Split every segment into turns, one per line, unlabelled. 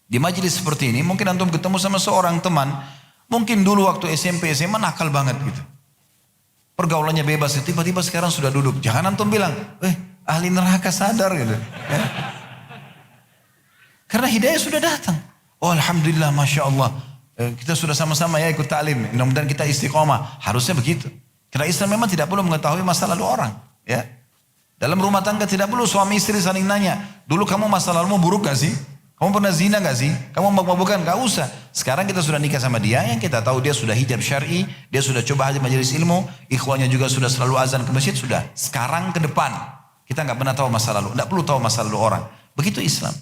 Di majelis seperti ini mungkin antum ketemu sama seorang teman, mungkin dulu waktu SMP SMA nakal banget gitu. Pergaulannya bebas, tiba-tiba sekarang sudah duduk. Jangan antum bilang, ahli neraka sadar gitu. Ya. Karena hidayah sudah datang. Oh alhamdulillah, Masya Allah. Kita sudah sama-sama ya ikut ta'lim. Mudah-mudahan kita istiqomah. Harusnya begitu. Karena Islam memang tidak perlu mengetahui masa lalu orang. Ya. Dalam rumah tangga tidak perlu suami istri saling nanya. Dulu kamu masa lalumu buruk gak sih? Kamu pernah zina gak sih? Kamu mabuk-mabukan? Gak usah. Sekarang kita sudah nikah sama dia, yang kita tahu dia sudah hijab syar'i, dia sudah coba hadir majelis ilmu, ikhwanya juga sudah selalu azan ke masjid, sudah. Sekarang ke depan, kita gak pernah tahu masa lalu. Gak perlu tahu masa lalu orang. Begitu Islam.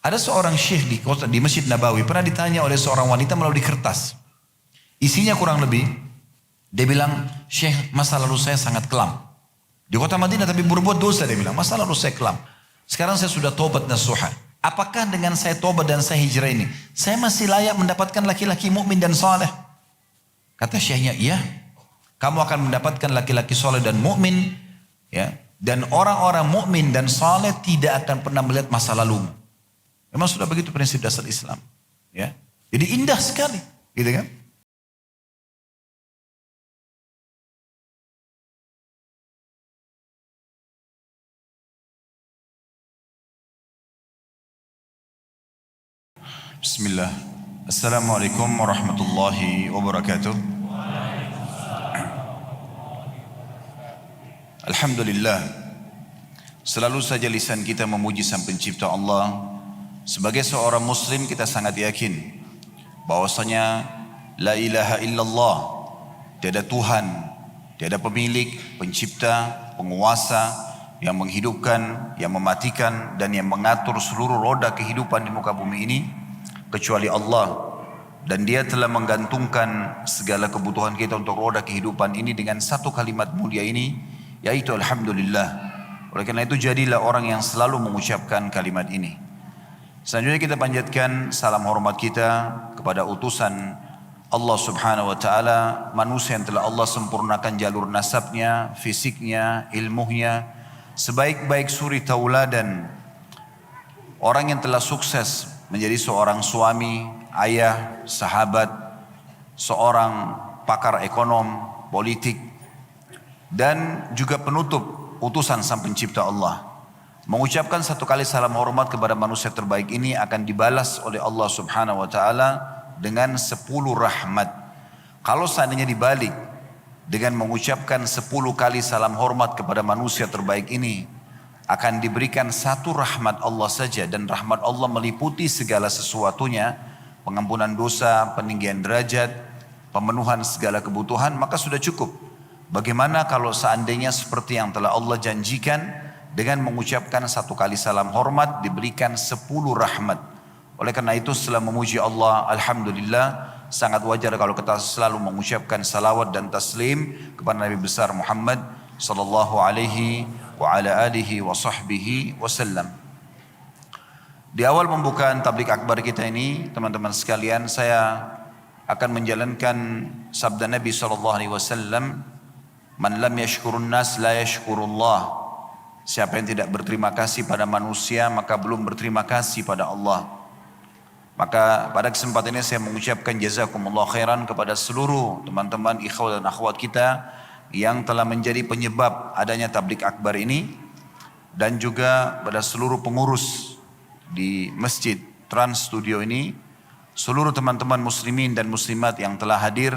Ada seorang syekh di Masjid Nabawi, pernah ditanya oleh seorang wanita melalui kertas. Isinya kurang lebih, dia bilang, Syekh, masa lalu saya sangat kelam. Di kota Madinah tapi berbuat dosa, dia bilang, masa lalu saya kelam. Sekarang saya sudah tobat nasuha. Apakah dengan saya tobat dan saya hijrah ini, saya masih layak mendapatkan laki-laki mukmin dan saleh? Kata syekhnya, iya. Kamu akan mendapatkan laki-laki saleh dan mukmin, ya. Dan orang-orang mukmin dan saleh tidak akan pernah melihat masa lalumu. Memang sudah begitu prinsip dasar Islam, ya. Jadi indah sekali, gitu kan? Bismillah. Assalamualaikum warahmatullahi wabarakatuh. Alhamdulillah. Selalu saja lisan kita memuji Sang Pencipta Allah. Sebagai seorang muslim kita sangat yakin bahwasanya la ilaha illallah, tiada Tuhan, tiada pemilik, pencipta, penguasa yang menghidupkan, yang mematikan dan yang mengatur seluruh roda kehidupan di muka bumi ini kecuali Allah, dan dia telah menggantungkan segala kebutuhan kita untuk roda kehidupan ini dengan satu kalimat mulia ini, yaitu Alhamdulillah. Oleh karena itu jadilah orang yang selalu mengucapkan kalimat ini. Selanjutnya kita panjatkan salam hormat kita kepada utusan Allah subhanahu wa ta'ala, manusia yang telah Allah sempurnakan jalur nasabnya, fisiknya, ilmunya, sebaik-baik suri tauladan, orang yang telah sukses menjadi seorang suami, ayah, sahabat, seorang pakar ekonom, politik, dan juga penutup utusan Sang Pencipta Allah. Mengucapkan satu kali salam hormat kepada manusia terbaik ini akan dibalas oleh Allah subhanahu wa ta'ala dengan 10 rahmat. Kalau seandainya dibalik dengan mengucapkan 10 kali salam hormat kepada manusia terbaik ini, akan diberikan satu rahmat Allah saja, dan rahmat Allah meliputi segala sesuatunya, pengampunan dosa, peninggian derajat, pemenuhan segala kebutuhan, maka sudah cukup. Bagaimana kalau seandainya seperti yang telah Allah janjikan, dengan mengucapkan satu kali salam hormat diberikan 10 rahmat. Oleh karena itu setelah memuji Allah, alhamdulillah, sangat wajar kalau kita selalu mengucapkan salawat dan taslim kepada Nabi besar Muhammad sallallahu alaihi wa ala alihi wa sahbihi wasallam. Di awal pembukaan tablik akbar kita ini, teman-teman sekalian, saya akan menjalankan sabda Nabi sallallahu alaihi wasallam, "Man lam yashkurun nas la yashkurullah." Siapa yang tidak berterima kasih pada manusia, maka belum berterima kasih pada Allah. Maka pada kesempatan ini saya mengucapkan jazakumullah khairan kepada seluruh teman-teman ikhwah dan akhwat kita yang telah menjadi penyebab adanya tablik akbar ini, dan juga pada seluruh pengurus di Masjid Trans Studio ini, seluruh teman-teman muslimin dan muslimat yang telah hadir.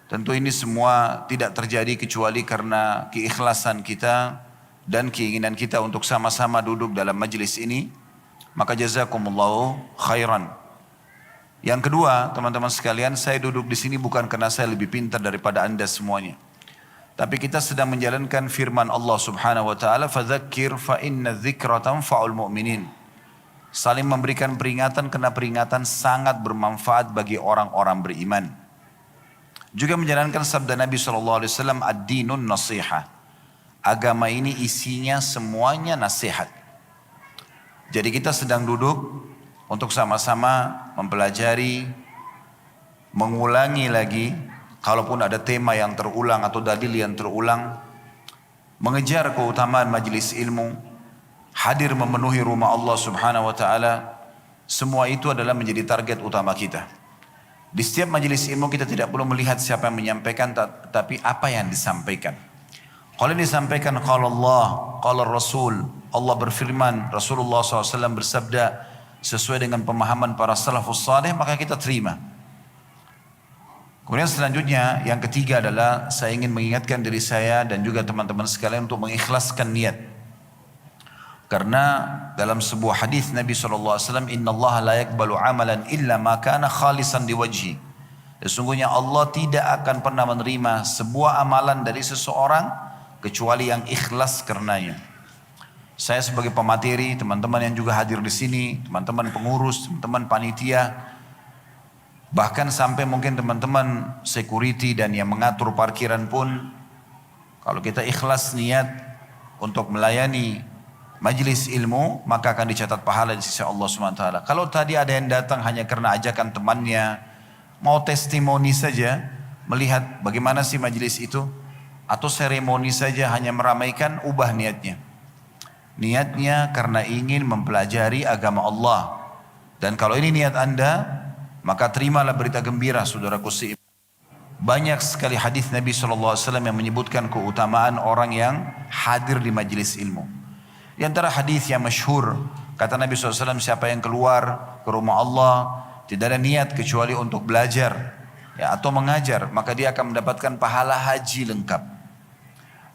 Tentu ini semua tidak terjadi kecuali karena keikhlasan kita dan keinginan kita untuk sama-sama duduk dalam majelis ini. Maka jazakumullahu khairan. Yang kedua, teman-teman sekalian, saya duduk di sini bukan karena saya lebih pintar daripada anda semuanya, tapi kita sedang menjalankan firman Allah subhanahu wa ta'ala, fadzakir fa inna dzikra tanfa'ul mu'minin. Saling memberikan peringatan karena peringatan sangat bermanfaat bagi orang-orang beriman. Juga menjalankan sabda Nabi SAW, ad-dinun nasihah. Agama ini isinya semuanya nasihat. Jadi kita sedang duduk untuk sama-sama mempelajari, mengulangi lagi, kalaupun ada tema yang terulang atau dalil yang terulang, mengejar keutamaan majelis ilmu, hadir memenuhi rumah Allah subhanahu wa ta'ala, Semua itu adalah menjadi target utama kita. Di setiap majelis ilmu kita tidak perlu melihat siapa yang menyampaikan, tapi apa yang disampaikan. Kalau yang disampaikan qala Allah, qala Rasul, Allah berfirman, Rasulullah SAW bersabda sesuai dengan pemahaman para salafus saleh, maka kita terima. Kemudian selanjutnya yang ketiga adalah saya ingin mengingatkan diri saya dan juga teman-teman sekalian untuk mengikhlaskan niat. Karena dalam sebuah hadis Nabi SAW, Inna Allah la yakbalu amalan illa ma kana khalisan liwajhi. Sesungguhnya Allah tidak akan pernah menerima sebuah amalan dari seseorang kecuali yang ikhlas karenanya. Saya sebagai pemateri, teman-teman yang juga hadir di sini, teman-teman pengurus, teman-teman panitia, bahkan sampai mungkin teman-teman security dan yang mengatur parkiran pun, kalau kita ikhlas niat untuk melayani majelis ilmu, maka akan dicatat pahala di sisi Allah SWT. Kalau tadi ada yang datang hanya karena ajakan temannya, mau testimoni saja, melihat bagaimana sih majelis itu, atau seremoni saja hanya meramaikan, ubah niatnya. Niatnya karena ingin mempelajari agama Allah. Dan kalau ini niat anda, maka terimalah berita gembira, saudaraku seiman. Banyak sekali hadis Nabi SAW yang menyebutkan keutamaan orang yang hadir di majelis ilmu. Di antara hadis yang masyhur, kata Nabi SAW, siapa yang keluar ke rumah Allah tidak ada niat kecuali untuk belajar ya, atau mengajar, maka dia akan mendapatkan pahala haji lengkap.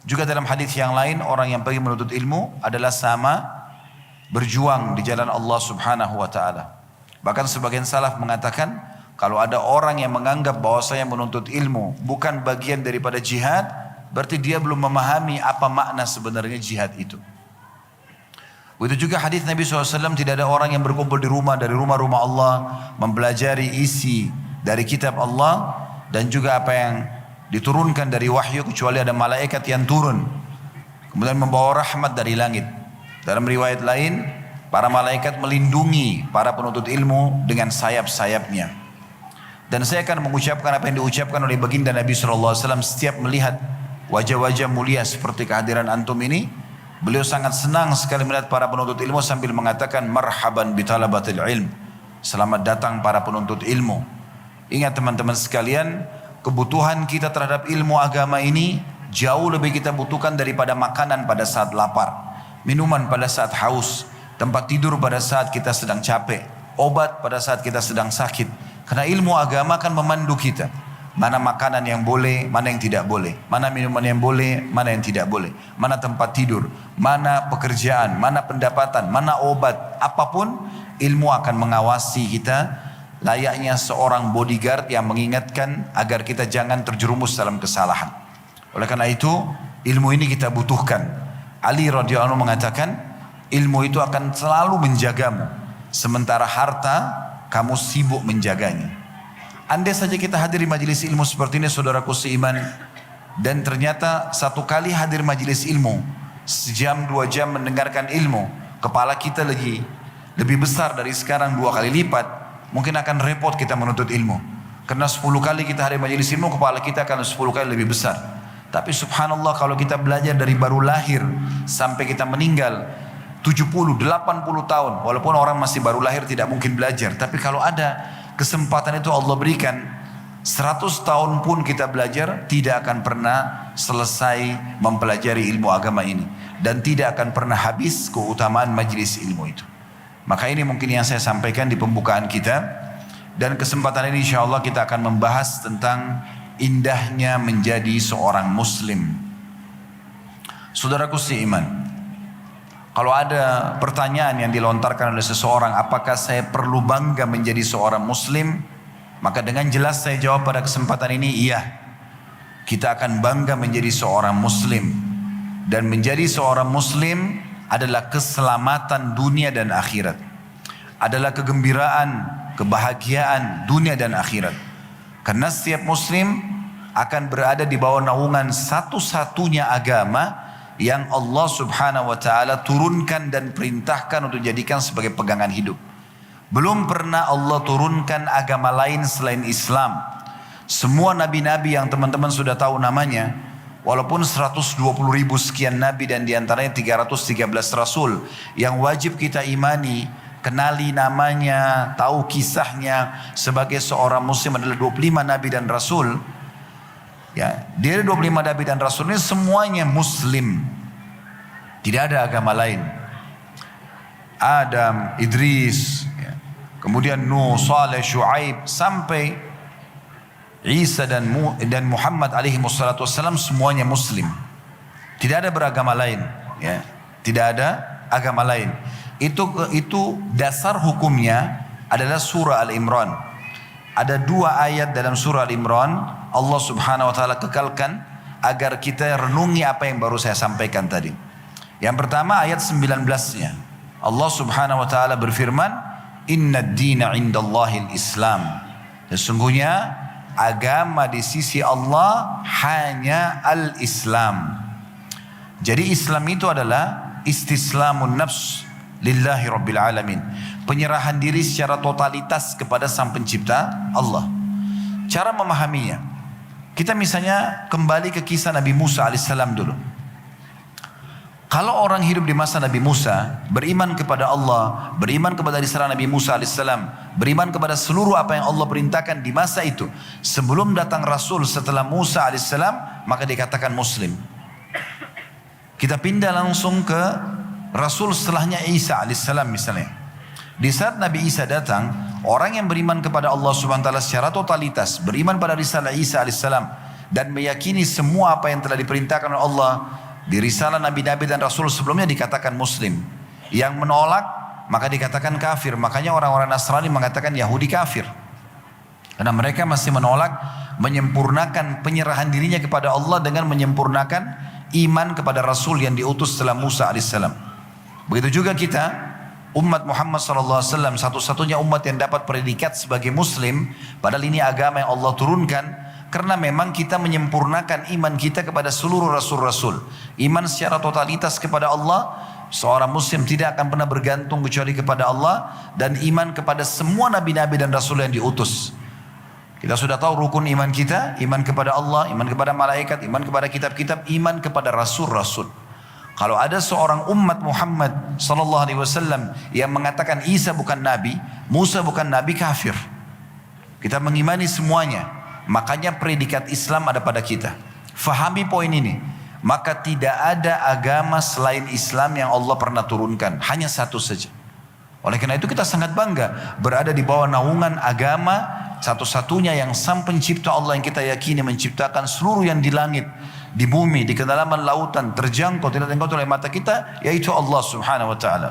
Juga dalam hadis yang lain, orang yang pergi menuntut ilmu adalah sama berjuang di jalan Allah Subhanahu wa taala. Bahkan sebagian salaf mengatakan, kalau ada orang yang menganggap bahwasanya menuntut ilmu bukan bagian daripada jihad, berarti dia belum memahami apa makna sebenarnya jihad itu. Begitu juga hadis Nabi SAW, tidak ada orang yang berkumpul di rumah dari rumah-rumah Allah mempelajari isi dari kitab Allah dan juga apa yang diturunkan dari wahyu, kecuali ada malaikat yang turun kemudian membawa rahmat dari langit. Dalam riwayat lain, para malaikat melindungi para penuntut ilmu dengan sayap-sayapnya. Dan saya akan mengucapkan apa yang diucapkan oleh baginda Nabi SAW setiap melihat wajah-wajah mulia seperti kehadiran antum ini. Beliau sangat senang sekali melihat para penuntut ilmu sambil mengatakan marhaban bitalabatil ilm. Selamat datang para penuntut ilmu. Ingat teman-teman sekalian, kebutuhan kita terhadap ilmu agama ini jauh lebih kita butuhkan daripada makanan pada saat lapar, minuman pada saat haus, tempat tidur pada saat kita sedang capek, obat pada saat kita sedang sakit. Karena ilmu agama akan memandu kita. Mana makanan yang boleh, mana yang tidak boleh. Mana minuman yang boleh, mana yang tidak boleh. Mana tempat tidur, mana pekerjaan, mana pendapatan, mana obat. Apapun, ilmu akan mengawasi kita layaknya seorang bodyguard yang mengingatkan agar kita jangan terjerumus dalam kesalahan. Oleh karena itu, ilmu ini kita butuhkan. Ali radhiyallahu anhu mengatakan, ilmu itu akan selalu menjagamu. Sementara harta, kamu sibuk menjaganya. Andai saja kita hadir di majelis ilmu seperti ini, saudaraku seiman, dan ternyata satu kali hadir majelis ilmu, sejam 2 jam mendengarkan ilmu, kepala kita lebih besar dari sekarang 2 kali lipat, mungkin akan repot kita menuntut ilmu. Karena 10 kali kita hadir majelis ilmu, kepala kita akan 10 kali lebih besar. Tapi subhanallah, kalau kita belajar dari baru lahir sampai kita meninggal 70, 80 tahun, walaupun orang masih baru lahir tidak mungkin belajar, tapi kalau ada kesempatan itu Allah berikan, 100 tahun pun kita belajar, tidak akan pernah selesai mempelajari ilmu agama ini. Dan tidak akan pernah habis keutamaan majelis ilmu itu. Maka ini mungkin yang saya sampaikan di pembukaan kita. Dan kesempatan ini insya Allah kita akan membahas tentang indahnya menjadi seorang muslim. Saudaraku seiman, kalau ada pertanyaan yang dilontarkan oleh seseorang, apakah saya perlu bangga menjadi seorang muslim? Maka dengan jelas saya jawab pada kesempatan ini, iya. Kita akan bangga menjadi seorang muslim. Dan menjadi seorang muslim adalah keselamatan dunia dan akhirat. Adalah kegembiraan, kebahagiaan dunia dan akhirat. Karena setiap muslim akan berada di bawah naungan satu-satunya agama yang Allah Subhanahu wa taala turunkan dan perintahkan untuk jadikan sebagai pegangan hidup. Belum pernah Allah turunkan agama lain selain Islam. Semua nabi-nabi yang teman-teman sudah tahu namanya, walaupun 120.000 sekian nabi dan diantaranya 313 rasul yang wajib kita imani kenali namanya, tahu kisahnya sebagai seorang muslim adalah 25 nabi dan rasul. Ya, dia 25 nabi dan rasul ini semuanya muslim. Tidak ada agama lain. Adam, Idris, ya, kemudian Nuh, Saleh, Syuaib sampai Isa dan Muhammad alaihi wassalatu wassalam semuanya muslim. Tidak ada beragama lain, ya. Tidak ada agama lain. Itu dasar hukumnya adalah surah Al-Imran. Ada 2 ayat dalam surah Al-Imran Allah Subhanahu wa taala kekalkan agar kita renungi apa yang baru saya sampaikan tadi. Yang pertama ayat 19-nya. Allah Subhanahu wa taala berfirman, "Innad dina 'indallahil Islam." Sesungguhnya agama di sisi Allah hanya al-Islam. Jadi Islam itu adalah istislamun nafs lillahi rabbil alamin. Penyerahan diri secara totalitas kepada sang pencipta Allah. Cara memahaminya, kita misalnya kembali ke kisah Nabi Musa alaihissalam dulu. Kalau orang hidup di masa Nabi Musa, beriman kepada Allah, beriman kepada risalah Nabi Musa alaihissalam, beriman kepada seluruh apa yang Allah perintahkan di masa itu, sebelum datang Rasul setelah Musa alaihissalam, maka dikatakan Muslim. Kita pindah langsung ke Rasul setelahnya Isa alaihissalam misalnya. Di saat Nabi Isa datang, orang yang beriman kepada Allah subhanahu wa ta'ala secara totalitas, beriman pada risalah Isa alaihissalam, dan meyakini semua apa yang telah diperintahkan oleh Allah di risalah Nabi-Nabi dan Rasul sebelumnya dikatakan Muslim. Yang menolak maka dikatakan kafir. Makanya orang-orang Nasrani mengatakan Yahudi kafir. Karena mereka masih menolak menyempurnakan penyerahan dirinya kepada Allah dengan menyempurnakan iman kepada Rasul yang diutus setelah Musa alaihissalam. Begitu juga kita, umat Muhammad SAW, satu-satunya umat yang dapat predikat sebagai Muslim, padahal ini agama yang Allah turunkan, karena memang kita menyempurnakan iman kita kepada seluruh Rasul-Rasul. Iman secara totalitas kepada Allah, seorang Muslim tidak akan pernah bergantung kecuali kepada Allah, dan iman kepada semua Nabi-Nabi dan Rasul yang diutus. Kita sudah tahu rukun iman kita, iman kepada Allah, iman kepada malaikat, iman kepada kitab-kitab, iman kepada rasul-rasul. Kalau ada seorang umat Muhammad sallallahu alaihi wasallam yang mengatakan Isa bukan nabi, Musa bukan nabi, kafir. Kita mengimani semuanya. Makanya predikat Islam ada pada kita. Fahami poin ini. Maka tidak ada agama selain Islam yang Allah pernah turunkan, hanya satu saja. Oleh karena itu kita sangat bangga berada di bawah naungan agama satu-satunya yang sang pencipta Allah yang kita yakini menciptakan seluruh yang di langit, di bumi, di kedalaman lautan, terjangkau, tidak terjangkau oleh mata kita, yaitu Allah subhanahu wa ta'ala.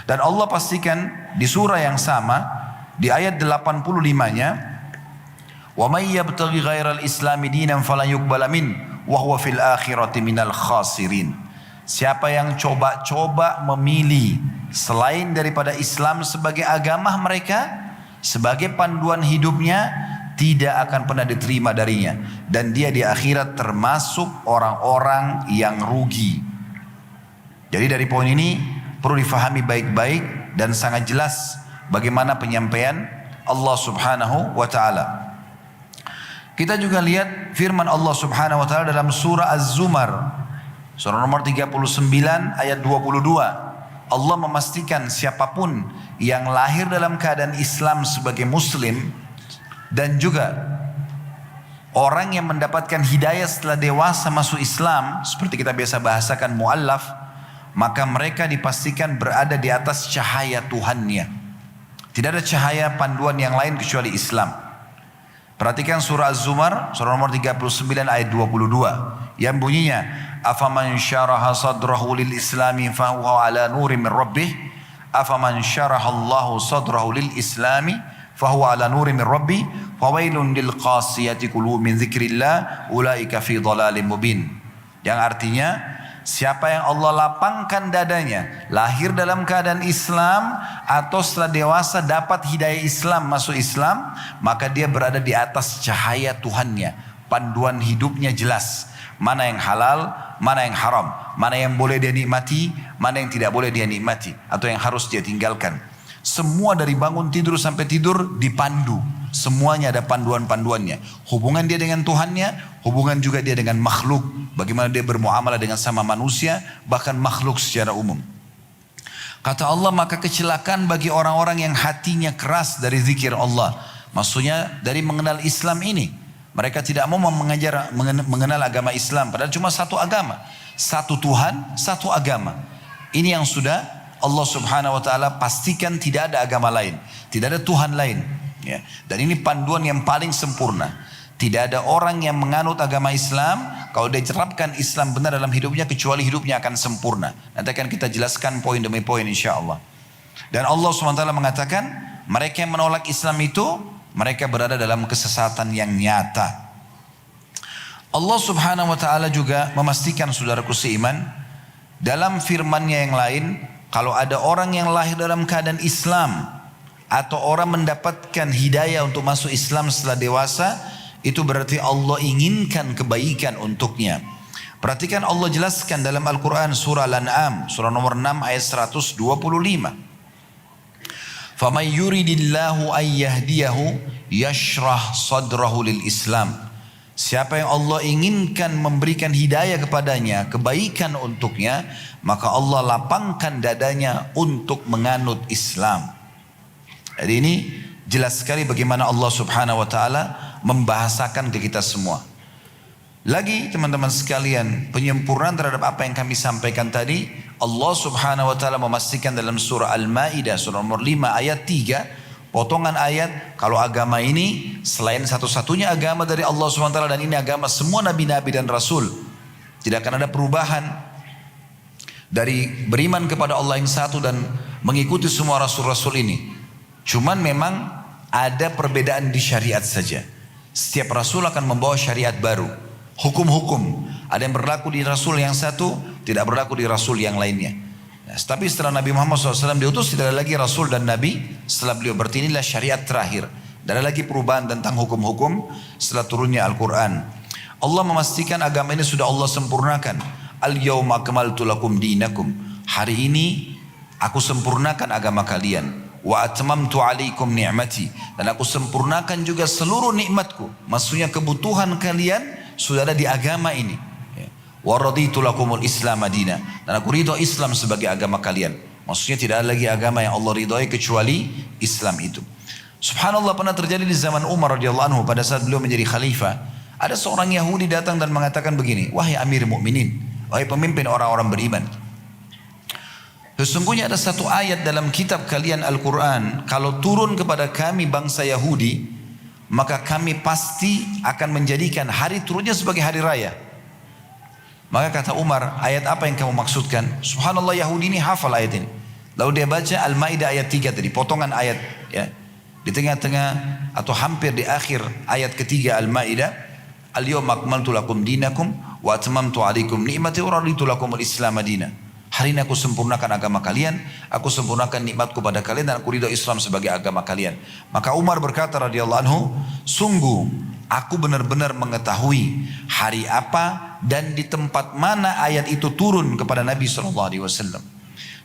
Dan Allah pastikan di surah yang sama, di ayat 85-nya, وَمَنْ يَبْتَغِ غَيْرَ الْإِسْلَامِ دِينًا فَلَنْ يُقْبَلَ مِنْهُ وَهُوَ فِي الْآخِرَةِ مِنَ الْخَاسِرِينَ. Siapa yang coba-coba memilih selain daripada Islam sebagai agama mereka, sebagai panduan hidupnya, tidak akan pernah diterima darinya, dan dia di akhirat termasuk orang-orang yang rugi. Jadi dari poin ini perlu difahami baik-baik dan sangat jelas bagaimana penyampaian Allah subhanahu wa ta'ala. Kita juga lihat firman Allah subhanahu wa ta'ala dalam surah Az-Zumar, surah nomor 39 ayat 22. Allah memastikan siapapun yang lahir dalam keadaan Islam sebagai Muslim, dan juga orang yang mendapatkan hidayah setelah dewasa masuk Islam, seperti kita biasa bahasakan mu'allaf, maka mereka dipastikan berada di atas cahaya Tuhannya. Tidak ada cahaya panduan yang lain kecuali Islam. Perhatikan surah Az-Zumar, surah nomor 39 ayat 22, yang bunyinya, afaman syaraha sadrahu lil islami fahuwa ala nuri min rabbih, afaman syaraha Allahu sadrahu lil islami fahuwa ala nuri min rabbih, fawailun lil qasiyati qulubuhum min dzikrillah ulaika fi dhalalin mubin. Yang artinya, siapa yang Allah lapangkan dadanya, lahir dalam keadaan Islam atau setelah dewasa dapat hidayah Islam, masuk Islam, maka dia berada di atas cahaya Tuhannya. Panduan hidupnya jelas. Mana yang halal, mana yang haram, mana yang boleh dia nikmati, mana yang tidak boleh dia nikmati, atau yang harus dia tinggalkan. Semua dari bangun tidur sampai tidur dipandu. Semuanya ada panduan-panduannya. Hubungan dia dengan Tuhannya, hubungan juga dia dengan makhluk. Bagaimana dia bermuamalah dengan sama manusia, bahkan makhluk secara umum. Kata Allah, maka kecelakaan bagi orang-orang yang hatinya keras dari zikir Allah. Maksudnya dari mengenal Islam ini. Mereka tidak mau mengenal agama Islam. Padahal cuma satu agama. Satu Tuhan, satu agama. Ini yang sudah Allah subhanahu wa ta'ala pastikan tidak ada agama lain. Tidak ada Tuhan lain. Ya. Dan ini panduan yang paling sempurna. Tidak ada orang yang menganut agama Islam, kalau dia terapkan Islam benar dalam hidupnya, kecuali hidupnya akan sempurna. Nanti akan kita jelaskan poin demi poin insya Allah. Dan Allah SWT mengatakan, mereka yang menolak Islam itu, mereka berada dalam kesesatan yang nyata. Allah Subhanahu wa ta'ala juga memastikan, saudaraku seiman, dalam firman-Nya yang lain, kalau ada orang yang lahir dalam keadaan Islam, atau orang mendapatkan hidayah untuk masuk Islam setelah dewasa, itu berarti Allah inginkan kebaikan untuknya. Perhatikan Allah jelaskan dalam Al-Quran surah Al-An'am, surah nomor 6 ayat 125. فَمَنْ يُرِدِ اللَّهُ أَنْ يَهْدِيَهُ يَشْرَحْ صَدْرَهُ لِلْإِسْلَامِ. Siapa yang Allah inginkan memberikan hidayah kepadanya, kebaikan untuknya, maka Allah lapangkan dadanya untuk menganut Islam. Jadi ini jelas sekali bagaimana Allah subhanahu wa ta'ala membahasakan ke kita semua. Lagi teman-teman sekalian, penyempurnaan terhadap apa yang kami sampaikan tadi, Allah subhanahu wa ta'ala memastikan dalam surah Al-Ma'idah, surah nomor 5 ayat 3, potongan ayat, kalau agama ini selain satu-satunya agama dari Allah subhanahu wa ta'ala, dan ini agama semua nabi-nabi dan rasul, tidak akan ada perubahan dari beriman kepada Allah yang satu dan mengikuti semua rasul-rasul ini. Cuman memang ada perbedaan di syariat saja. Setiap rasul akan membawa syariat baru, hukum-hukum. Ada yang berlaku di rasul yang satu, tidak berlaku di rasul yang lainnya. Nah, tapi setelah Nabi Muhammad SAW diutus, tidak ada lagi rasul dan nabi setelah beliau. Berarti inilah syariat terakhir. Tidak ada lagi perubahan tentang hukum-hukum setelah turunnya Al-Quran. Allah memastikan agama ini sudah Allah sempurnakan. Al-yawma akmaltu lakum dinakum. Hari ini aku sempurnakan agama kalian. Wa atmamtu alaikum ni'mati, dan aku sempurnakan juga seluruh nikmatku. Maksudnya kebutuhan kalian sudah ada di agama ini. Wa raditu lakumul Islam madina, dan aku ridho Islam sebagai agama kalian. Maksudnya tidak ada lagi agama yang Allah ridhoi kecuali Islam itu. Subhanallah, pernah terjadi di zaman Umar radhiyallahu anhu pada saat beliau menjadi khalifah. Ada seorang Yahudi datang dan mengatakan begini, wahai Amir Mukminin, wahai pemimpin orang-orang beriman, sesungguhnya ada satu ayat dalam kitab kalian Al-Quran, kalau turun kepada kami bangsa Yahudi, maka kami pasti akan menjadikan hari turunnya sebagai hari raya. Maka kata Umar, ayat apa yang kamu maksudkan? Subhanallah, Yahudi ini hafal ayat ini. Lalu dia baca Al-Ma'idah ayat 3 tadi, potongan ayat, ya. Di tengah-tengah atau hampir di akhir ayat ketiga Al-Ma'idah, Al-yawma akmaltu lakum dinakum wa atmamtu alaikum ni'mati wa raditu lakumul Islam madina. Hari ini aku sempurnakan agama kalian, aku sempurnakan nikmatku pada kalian, dan aku ridho Islam sebagai agama kalian. Maka Umar berkata radhiyallahu anhu, sungguh aku benar-benar mengetahui hari apa dan di tempat mana ayat itu turun kepada Nabi SAW.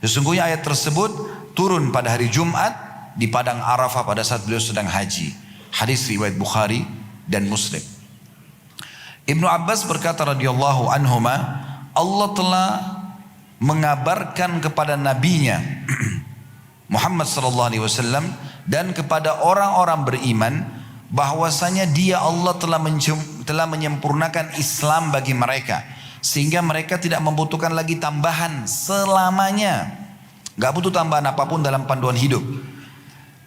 Sesungguhnya ayat tersebut turun pada hari Jumat di Padang Arafah pada saat beliau sedang haji. Hadis riwayat Bukhari dan Muslim. Ibnu Abbas berkata radhiyallahu anhuma, Allah telah mengabarkan kepada nabinya Muhammad sallallahu alaihi wasallam dan kepada orang-orang beriman bahwasanya dia Allah telah menyempurnakan Islam bagi mereka, sehingga mereka tidak membutuhkan lagi tambahan selamanya. Gak butuh tambahan apapun dalam panduan hidup.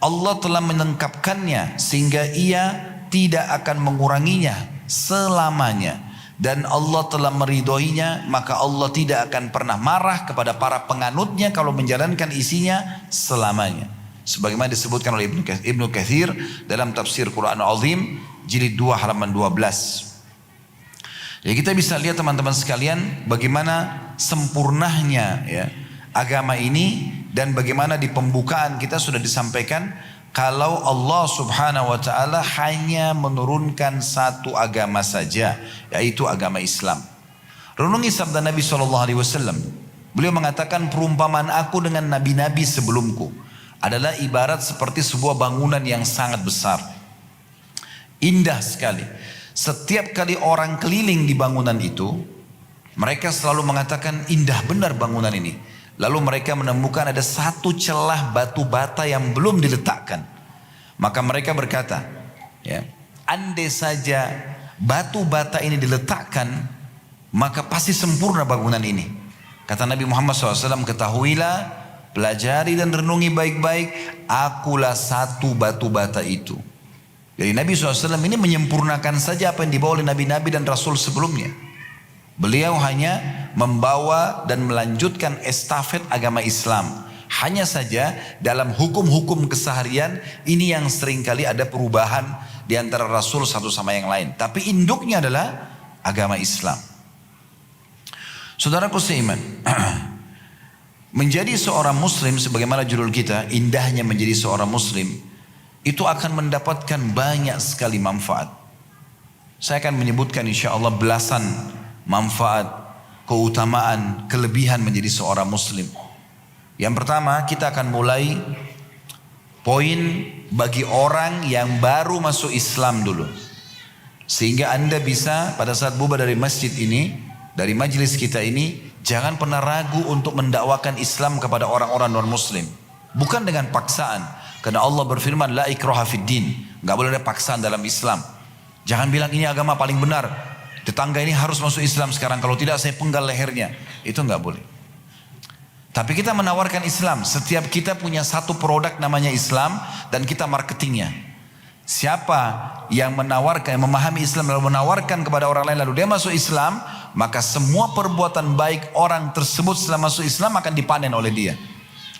Allah telah melengkapkannya sehingga ia tidak akan menguranginya selamanya. Dan Allah telah meridhoinya, maka Allah tidak akan pernah marah kepada para penganutnya kalau menjalankan isinya selamanya. Sebagaimana disebutkan oleh Ibnu Katsir dalam tafsir Quran Al-Azim jilid 2 halaman 12. Ya, kita bisa lihat teman-teman sekalian bagaimana sempurnanya ya agama ini, dan bagaimana di pembukaan kita sudah disampaikan kalau Allah subhanahu wa ta'ala hanya menurunkan satu agama saja, yaitu agama Islam. Renungi sabda Nabi SAW. Beliau mengatakan, perumpamaan aku dengan nabi-nabi sebelumku adalah ibarat seperti sebuah bangunan yang sangat besar. Indah sekali. Setiap kali orang keliling di bangunan itu, mereka selalu mengatakan, indah benar bangunan ini. Lalu mereka menemukan ada satu celah batu bata yang belum diletakkan. Maka mereka berkata, ya, andai saja batu bata ini diletakkan, maka pasti sempurna bangunan ini. Kata Nabi Muhammad SAW, ketahuilah, pelajari dan renungi baik-baik, akulah satu batu bata itu. Jadi Nabi SAW ini menyempurnakan saja apa yang dibawa oleh nabi-nabi dan rasul sebelumnya. Beliau hanya membawa dan melanjutkan estafet agama Islam. Hanya saja dalam hukum-hukum keseharian ini yang seringkali ada perubahan di antara rasul satu sama yang lain. Tapi induknya adalah agama Islam. Saudaraku seiman, menjadi seorang muslim sebagaimana judul kita, indahnya menjadi seorang muslim, itu akan mendapatkan banyak sekali manfaat. Saya akan menyebutkan insya Allah belasan manfaat, keutamaan, kelebihan menjadi seorang muslim. Yang pertama, kita akan mulai poin bagi orang yang baru masuk Islam dulu. Sehingga Anda bisa pada saat bubar dari masjid ini, dari majelis kita ini, jangan pernah ragu untuk mendakwakan Islam kepada orang-orang non-muslim. Bukan dengan paksaan. Karena Allah berfirman, la ikraha fid din. Gak boleh ada paksaan dalam Islam. Jangan bilang ini agama paling benar. Tetangga ini harus masuk Islam sekarang, kalau tidak saya penggal lehernya. Itu nggak boleh. Tapi kita menawarkan Islam. Setiap kita punya satu produk namanya Islam dan kita marketingnya. Siapa yang menawarkan, yang memahami Islam lalu menawarkan kepada orang lain lalu dia masuk Islam, maka semua perbuatan baik orang tersebut setelah masuk Islam akan dipanen oleh dia.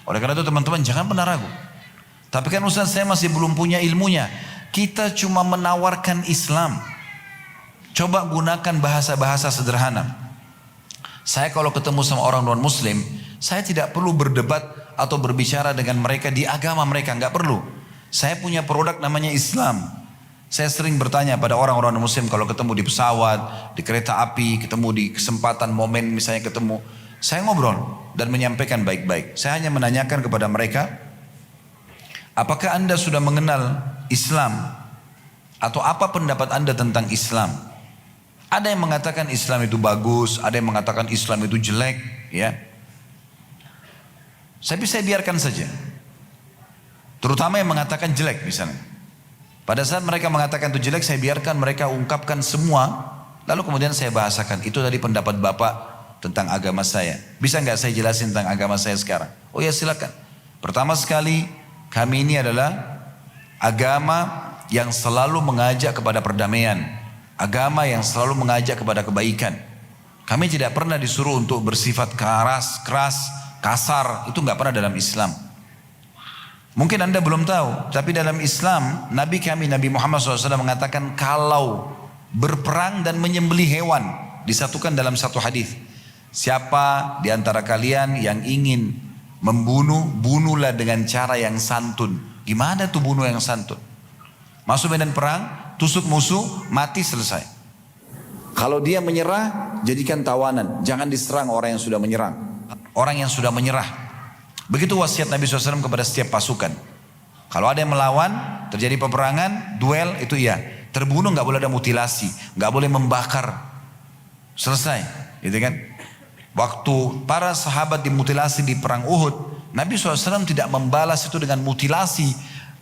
Oleh karena itu teman-teman jangan pernah ragu. Tapi kan Ustaz saya masih belum punya ilmunya. Kita cuma menawarkan Islam. Coba gunakan bahasa-bahasa sederhana. Saya kalau ketemu sama orang non-muslim, saya tidak perlu berdebat atau berbicara dengan mereka di agama mereka, nggak perlu. Saya punya produk namanya Islam. Saya sering bertanya pada orang-orang non-muslim kalau ketemu di pesawat, di kereta api, ketemu di kesempatan momen misalnya ketemu, saya ngobrol dan menyampaikan baik-baik. Saya hanya menanyakan kepada mereka, apakah Anda sudah mengenal Islam? Atau apa pendapat Anda tentang Islam? Ada yang mengatakan Islam itu bagus, ada yang mengatakan Islam itu jelek, ya. Tapi saya biarkan saja. Terutama yang mengatakan jelek misalnya. Pada saat mereka mengatakan itu jelek, saya biarkan mereka ungkapkan semua, lalu kemudian saya bahasakan, itu tadi pendapat Bapak tentang agama saya. Bisa nggak saya jelasin tentang agama saya sekarang? Oh ya silakan. Pertama sekali, kami ini adalah agama yang selalu mengajak kepada perdamaian. Agama yang selalu mengajak kepada kebaikan. Kami tidak pernah disuruh untuk bersifat keras, kasar. Itu nggak pernah dalam Islam. Mungkin Anda belum tahu, tapi dalam Islam, Nabi kami, Nabi Muhammad SAW mengatakan kalau berperang dan menyembelih hewan, disatukan dalam satu hadis. Siapa di antara kalian yang ingin membunuh, bunuhlah dengan cara yang santun. Gimana tuh bunuh yang santun? Masuk medan perang, tusuk musuh, mati, selesai. Kalau dia menyerah, jadikan tawanan. Jangan diserang orang yang sudah menyerang. Orang yang sudah menyerah. Begitu wasiat Nabi SAW kepada setiap pasukan. Kalau ada yang melawan, terjadi peperangan, duel, itu iya. Terbunuh nggak boleh ada mutilasi, nggak boleh membakar. Selesai, gitu kan? Waktu para sahabat dimutilasi di perang Uhud, Nabi SAW tidak membalas itu dengan mutilasi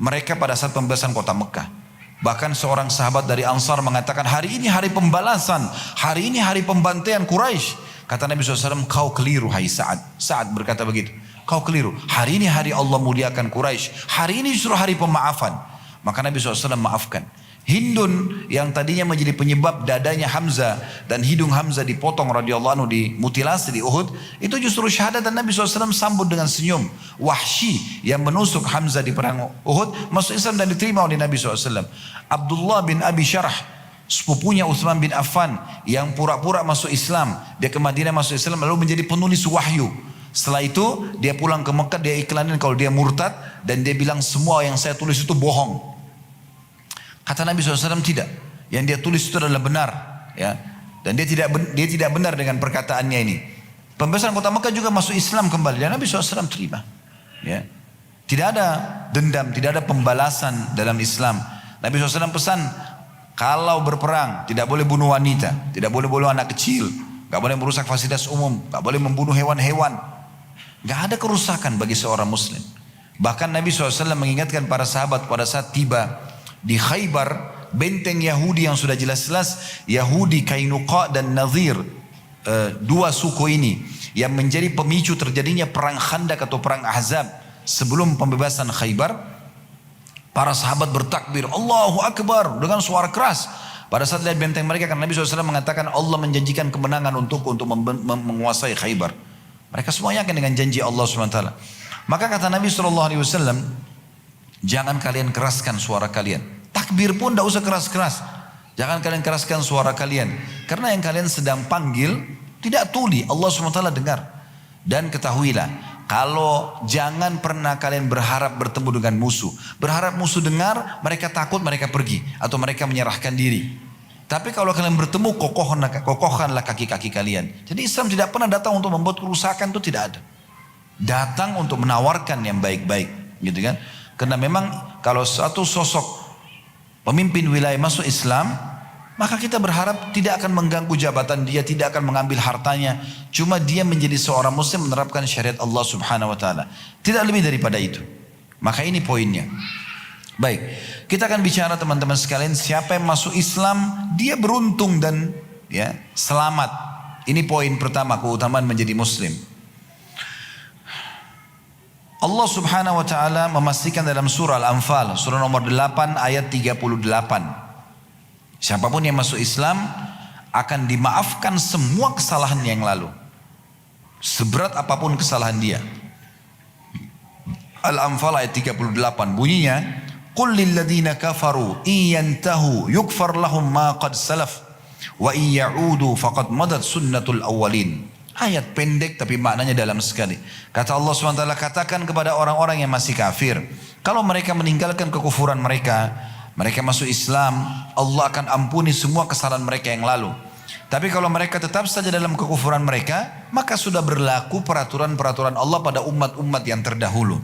mereka pada saat pembebasan kota Mekah. Bahkan seorang sahabat dari Ansar mengatakan, hari ini hari pembalasan, hari ini hari pembantaian Quraisy. Kata Nabi SAW, kau keliru hai Sa'ad. Sa'ad berkata begitu, kau keliru. Hari ini hari Allah muliakan Quraisy. Hari ini justru hari pemaafan. Maka Nabi SAW maafkan. Hindun yang tadinya menjadi penyebab dadanya Hamzah dan hidung Hamzah dipotong radhiyallahu anhu, dimutilasi di Uhud, itu justru syahadat dan Nabi SAW sambut dengan senyum. Wahsy yang menusuk Hamzah di perang Uhud masuk Islam dan diterima oleh Nabi SAW. Abdullah bin Abi Syarah, sepupunya Utsman bin Affan yang pura-pura masuk Islam, dia ke Madinah masuk Islam lalu menjadi penulis wahyu. Setelah itu dia pulang ke Mekah, dia iklanin kalau dia murtad dan dia bilang semua yang saya tulis itu bohong. Kata Nabi SAW tidak, yang dia tulis itu adalah benar, ya. Dan dia tidak benar dengan perkataannya ini. Pembebasan kota Mekah juga masuk Islam kembali dan Nabi SAW terima, ya. Tidak ada dendam, tidak ada pembalasan dalam Islam. Nabi SAW pesan, kalau berperang tidak boleh bunuh wanita, tidak boleh bunuh anak kecil, gak boleh merusak fasilitas umum, gak boleh membunuh hewan-hewan. Gak ada kerusakan bagi seorang muslim. Bahkan Nabi SAW mengingatkan para sahabat pada saat tiba di Khaybar, benteng Yahudi yang sudah jelas-jelas Yahudi, Kainuqa dan Nadhir, dua suku ini yang menjadi pemicu terjadinya perang Khandak atau perang Ahzab sebelum pembebasan Khaybar. Para sahabat bertakbir Allahu Akbar dengan suara keras pada saat lihat benteng mereka, karena Nabi SAW mengatakan Allah menjanjikan kemenangan untuk menguasai Khaybar. Mereka semua yakin dengan janji Allah SWT. Maka kata Nabi SAW, jangan kalian keraskan suara kalian. Takbir pun tidak usah keras-keras. Jangan kalian keraskan suara kalian. Karena yang kalian sedang panggil tidak tuli, Allah SWT dengar. Dan ketahuilah, kalau jangan pernah kalian berharap bertemu dengan musuh. Berharap musuh dengar, mereka takut, mereka pergi. Atau mereka menyerahkan diri. Tapi kalau kalian bertemu, kokohkanlah kaki-kaki kalian. Jadi Islam tidak pernah datang untuk membuat kerusakan, itu tidak ada. Datang untuk menawarkan yang baik-baik, gitu kan? Karena memang kalau satu sosok pemimpin wilayah masuk Islam, maka kita berharap tidak akan mengganggu jabatan dia, tidak akan mengambil hartanya. Cuma dia menjadi seorang muslim menerapkan syariat Allah Subhanahu wa taala. Tidak lebih daripada itu. Maka ini poinnya. Baik, kita akan bicara teman-teman sekalian, siapa yang masuk Islam, dia beruntung dan ya selamat. Ini poin pertama, keutamaan menjadi muslim. Allah Subhanahu wa taala memastikan dalam surah Al-Anfal, surah nomor 8 ayat 38. Siapapun yang masuk Islam akan dimaafkan semua kesalahan yang lalu. Seberat apapun kesalahan dia. Al-Anfal ayat 38 bunyinya, "Qul lil ladzina kafaru in yantahu yukfar lahum ma qad salaf wa in ya'udu faqad madat sunnatul awwalin." Ayat pendek tapi maknanya dalam sekali. Kata Allah SWT, katakan kepada orang-orang yang masih kafir, kalau mereka meninggalkan kekufuran mereka, mereka masuk Islam, Allah akan ampuni semua kesalahan mereka yang lalu. Tapi kalau mereka tetap saja dalam kekufuran mereka, maka sudah berlaku peraturan-peraturan Allah pada umat-umat yang terdahulu.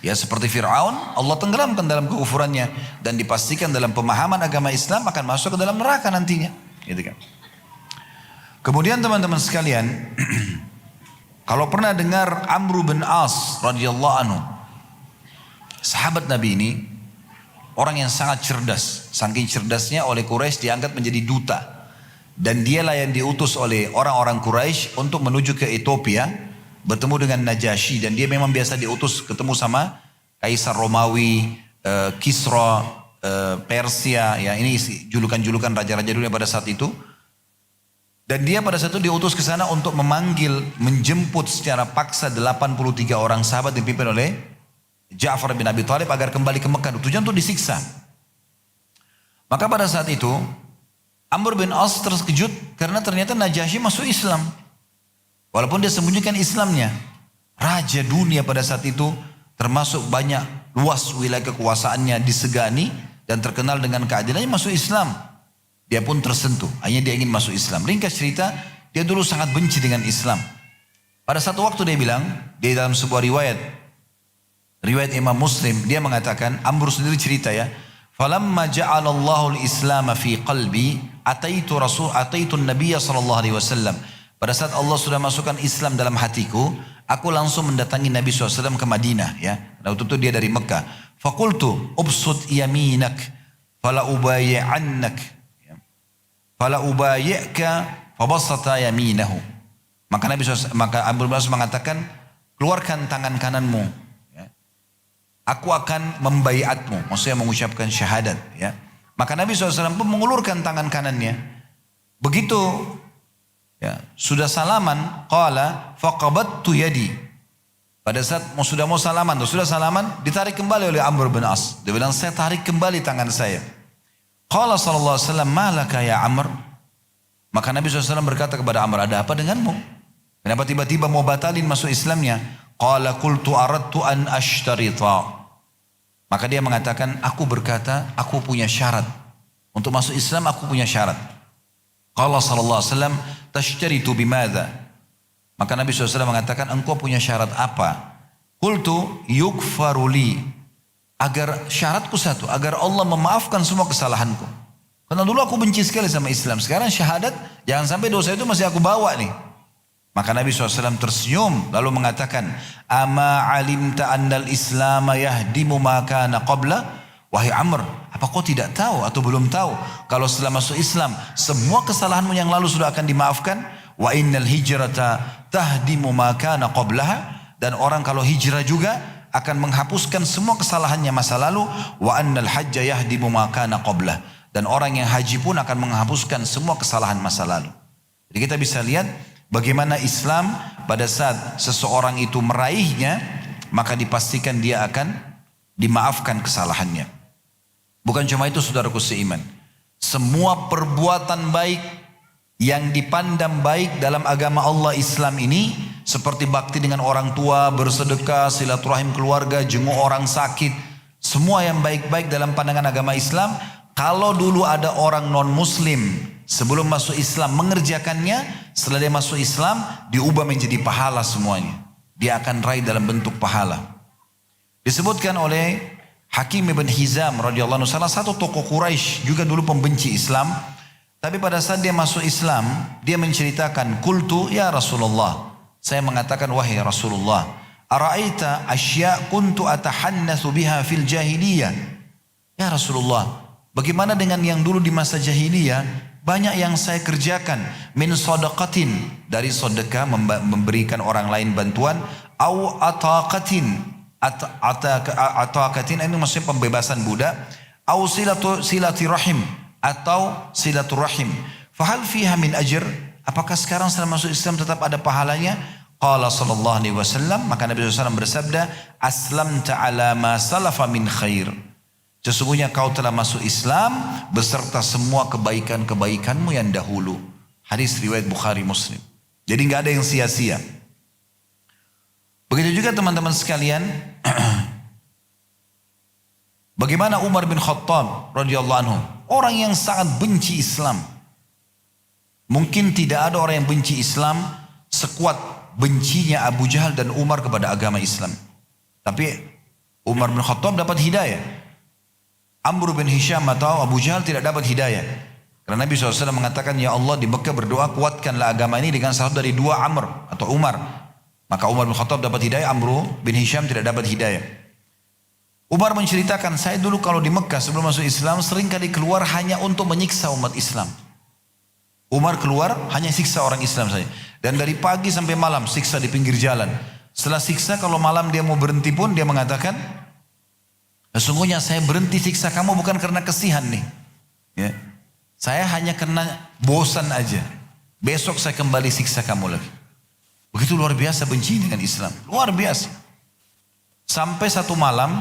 Ya seperti Fir'aun, Allah tenggelamkan dalam kekufurannya dan dipastikan dalam pemahaman agama Islam akan masuk ke dalam neraka nantinya. Gitu kan. Kemudian teman-teman sekalian, kalau pernah dengar Amr bin As radhiyallahu anhu, sahabat Nabi ini orang yang sangat cerdas, saking cerdasnya oleh Quraisy diangkat menjadi duta, dan dialah yang diutus oleh orang-orang Quraisy untuk menuju ke Ethiopia bertemu dengan Najasyi, dan dia memang biasa diutus ketemu sama Kaisar Romawi, Kisra, Persia, ya ini julukan-julukan raja-raja dunia pada saat itu. Dan dia pada saat itu diutus ke sana untuk memanggil, menjemput secara paksa 83 orang sahabat dipimpin oleh Ja'far bin Abi Thalib agar kembali ke Mekah. Tujuan untuk disiksa. Maka pada saat itu Amr bin As terkejut karena ternyata Najasyi masuk Islam. Walaupun dia sembunyikan Islamnya. Raja dunia pada saat itu, termasuk banyak luas wilayah kekuasaannya disegani dan terkenal dengan keadilannya, masuk Islam. Dia pun tersentuh, hanya dia ingin masuk Islam. Ringkas cerita, dia dulu sangat benci dengan Islam. Pada satu waktu dia bilang, di dalam sebuah riwayat Imam Muslim, dia mengatakan, Amr sendiri cerita ya, "Falamma ja'alallahu al-Islam fi qalbi, ataitu an-nabiyya sallallahu alaihi wasallam." Pada saat Allah sudah masukkan Islam dalam hatiku, aku langsung mendatangi Nabi SAW ke Madinah ya. Waktu itu dia dari Mekah. Faqultu ubsut yaminak fala ubayi'annak. Fala ubayi'ka fabasata yaminahu. Maka Nabi SAW, maka Abu Bakar mengatakan, keluarkan tangan kananmu. Ya. Aku akan membaiatmu. Maksudnya mengucapkan syahadat. Ya. Maka Nabi SAW pun mengulurkan tangan kanannya. Begitu ya, sudah salaman, qala faqabattu yadi. Pada saat sudah mau salaman, sudah salaman, ditarik kembali oleh Amr bin As. Dia bilang, saya tarik kembali tangan saya. Qala sallallahu alaihi wasallam, malaka ya Amr? Maka Nabi SAW berkata kepada Amr, ada apa denganmu? Kenapa tiba-tiba mau batalin masuk Islamnya? Qala qultu aradtu an ashtarita. Maka dia mengatakan, aku berkata, aku punya syarat. Untuk masuk Islam aku punya syarat. Qala sallallahu alaihi wasallam, tashtaritu bimadha? Maka Nabi SAW mengatakan, engkau punya syarat apa? Qultu yukfaru li. Agar syaratku satu, agar Allah memaafkan semua kesalahanku. Karena dulu aku benci sekali sama Islam. Sekarang syahadat, jangan sampai dosa itu masih aku bawa nih. Maka Nabi SAW tersenyum lalu mengatakan, ama alimta annal islama yahdimu ma kana qabla. Wahai Amr, apa kau tidak tahu atau belum tahu kalau setelah masuk Islam semua kesalahanmu yang lalu sudah akan dimaafkan? Wa innal hijrata tahdimu ma kana qablaha. Dan orang kalau hijrah juga akan menghapuskan semua kesalahannya masa lalu. Wa annal hajja yahdimu ma kana qablah. Dan orang yang haji pun akan menghapuskan semua kesalahan masa lalu. Jadi kita bisa lihat bagaimana Islam pada saat seseorang itu meraihnya, maka dipastikan dia akan dimaafkan kesalahannya. Bukan cuma itu saudaraku seiman. Semua perbuatan baik yang dipandang baik dalam agama Allah Islam ini, seperti bakti dengan orang tua, bersedekah, silaturahim keluarga, jenguk orang sakit, semua yang baik-baik dalam pandangan agama Islam, kalau dulu ada orang non-muslim sebelum masuk Islam mengerjakannya, setelah dia masuk Islam diubah menjadi pahala semuanya. Dia akan raih dalam bentuk pahala. Disebutkan oleh Hakim ibn Hizam radhiyallahu anhu, salah satu tokoh Quraisy, juga dulu pembenci Islam. Tapi pada saat dia masuk Islam, dia menceritakan, qultu ya Rasulullah, saya mengatakan wahai Rasulullah, ara'aita asya' kuntu atahannatsu biha fil jahiliyah. Ya Rasulullah, bagaimana dengan yang dulu di masa jahiliyah, banyak yang saya kerjakan, min sadaqatin, dari sedekah memberikan orang lain bantuan, au ataqatin, ataqatin ini maksudnya pembebasan budak, au silati rahim, atau silaturahim. Fahal fiha min ajr? Apakah sekarang setelah masuk Islam tetap ada pahalanya? Qala sallallahu alaihi wasallam, maka Nabi SAW bersabda, aslamta ala ma salafa min khair. Sesungguhnya kau telah masuk Islam beserta semua kebaikan-kebaikanmu yang dahulu. Hadis riwayat Bukhari Muslim. Jadi nggak ada yang sia-sia. Begitu juga teman-teman sekalian, bagaimana Umar bin Khattab radhiyallahu anhu, orang yang sangat benci Islam. Mungkin tidak ada orang yang benci Islam sekuat bencinya Abu Jahal dan Umar kepada agama Islam. Tapi Umar bin Khattab dapat hidayah. Amr bin Hisham atau Abu Jahal tidak dapat hidayah. Karena Nabi SAW mengatakan, ya Allah di Mekah berdoa kuatkanlah agama ini dengan satu dari dua Amr atau Umar. Maka Umar bin Khattab dapat hidayah, Amr bin Hisham tidak dapat hidayah. Umar menceritakan, saya dulu kalau di Mekah sebelum masuk Islam sering kali keluar hanya untuk menyiksa umat Islam. Umar keluar hanya siksa orang Islam saja. Dan dari pagi sampai malam siksa di pinggir jalan. Setelah siksa kalau malam dia mau berhenti pun dia mengatakan, sesungguhnya saya berhenti siksa kamu bukan karena kesihan nih. Ya. Saya hanya karena bosan aja. Besok saya kembali siksa kamu lagi. Begitu luar biasa benci dengan Islam. Luar biasa. Sampai satu malam,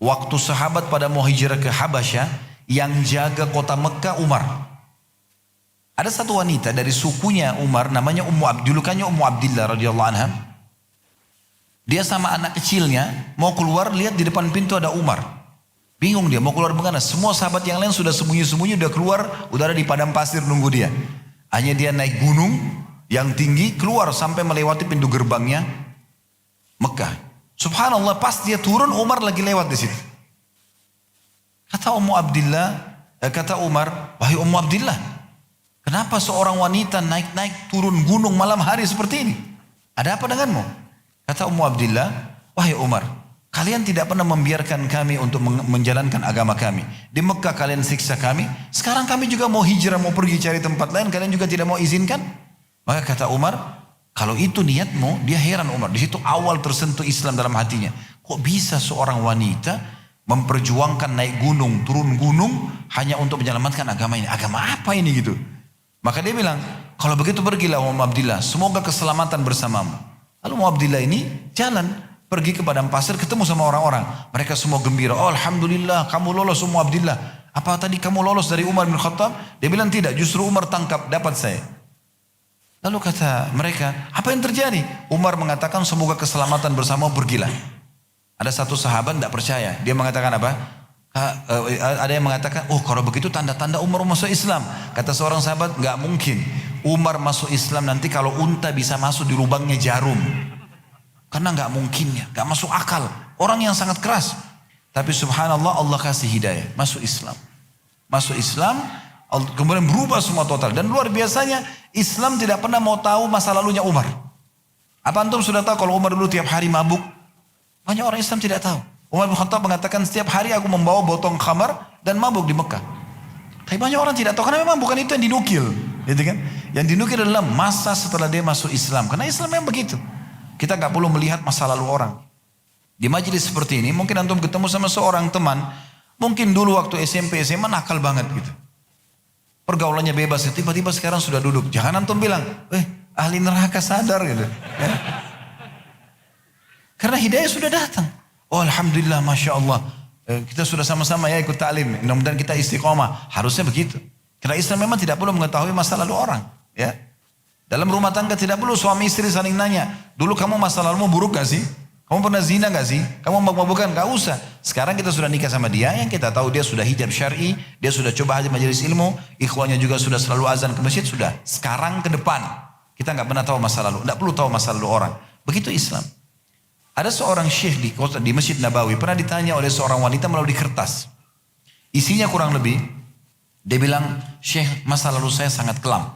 waktu sahabat pada mau hijrah ke Habasyah, yang jaga kota Mekah Umar. Ada satu wanita dari sukunya Umar, namanya julukannya Ummu Abdillah radhiyallahu anha. Dia sama anak kecilnya, mau keluar lihat di depan pintu ada Umar. Bingung dia mau keluar bagaimana. Semua sahabat yang lain sudah sembunyi-sembunyi, udah keluar, udah ada di padang pasir nunggu dia. Hanya dia naik gunung yang tinggi, keluar sampai melewati pintu gerbangnya Mekah. Subhanallah, pas dia turun Umar lagi lewat di situ. Kata Umar, wahai Ummu Abdillah, kenapa seorang wanita naik-naik turun gunung malam hari seperti ini? Ada apa denganmu? Kata Ummu Abdillah, wahai Umar, kalian tidak pernah membiarkan kami untuk menjalankan agama kami. Di Mekah kalian siksa kami. Sekarang kami juga mau hijrah, mau pergi cari tempat lain, kalian juga tidak mau izinkan? Maka kata Umar, kalau itu niatmu, dia heran Umar. Di situ awal tersentuh Islam dalam hatinya. Kok bisa seorang wanita memperjuangkan naik gunung, turun gunung hanya untuk menyelamatkan agama ini? Agama apa ini gitu? Maka dia bilang, kalau begitu pergilah Ummu Abdillah, semoga keselamatan bersamamu. Lalu Ummu Abdillah ini jalan, pergi ke padang pasir, ketemu sama orang-orang. Mereka semua gembira, oh alhamdulillah kamu lolos Ummu Abdillah. Apa tadi kamu lolos dari Umar bin Khattab? Dia bilang tidak, justru Umar tangkap, dapat saya. Lalu kata mereka, apa yang terjadi? Umar mengatakan semoga keselamatan bersama, pergilah. Ada satu sahabat tidak percaya. Dia mengatakan apa? Ada yang mengatakan, oh kalau begitu tanda-tanda Umar masuk Islam. Kata seorang sahabat, nggak mungkin. Umar masuk Islam nanti kalau unta bisa masuk di lubangnya jarum. Karena nggak mungkinnya, nggak masuk akal. Orang yang sangat keras. Tapi subhanallah Allah kasih hidayah, masuk Islam. Masuk Islam, kemudian berubah semua total. Dan luar biasanya Islam tidak pernah mau tahu masa lalunya Umar. Apa antum sudah tahu kalau Umar dulu tiap hari mabuk? Banyak orang Islam tidak tahu. Umar bin Khattab mengatakan setiap hari aku membawa botol khamar dan mabuk di Mekah. Tapi banyak orang tidak tahu karena memang bukan itu yang dinukil, gitu kan? Yang dinukil adalah masa setelah dia masuk Islam. Karena Islam memang begitu. Kita nggak perlu melihat masa lalu orang. Di majelis seperti ini mungkin antum ketemu sama seorang teman, mungkin dulu waktu SMP SMA nakal banget gitu. Pergaulannya bebas, tiba-tiba sekarang sudah duduk. Jangan antum bilang, ahli neraka sadar gitu. Ya. Karena hidayah sudah datang. Oh alhamdulillah, masya Allah. Kita sudah sama-sama ya ikut ta'lim. Mudah-mudahan kita istiqomah. Harusnya begitu. Karena Islam memang tidak perlu mengetahui masa lalu orang. Ya. Dalam rumah tangga tidak perlu suami istri saling nanya. Dulu kamu masa lalumu buruk gak sih? Kamu pernah zina gak sih? Kamu mabuk-mabukan? Gak usah. Sekarang kita sudah nikah sama dia, yang kita tahu dia sudah hijab syar'i, dia sudah coba haji majelis ilmu, ikhwannya juga sudah selalu azan ke masjid, sudah. Sekarang ke depan, kita gak pernah tahu masa lalu. Gak perlu tahu masa lalu orang. Begitu Islam. Ada seorang syekh di Masjid Nabawi, pernah ditanya oleh seorang wanita melalui kertas. Isinya kurang lebih, dia bilang, Syekh, masa lalu saya sangat kelam.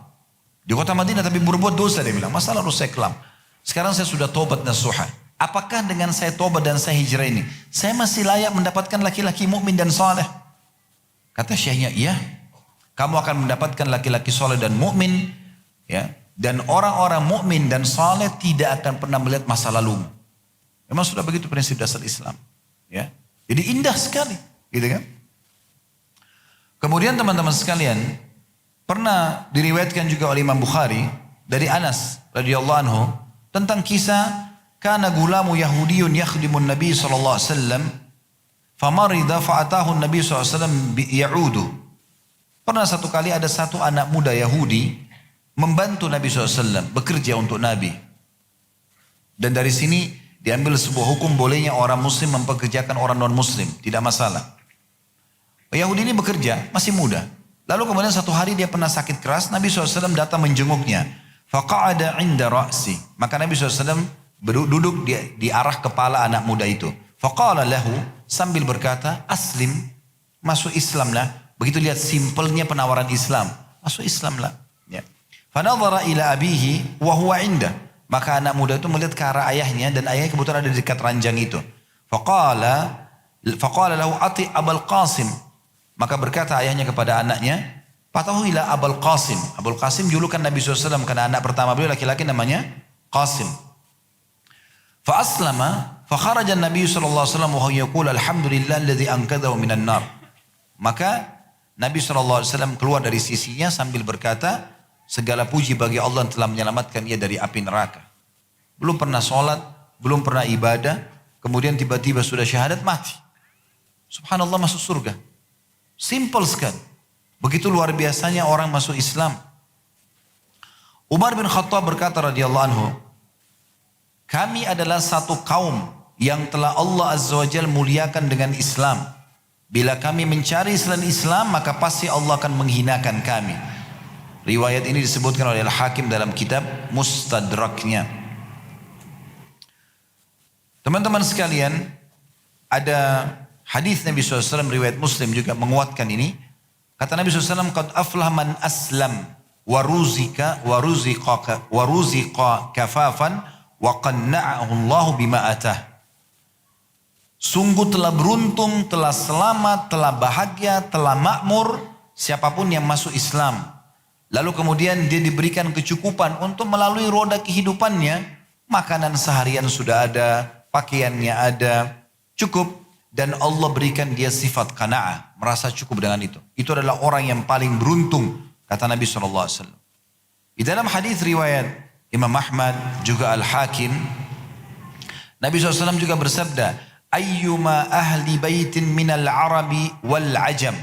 Di kota Madinah tapi berbuat dosa, dia bilang, masa lalu saya kelam. Sekarang saya sudah tobat nasuha. Apakah dengan saya tobat dan saya hijrah ini, saya masih layak mendapatkan laki-laki mukmin dan saleh? Kata syekhnya, iya. Kamu akan mendapatkan laki-laki saleh dan mukmin, ya. Dan orang-orang mukmin dan saleh tidak akan pernah melihat masa lalumu. Memang sudah begitu prinsip dasar Islam, ya. Jadi indah sekali, gitu kan? Kemudian teman-teman sekalian, pernah diriwayatkan juga oleh Imam Bukhari dari Anas radhiyallahu anhu tentang kisah kana gulamu Yahudiyun yakhdimun Nabi sallallahu alaihi wasallam famarida fa'atahu Nabi sallallahu alaihi wasallam ya'udu. Pernah satu kali ada satu anak muda Yahudi membantu Nabi sallallahu alaihi wasallam bekerja untuk Nabi. Dan dari sini diambil sebuah hukum bolehnya orang muslim mempekerjakan orang non muslim, tidak masalah. Yahudi ini bekerja, masih muda. Lalu kemudian satu hari dia pernah sakit keras, Nabi SAW datang menjenguknya. Faqa'ada inda ra'si. Maka Nabi SAW duduk di arah kepala anak muda itu. Faqala lahu, sambil berkata, aslim, masuk Islamlah. Begitu lihat simpelnya penawaran Islam, masuk Islamlah. Ya. Fanadhara ila abihi wa huwa inda. Maka anak muda itu melihat ke arah ayahnya dan ayahnya kebetulan ada di dekat ranjang itu. Faqala lahu ati Abul Qasim. Maka berkata ayahnya kepada anaknya, patahu ila Abul Qasim. Abul Qasim julukan Nabi SAW karena anak pertama beliau laki-laki namanya Qasim. Fa aslama fa kharaja Nabi sallallahu alaihi wasallam wa huwa yaqul alhamdulillah alladhi anqadhahu minan nar. Maka Nabi sallallahu alaihi wasallam keluar dari sisinya sambil berkata, segala puji bagi Allah yang telah menyelamatkan ia dari api neraka. Belum pernah sholat, belum pernah ibadah, kemudian tiba-tiba sudah syahadat mati. Subhanallah, masuk surga. Simple sekali. Begitu luar biasanya orang masuk Islam. Umar bin Khattab berkata radhiyallahu anhu, kami adalah satu kaum yang telah Allah Azza wa Jalla muliakan dengan Islam. Bila kami mencari selain Islam, maka pasti Allah akan menghinakan kami. Riwayat ini disebutkan oleh Al-Hakim dalam kitab Mustadraknya. Teman-teman sekalian, ada hadis Nabi SAW riwayat Muslim juga menguatkan ini. Kata Nabi SAW, qad aflah man aslam wa ruziqa kafafan wa qanna'ahu Allah bima atah. Sungguh telah beruntung, telah selamat, telah bahagia, telah makmur siapapun yang masuk Islam. Lalu kemudian dia diberikan kecukupan untuk melalui roda kehidupannya. Makanan seharian sudah ada, pakaiannya ada, cukup. Dan Allah berikan dia sifat qana'ah, merasa cukup dengan itu. Itu adalah orang yang paling beruntung, kata Nabi SAW. Di dalam hadis riwayat Imam Ahmad, juga Al-Hakim, Nabi SAW juga bersabda, ayyuma ahli baitin minal arabi wal ajam.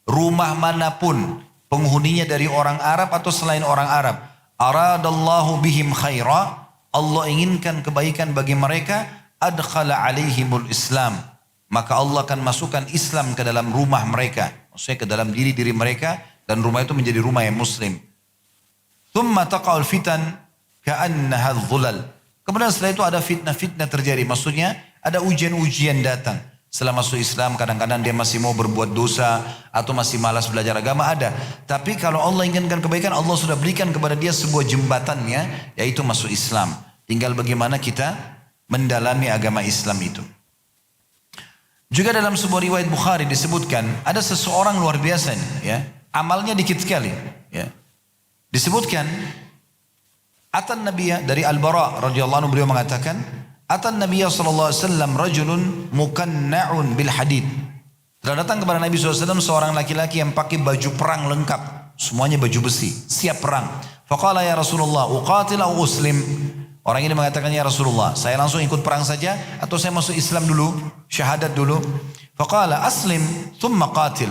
Rumah manapun, penghuninya dari orang Arab atau selain orang Arab, aradallahu bihim khaira, Allah inginkan kebaikan bagi mereka, adkhala alaihimul Islam, maka Allah akan masukkan Islam ke dalam rumah mereka, maksudnya ke dalam diri mereka, dan rumah itu menjadi rumah yang muslim. Thumma taqa'ul fitan ka'annaha dhulal. Kemudian setelah itu ada fitnah-fitnah terjadi, maksudnya ada ujian-ujian datang. Setelah masuk Islam kadang-kadang dia masih mau berbuat dosa atau masih malas belajar agama, ada. Tapi kalau Allah inginkan kebaikan, Allah sudah berikan kepada dia sebuah jembatannya, yaitu masuk Islam. Tinggal bagaimana kita mendalami agama Islam itu. Juga dalam sebuah riwayat Bukhari disebutkan ada seseorang luar biasa nih, ya. Amalnya dikit sekali, ya. Disebutkan atan Nabiya dari Al-Bara radhiyallahu anhu, beliau mengatakan, atan Nabiya sallallahu alaihi wasallam rajulun mukanna'un bil hadid. Telah datang kepada Nabi SAW seorang laki-laki yang pakai baju perang lengkap, semuanya baju besi, siap perang. Faqala ya Rasulullah, uqatil au uslim. Orang ini mengatakan, ya Rasulullah, saya langsung ikut perang saja atau saya masuk Islam dulu, syahadat dulu. Faqala aslim thumma qatil.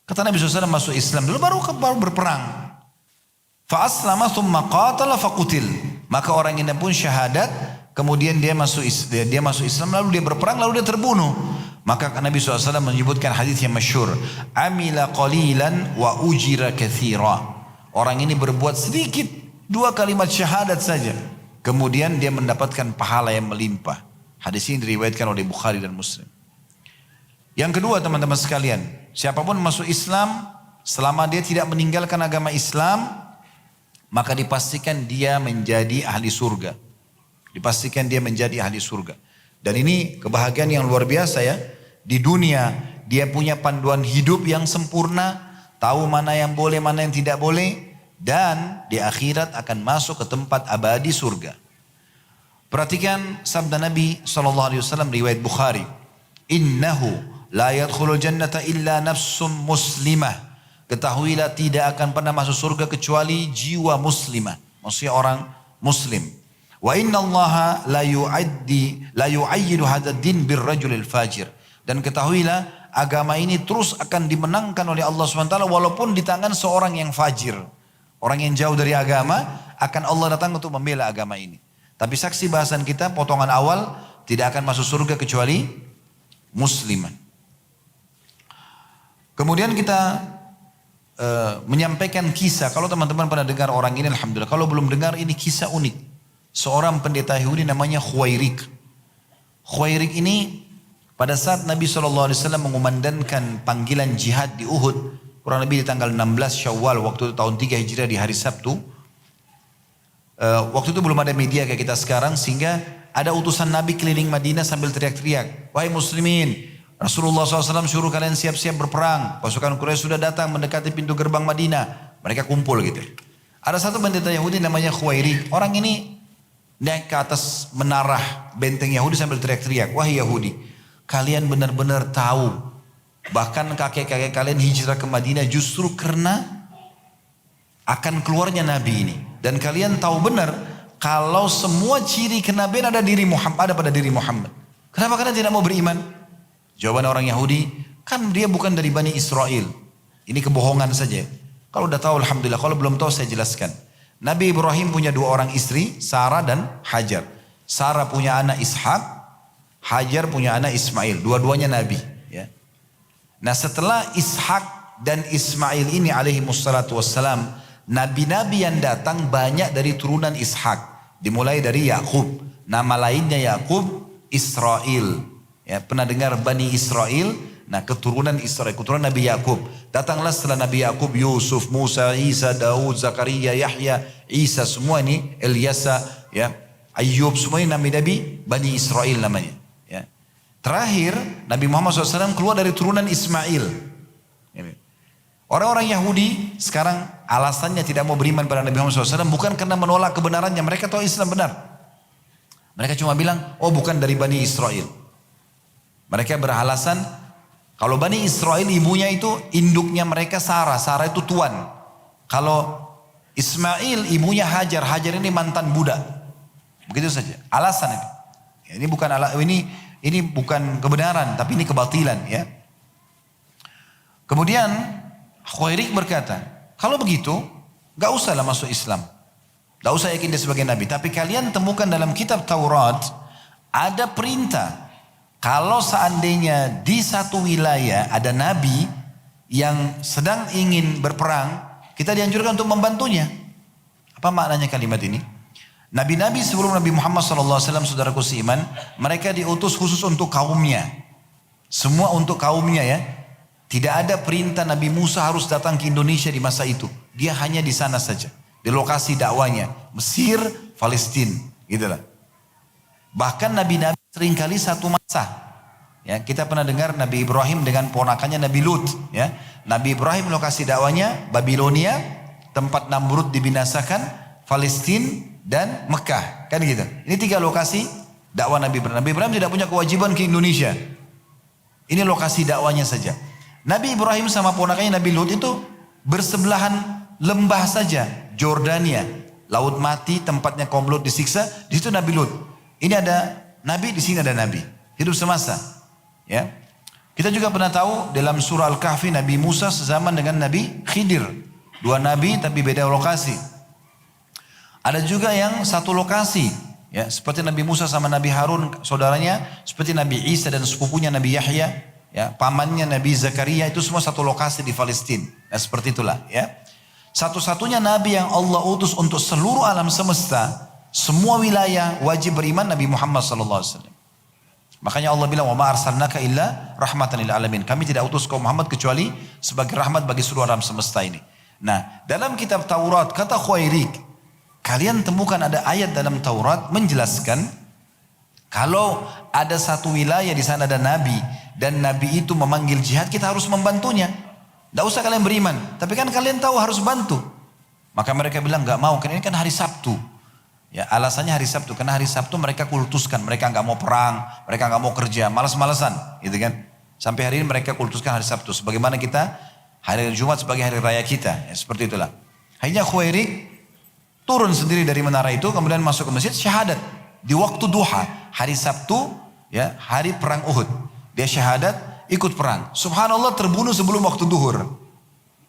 Kata Nabi SAW, masuk Islam dulu baru berperang. Fa aslama thumma qatala faqutil. Maka orang ini pun syahadat, kemudian dia masuk Islam, lalu dia berperang, lalu dia terbunuh. Maka Nabi SAW menyebutkan hadis yang masyhur, amila qalilan wa ujira katsira. Orang ini berbuat sedikit, 2 kalimat syahadat saja, kemudian dia mendapatkan pahala yang melimpah. Hadis ini diriwayatkan oleh Bukhari dan Muslim. Yang kedua, teman-teman sekalian, siapapun masuk Islam, selama dia tidak meninggalkan agama Islam, maka dipastikan dia menjadi ahli surga. Dipastikan dia menjadi ahli surga. Dan ini kebahagiaan yang luar biasa, ya. Di dunia dia punya panduan hidup yang sempurna, tahu mana yang boleh, mana yang tidak boleh, dan di akhirat akan masuk ke tempat abadi surga. Perhatikan sabda Nabi SAW riwayat Bukhari, innahu la yadkhulul jannata illa nafsum muslimah. Ketahuilah tidak akan pernah masuk surga kecuali jiwa muslimah, maksudnya orang muslim. Wa inna allaha la yu'ayyidu hadzal din birrajulil fajir. Dan ketahuilah agama ini terus akan dimenangkan oleh Allah SWT walaupun di tangan seorang yang fajir. Orang yang jauh dari agama akan Allah datang untuk membela agama ini. Tapi saksi bahasan kita potongan awal, tidak akan masuk surga kecuali musliman. Kemudian kita menyampaikan kisah. Kalau teman-teman pernah dengar orang ini, alhamdulillah. Kalau belum dengar, ini kisah unik. Seorang pendeta Yahudi namanya Khuwairik. Khuwairik ini pada saat Nabi SAW mengumandangkan panggilan jihad di Uhud, kurang lebih di tanggal 16 Syawal, waktu itu tahun 3 Hijriah di hari Sabtu. Waktu itu belum ada media kayak kita sekarang, sehingga ada utusan Nabi keliling Madinah sambil teriak-teriak, wahai muslimin, Rasulullah SAW suruh kalian siap-siap berperang. Pasukan Quraisy sudah datang mendekati pintu gerbang Madinah. Mereka kumpul gitu. Ada satu pendeta Yahudi namanya Khuwairik. Orang ini naik ke atas menara benteng Yahudi sambil teriak-teriak, wahai Yahudi, kalian benar-benar tahu, bahkan kakek-kakek kalian hijrah ke Madinah justru karena akan keluarnya Nabi ini. Dan kalian tahu benar kalau semua ciri kenabian ada pada diri Muhammad. Kenapa kalian tidak mau beriman? Jawaban orang Yahudi, kan dia bukan dari Bani Israel. Ini kebohongan saja. Kalau udah tahu alhamdulillah, kalau belum tahu saya jelaskan. Nabi Ibrahim punya 2 orang istri, Sarah dan Hajar. Sarah punya anak Ishak, Hajar punya anak Ismail, dua-duanya Nabi. Ya. Nah setelah Ishak dan Ismail ini alaihi wassalatu wassalam, Nabi-Nabi yang datang banyak dari turunan Ishak. Dimulai dari Yakub, nama lainnya Yakub, Israel. Ya, pernah dengar Bani Israel? Nah keturunan Israel, keturunan Nabi Yakub. Datanglah setelah Nabi Yakub Yusuf, Musa, Isa, Daud, Zakaria, Yahya, Isa, semua ini, Ilyasa, ya, Ayub, semua ini Nabi-Nabi Bani Israel namanya. Terakhir Nabi Muhammad SAW keluar dari turunan Ismail. Orang-orang Yahudi sekarang alasannya tidak mau beriman pada Nabi Muhammad SAW bukan karena menolak kebenarannya. Mereka tahu Islam benar. Mereka cuma bilang, oh bukan dari Bani Israel. Mereka beralasan kalau Bani Israel ibunya itu induknya mereka Sarah. Sarah itu tuan. Kalau Ismail ibunya Hajar. Hajar ini mantan budak. Begitu saja. Alasan ini. Ini bukan kebenaran, tapi ini kebatilan, ya. Kemudian Khuwairik berkata, kalau begitu, gak usahlah masuk Islam. Gak usah yakin dia sebagai Nabi. Tapi kalian temukan dalam kitab Taurat, ada perintah. Kalau seandainya di satu wilayah ada Nabi yang sedang ingin berperang, kita dianjurkan untuk membantunya. Apa maknanya kalimat ini? Nabi-nabi sebelum Nabi Muhammad SAW, saudaraku seiman, mereka diutus khusus untuk kaumnya. Semua untuk kaumnya, ya. Tidak ada perintah Nabi Musa harus datang ke Indonesia di masa itu. Dia hanya di sana saja. Di lokasi dakwanya. Mesir, Palestina. Gitulah. Bahkan nabi-nabi seringkali satu masa. Ya, kita pernah dengar Nabi Ibrahim dengan ponakannya Nabi Lut. Ya, Nabi Ibrahim lokasi dakwanya Babilonia, tempat Namrud dibinasakan, Palestina dan Mekah. Kan gitu. Ini 3 lokasi dakwah Nabi Ibrahim. Nabi Ibrahim tidak punya kewajiban ke Indonesia. Ini lokasi dakwanya saja. Nabi Ibrahim sama ponakannya Nabi Lut itu bersebelahan lembah saja, Jordania. Laut mati, tempatnya kaum Lut disiksa, di situ Nabi Lut. Ini ada Nabi, di sini ada Nabi. Hidup semasa. Ya, kita juga pernah tahu dalam surah Al-Kahfi Nabi Musa sezaman dengan Nabi Khidir. 2 nabi tapi beda lokasi. Ada juga yang satu lokasi, ya, seperti Nabi Musa sama Nabi Harun saudaranya, seperti Nabi Isa dan sepupunya Nabi Yahya, ya, pamannya Nabi Zakaria, itu semua satu lokasi di Palestina. Nah, seperti itulah, ya. Satu-satunya nabi yang Allah utus untuk seluruh alam semesta, semua wilayah wajib beriman Nabi Muhammad sallallahu alaihi wasallam. Makanya Allah bilang, "Wa ma arsalnaka illa rahmatan lil alamin." Kami tidak utus kau Muhammad kecuali sebagai rahmat bagi seluruh alam semesta ini. Nah, dalam kitab Taurat kata Khuairik, kalian temukan ada ayat dalam Taurat menjelaskan kalau ada satu wilayah di sana ada nabi dan nabi itu memanggil jihad, kita harus membantunya. Tidak usah kalian beriman, tapi kan kalian tahu harus bantu. Maka mereka bilang nggak mau, karena ini kan hari Sabtu. Ya, alasannya hari Sabtu, karena hari Sabtu mereka kultuskan, mereka nggak mau perang, mereka nggak mau kerja, malas-malasan, gitu kan? Sampai hari ini mereka kultuskan hari Sabtu, sebagaimana kita hari Jumat sebagai hari raya kita, ya, seperti itulah. Akhirnya Khuairik turun sendiri dari menara itu, kemudian masuk ke masjid syahadat di waktu duha, hari Sabtu, ya, hari perang Uhud. Dia syahadat, ikut perang. Subhanallah, terbunuh sebelum waktu duhur,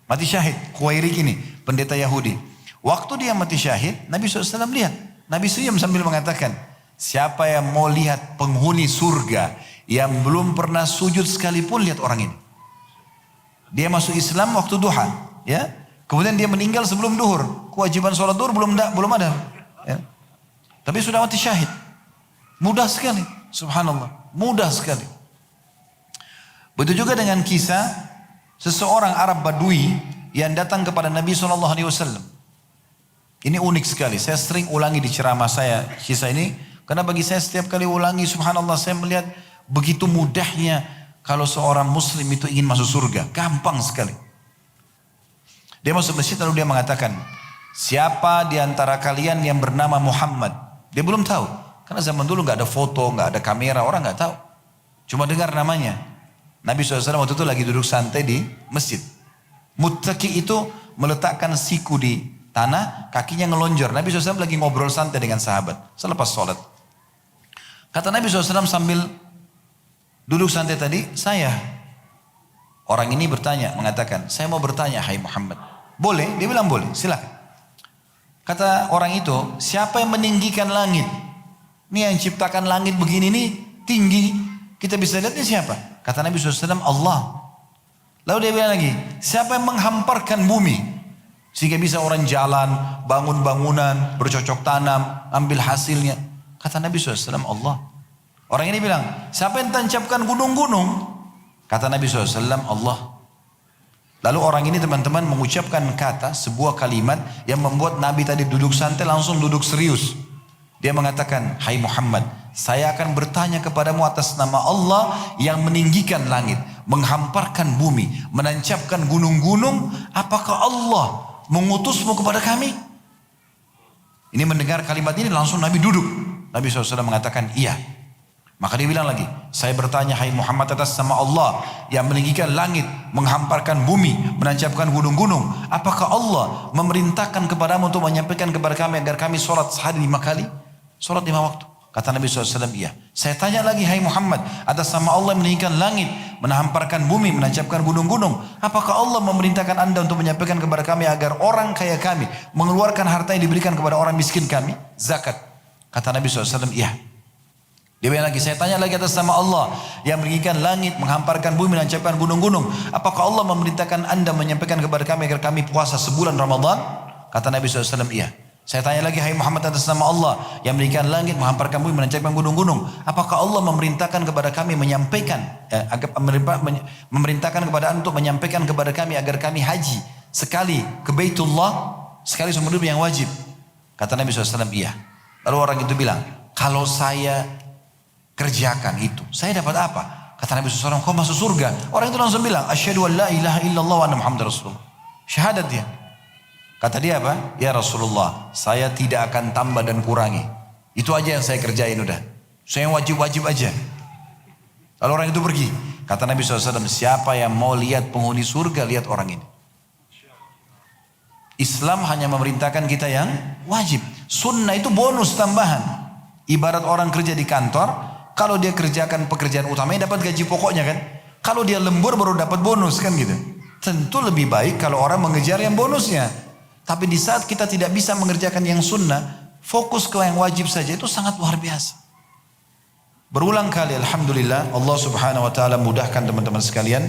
mati syahid. Khuairik ini pendeta Yahudi. Waktu dia mati syahid, Nabi SAW lihat. Nabi senyum sambil mengatakan, siapa yang mau lihat penghuni surga yang belum pernah sujud sekalipun, lihat orang ini. Dia masuk Islam waktu duha, ya. Kemudian dia meninggal sebelum duhur. Kewajiban sholat duhur belum ada. Ya. Tapi sudah mati syahid. Mudah sekali, subhanallah, mudah sekali. Begitu juga dengan kisah seseorang Arab Badui yang datang kepada Nabi SAW. Ini unik sekali. Saya sering ulangi di ceramah saya kisah ini, karena bagi saya setiap kali ulangi, subhanallah, saya melihat begitu mudahnya kalau seorang muslim itu ingin masuk surga. Gampang sekali. Dia masuk masjid lalu dia mengatakan, siapa di antara kalian yang bernama Muhammad? Dia belum tahu. Karena zaman dulu nggak ada foto, nggak ada kamera, orang nggak tahu. Cuma dengar namanya. Nabi SAW waktu itu lagi duduk santai di masjid. Muttaqi itu meletakkan siku di tanah, kakinya ngelonjor. Nabi SAW lagi ngobrol santai dengan sahabat selepas sholat. Kata Nabi SAW sambil duduk santai tadi, orang ini bertanya, mengatakan, saya mau bertanya, hai Muhammad. Boleh? Dia bilang boleh, silakan. Kata orang itu, siapa yang meninggikan langit? Ini yang ciptakan langit begini nih, tinggi. Kita bisa lihat ini siapa? Kata Nabi SAW, Allah. Lalu dia bilang lagi, siapa yang menghamparkan bumi? Sehingga bisa orang jalan, bangun bangunan, bercocok tanam, ambil hasilnya. Kata Nabi SAW, Allah. Orang ini bilang, siapa yang tancapkan gunung-gunung? Kata Nabi SAW, Allah. Lalu orang ini teman-teman mengucapkan kata, sebuah kalimat yang membuat Nabi tadi duduk santai langsung duduk serius. Dia mengatakan, hai Muhammad, saya akan bertanya kepadamu atas nama Allah yang meninggikan langit, menghamparkan bumi, menancapkan gunung-gunung. Apakah Allah mengutusmu kepada kami? Ini mendengar kalimat ini langsung Nabi duduk. Nabi SAW mengatakan iya. Maka dia bilang lagi, saya bertanya hai Muhammad atas nama Allah yang meninggikan langit, menghamparkan bumi, menancapkan gunung-gunung. Apakah Allah memerintahkan kepadamu untuk menyampaikan kepada kami agar kami sholat sehari 5 kali? Sholat 5 waktu. Kata Nabi SAW, iya. Saya tanya lagi, hai Muhammad, atas nama Allah yang meninggikan langit, menahamparkan bumi, menancapkan gunung-gunung. Apakah Allah memerintahkan anda untuk menyampaikan kepada kami agar orang kaya kami mengeluarkan harta yang diberikan kepada orang miskin kami? Zakat. Kata Nabi SAW, iya. Dia bilang lagi, saya tanya lagi atas nama Allah yang meninggikan langit, menghamparkan bumi, menancapkan gunung-gunung. Apakah Allah memerintahkan anda menyampaikan kepada kami agar kami puasa sebulan Ramadan? Kata Nabi SAW, iya. Saya tanya lagi, hai Muhammad atas nama Allah yang meninggikan langit, menghamparkan bumi, menancapkan gunung-gunung. Apakah Allah memerintahkan kepada kami menyampaikan, memerintahkan kepada anda untuk menyampaikan kepada kami agar kami haji sekali ke Baitullah, sekali seumur hidup yang wajib? Kata Nabi SAW, iya. Lalu orang itu bilang, kalau saya Kerjakan itu. Saya dapat apa? Kata Nabi SAW, kau masuk surga. Orang itu langsung bilang, asyhadu an la ilaha illallah wa anna Muhammad Rasulullah. Syahadat dia. Kata dia apa? Ya Rasulullah, saya tidak akan tambah dan kurangi. Itu aja yang saya kerjain udah. Saya wajib-wajib aja. Lalu orang itu pergi. Kata Nabi SAW, siapa yang mau lihat penghuni surga, lihat orang ini. Islam hanya memerintahkan kita yang wajib. Sunnah itu bonus tambahan. Ibarat orang kerja di kantor, kalau dia kerjakan pekerjaan utamanya dapat gaji pokoknya kan. Kalau dia lembur baru dapat bonus kan gitu. Tentu lebih baik kalau orang mengejar yang bonusnya. Tapi di saat kita tidak bisa mengerjakan yang sunnah, fokus ke yang wajib saja, itu sangat luar biasa. Berulang kali alhamdulillah Allah subhanahu wa ta'ala mudahkan teman-teman sekalian.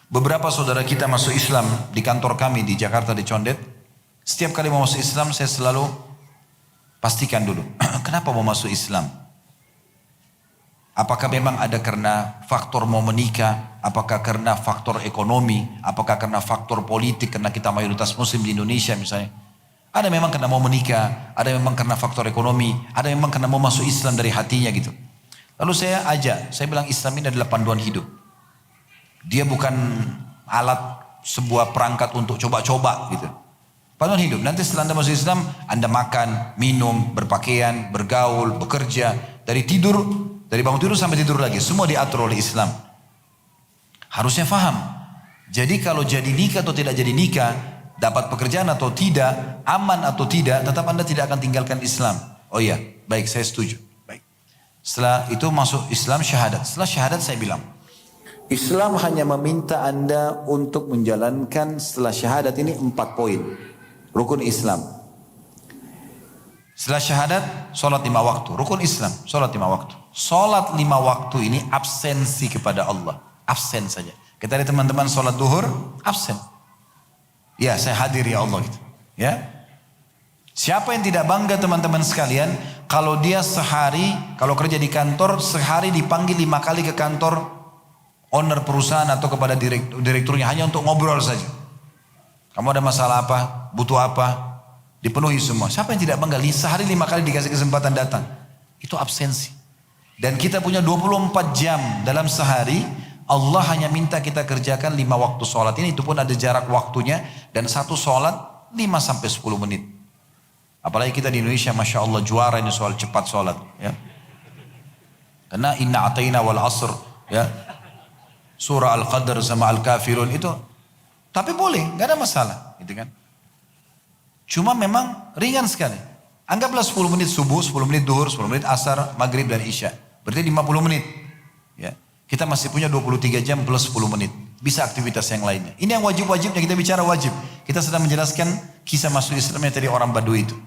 Beberapa saudara kita masuk Islam di kantor kami di Jakarta di Condet. Setiap kali mau masuk Islam saya selalu pastikan dulu. Kenapa mau masuk Islam? Apakah memang ada karena faktor mau menikah? Apakah karena faktor ekonomi? Apakah karena faktor politik? Karena kita mayoritas muslim di Indonesia misalnya. Ada memang karena mau menikah. Ada memang karena faktor ekonomi. Ada memang karena mau masuk Islam dari hatinya gitu. Lalu saya ajak. Saya bilang Islam ini adalah panduan hidup. Dia bukan alat sebuah perangkat untuk coba-coba gitu. Panduan hidup. Nanti setelah Anda masuk Islam, Anda makan, minum, berpakaian, bergaul, bekerja. Dari bangun tidur sampai tidur lagi. Semua diatur oleh Islam. Harusnya faham. Jadi kalau jadi nikah atau tidak jadi nikah, dapat pekerjaan atau tidak, aman atau tidak, tetap Anda tidak akan tinggalkan Islam. Oh iya, baik saya setuju. Baik. Setelah itu masuk Islam syahadat. Setelah syahadat saya bilang, Islam hanya meminta Anda untuk menjalankan setelah syahadat ini 4 poin. Rukun Islam. Setelah syahadat, sholat 5 waktu. Rukun Islam, sholat 5 waktu. Sholat 5 waktu ini absensi kepada Allah. Absen saja. Kita ada teman-teman sholat duhur, absen. Ya saya hadir ya Allah gitu. Ya. Siapa yang tidak bangga teman-teman sekalian, kalau dia sehari, kalau kerja di kantor, sehari dipanggil 5 kali ke kantor owner perusahaan atau kepada direkturnya hanya untuk ngobrol saja. Kamu ada masalah apa? Butuh apa? Dipenuhi semua. Siapa yang tidak bangga? Sehari 5 kali dikasih kesempatan datang. Itu absensi. Dan kita punya 24 jam dalam sehari. Allah hanya minta kita kerjakan 5 waktu sholat ini. Itu pun ada jarak waktunya. Dan satu sholat 5-10 menit. Apalagi kita di Indonesia Masya Allah juara ini soal cepat sholat. Ya. Karena inna atayna wal asr. Ya. Surah Al-Qadr sama Al-Kafirun itu. Tapi boleh, gak ada masalah. Gitu kan. Cuma memang ringan sekali. Anggaplah 10 menit subuh, 10 menit duhur, 10 menit asar, maghrib dan isya. Berarti 50 menit. Ya. Kita masih punya 23 jam plus 10 menit. Bisa aktivitas yang lainnya. Ini yang wajib-wajibnya kita bicara wajib. Kita sedang menjelaskan kisah masuk Islamnya tadi orang Badui itu.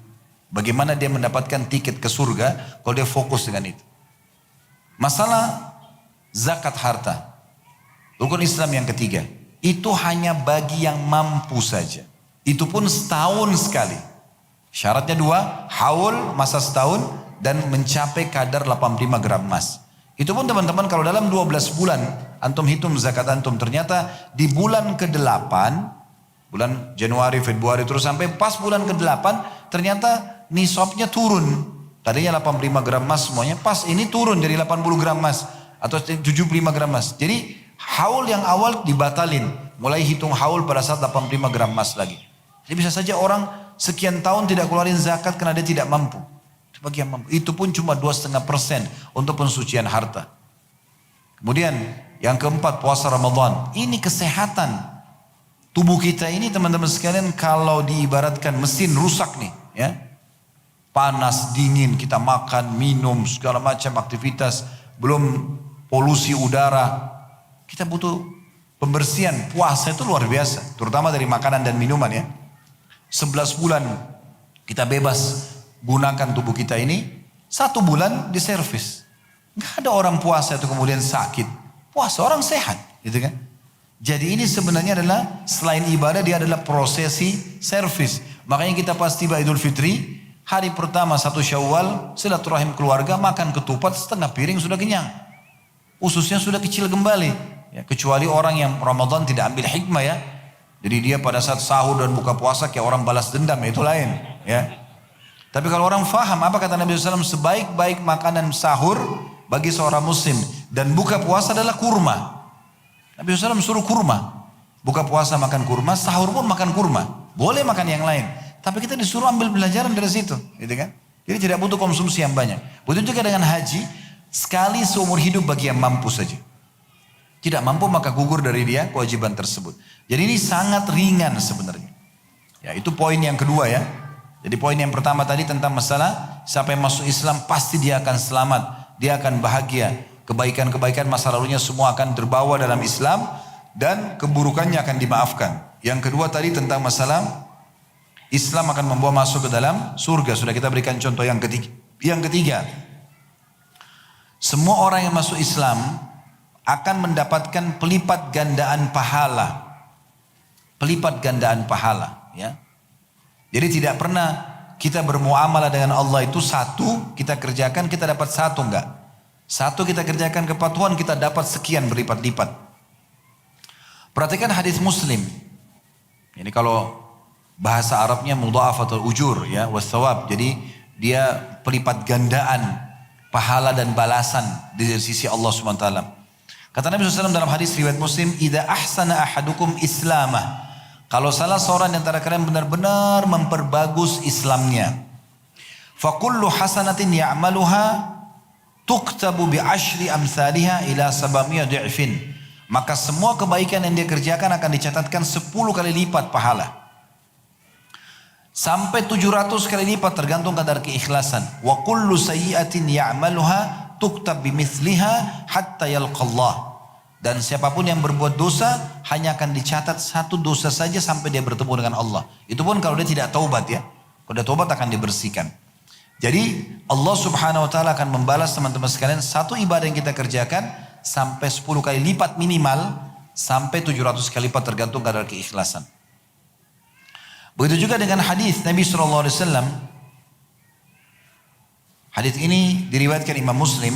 Bagaimana dia mendapatkan tiket ke surga kalau dia fokus dengan itu. Masalah zakat harta. Rukun Islam yang ketiga. Itu hanya bagi yang mampu saja. Itu pun setahun sekali. Syaratnya 2, haul masa setahun dan mencapai kadar 85 gram emas. Itu pun teman-teman kalau dalam 12 bulan antum hitung zakat antum, ternyata di bulan ke-8, bulan Januari, Februari terus sampai pas bulan ke-8 ternyata nisabnya turun. Tadinya 85 gram emas semuanya, pas ini turun jadi 80 gram emas atau 75 gram emas. Jadi haul yang awal dibatalin, mulai hitung haul pada saat 85 gram emas lagi. Jadi bisa saja orang sekian tahun tidak keluarin zakat karena dia tidak mampu. Bagi yang mampu. Itu pun cuma 2,5% untuk pensucian harta. Kemudian yang keempat puasa Ramadan. Ini kesehatan. Tubuh kita ini teman-teman sekalian kalau diibaratkan mesin rusak nih. Ya. Panas, dingin, kita makan, minum, segala macam aktivitas. Belum polusi udara. Kita butuh pembersihan. Puasa itu luar biasa. Terutama dari makanan dan minuman ya. 11 bulan kita bebas gunakan tubuh kita ini. 1 bulan diservis. Gak ada orang puasa itu kemudian sakit. Puasa orang sehat gitu kan. Jadi ini sebenarnya adalah selain ibadah dia adalah prosesi servis. Makanya kita pas tiba Idul Fitri, hari pertama 1 Syawal silaturahim keluarga, makan ketupat setengah piring sudah kenyang. Ususnya sudah kecil kembali. Ya, kecuali orang yang Ramadan tidak ambil hikmah ya. Jadi dia pada saat sahur dan buka puasa kayak orang balas dendam, itu lain. Ya. Tapi kalau orang faham apa kata Nabi SAW, sebaik-baik makanan sahur bagi seorang muslim dan buka puasa adalah kurma. Nabi SAW suruh kurma. Buka puasa makan kurma, sahur pun makan kurma. Boleh makan yang lain. Tapi kita disuruh ambil pelajaran dari situ. Gitu kan? Jadi tidak butuh konsumsi yang banyak. Begitu juga dengan haji, sekali seumur hidup bagi yang mampu saja. Tidak mampu maka gugur dari dia kewajiban tersebut. Jadi ini sangat ringan sebenarnya. Ya, itu poin yang kedua ya. Jadi poin yang pertama tadi tentang masalah siapa yang masuk Islam pasti dia akan selamat. Dia akan bahagia. Kebaikan-kebaikan masa lalunya semua akan terbawa dalam Islam. Dan keburukannya akan dimaafkan. Yang kedua tadi tentang masalah Islam akan membawa masuk ke dalam surga. Sudah kita berikan contoh yang ketiga. Yang ketiga, semua orang yang masuk Islam akan mendapatkan pelipat gandaan pahala. Pelipat gandaan pahala. Ya. Jadi tidak pernah kita bermuamalah dengan Allah itu satu kita kerjakan kita dapat satu enggak. Satu kita kerjakan kepatuhan kita dapat sekian berlipat-lipat. Perhatikan hadis Muslim. Ini kalau bahasa Arabnya mudha'afatul ujur ya wasthawab. Jadi dia pelipat gandaan pahala dan balasan di sisi Allah Subhanahu wa taala. Kata Nabi SAW dalam hadis riwayat Muslim, "Idza ahsana ahadukum islamah." Kalau salah seorang di antara kalian benar-benar memperbagus Islamnya. Fa kullu hasanatin ya'maluha tuktabu bi asyri amsalha ila 700 dhi'fin. Maka semua kebaikan yang dia kerjakan akan dicatatkan 10 kali lipat pahala. Sampai 700 kali lipat tergantung kadar keikhlasan. Wa kullu sayyi'atin ya'maluha tuktab bimithliha hatta yalqallah. Dan siapapun yang berbuat dosa hanya akan dicatat satu dosa saja sampai dia bertemu dengan Allah. Itu pun kalau dia tidak taubat ya. Kalau dia taubat akan dibersihkan. Jadi Allah Subhanahu wa taala akan membalas teman-teman sekalian satu ibadah yang kita kerjakan sampai 10 kali lipat minimal sampai 700 kali lipat tergantung kadar keikhlasan. Begitu juga dengan hadis Nabi SAW. Hadis ini diriwayatkan Imam Muslim.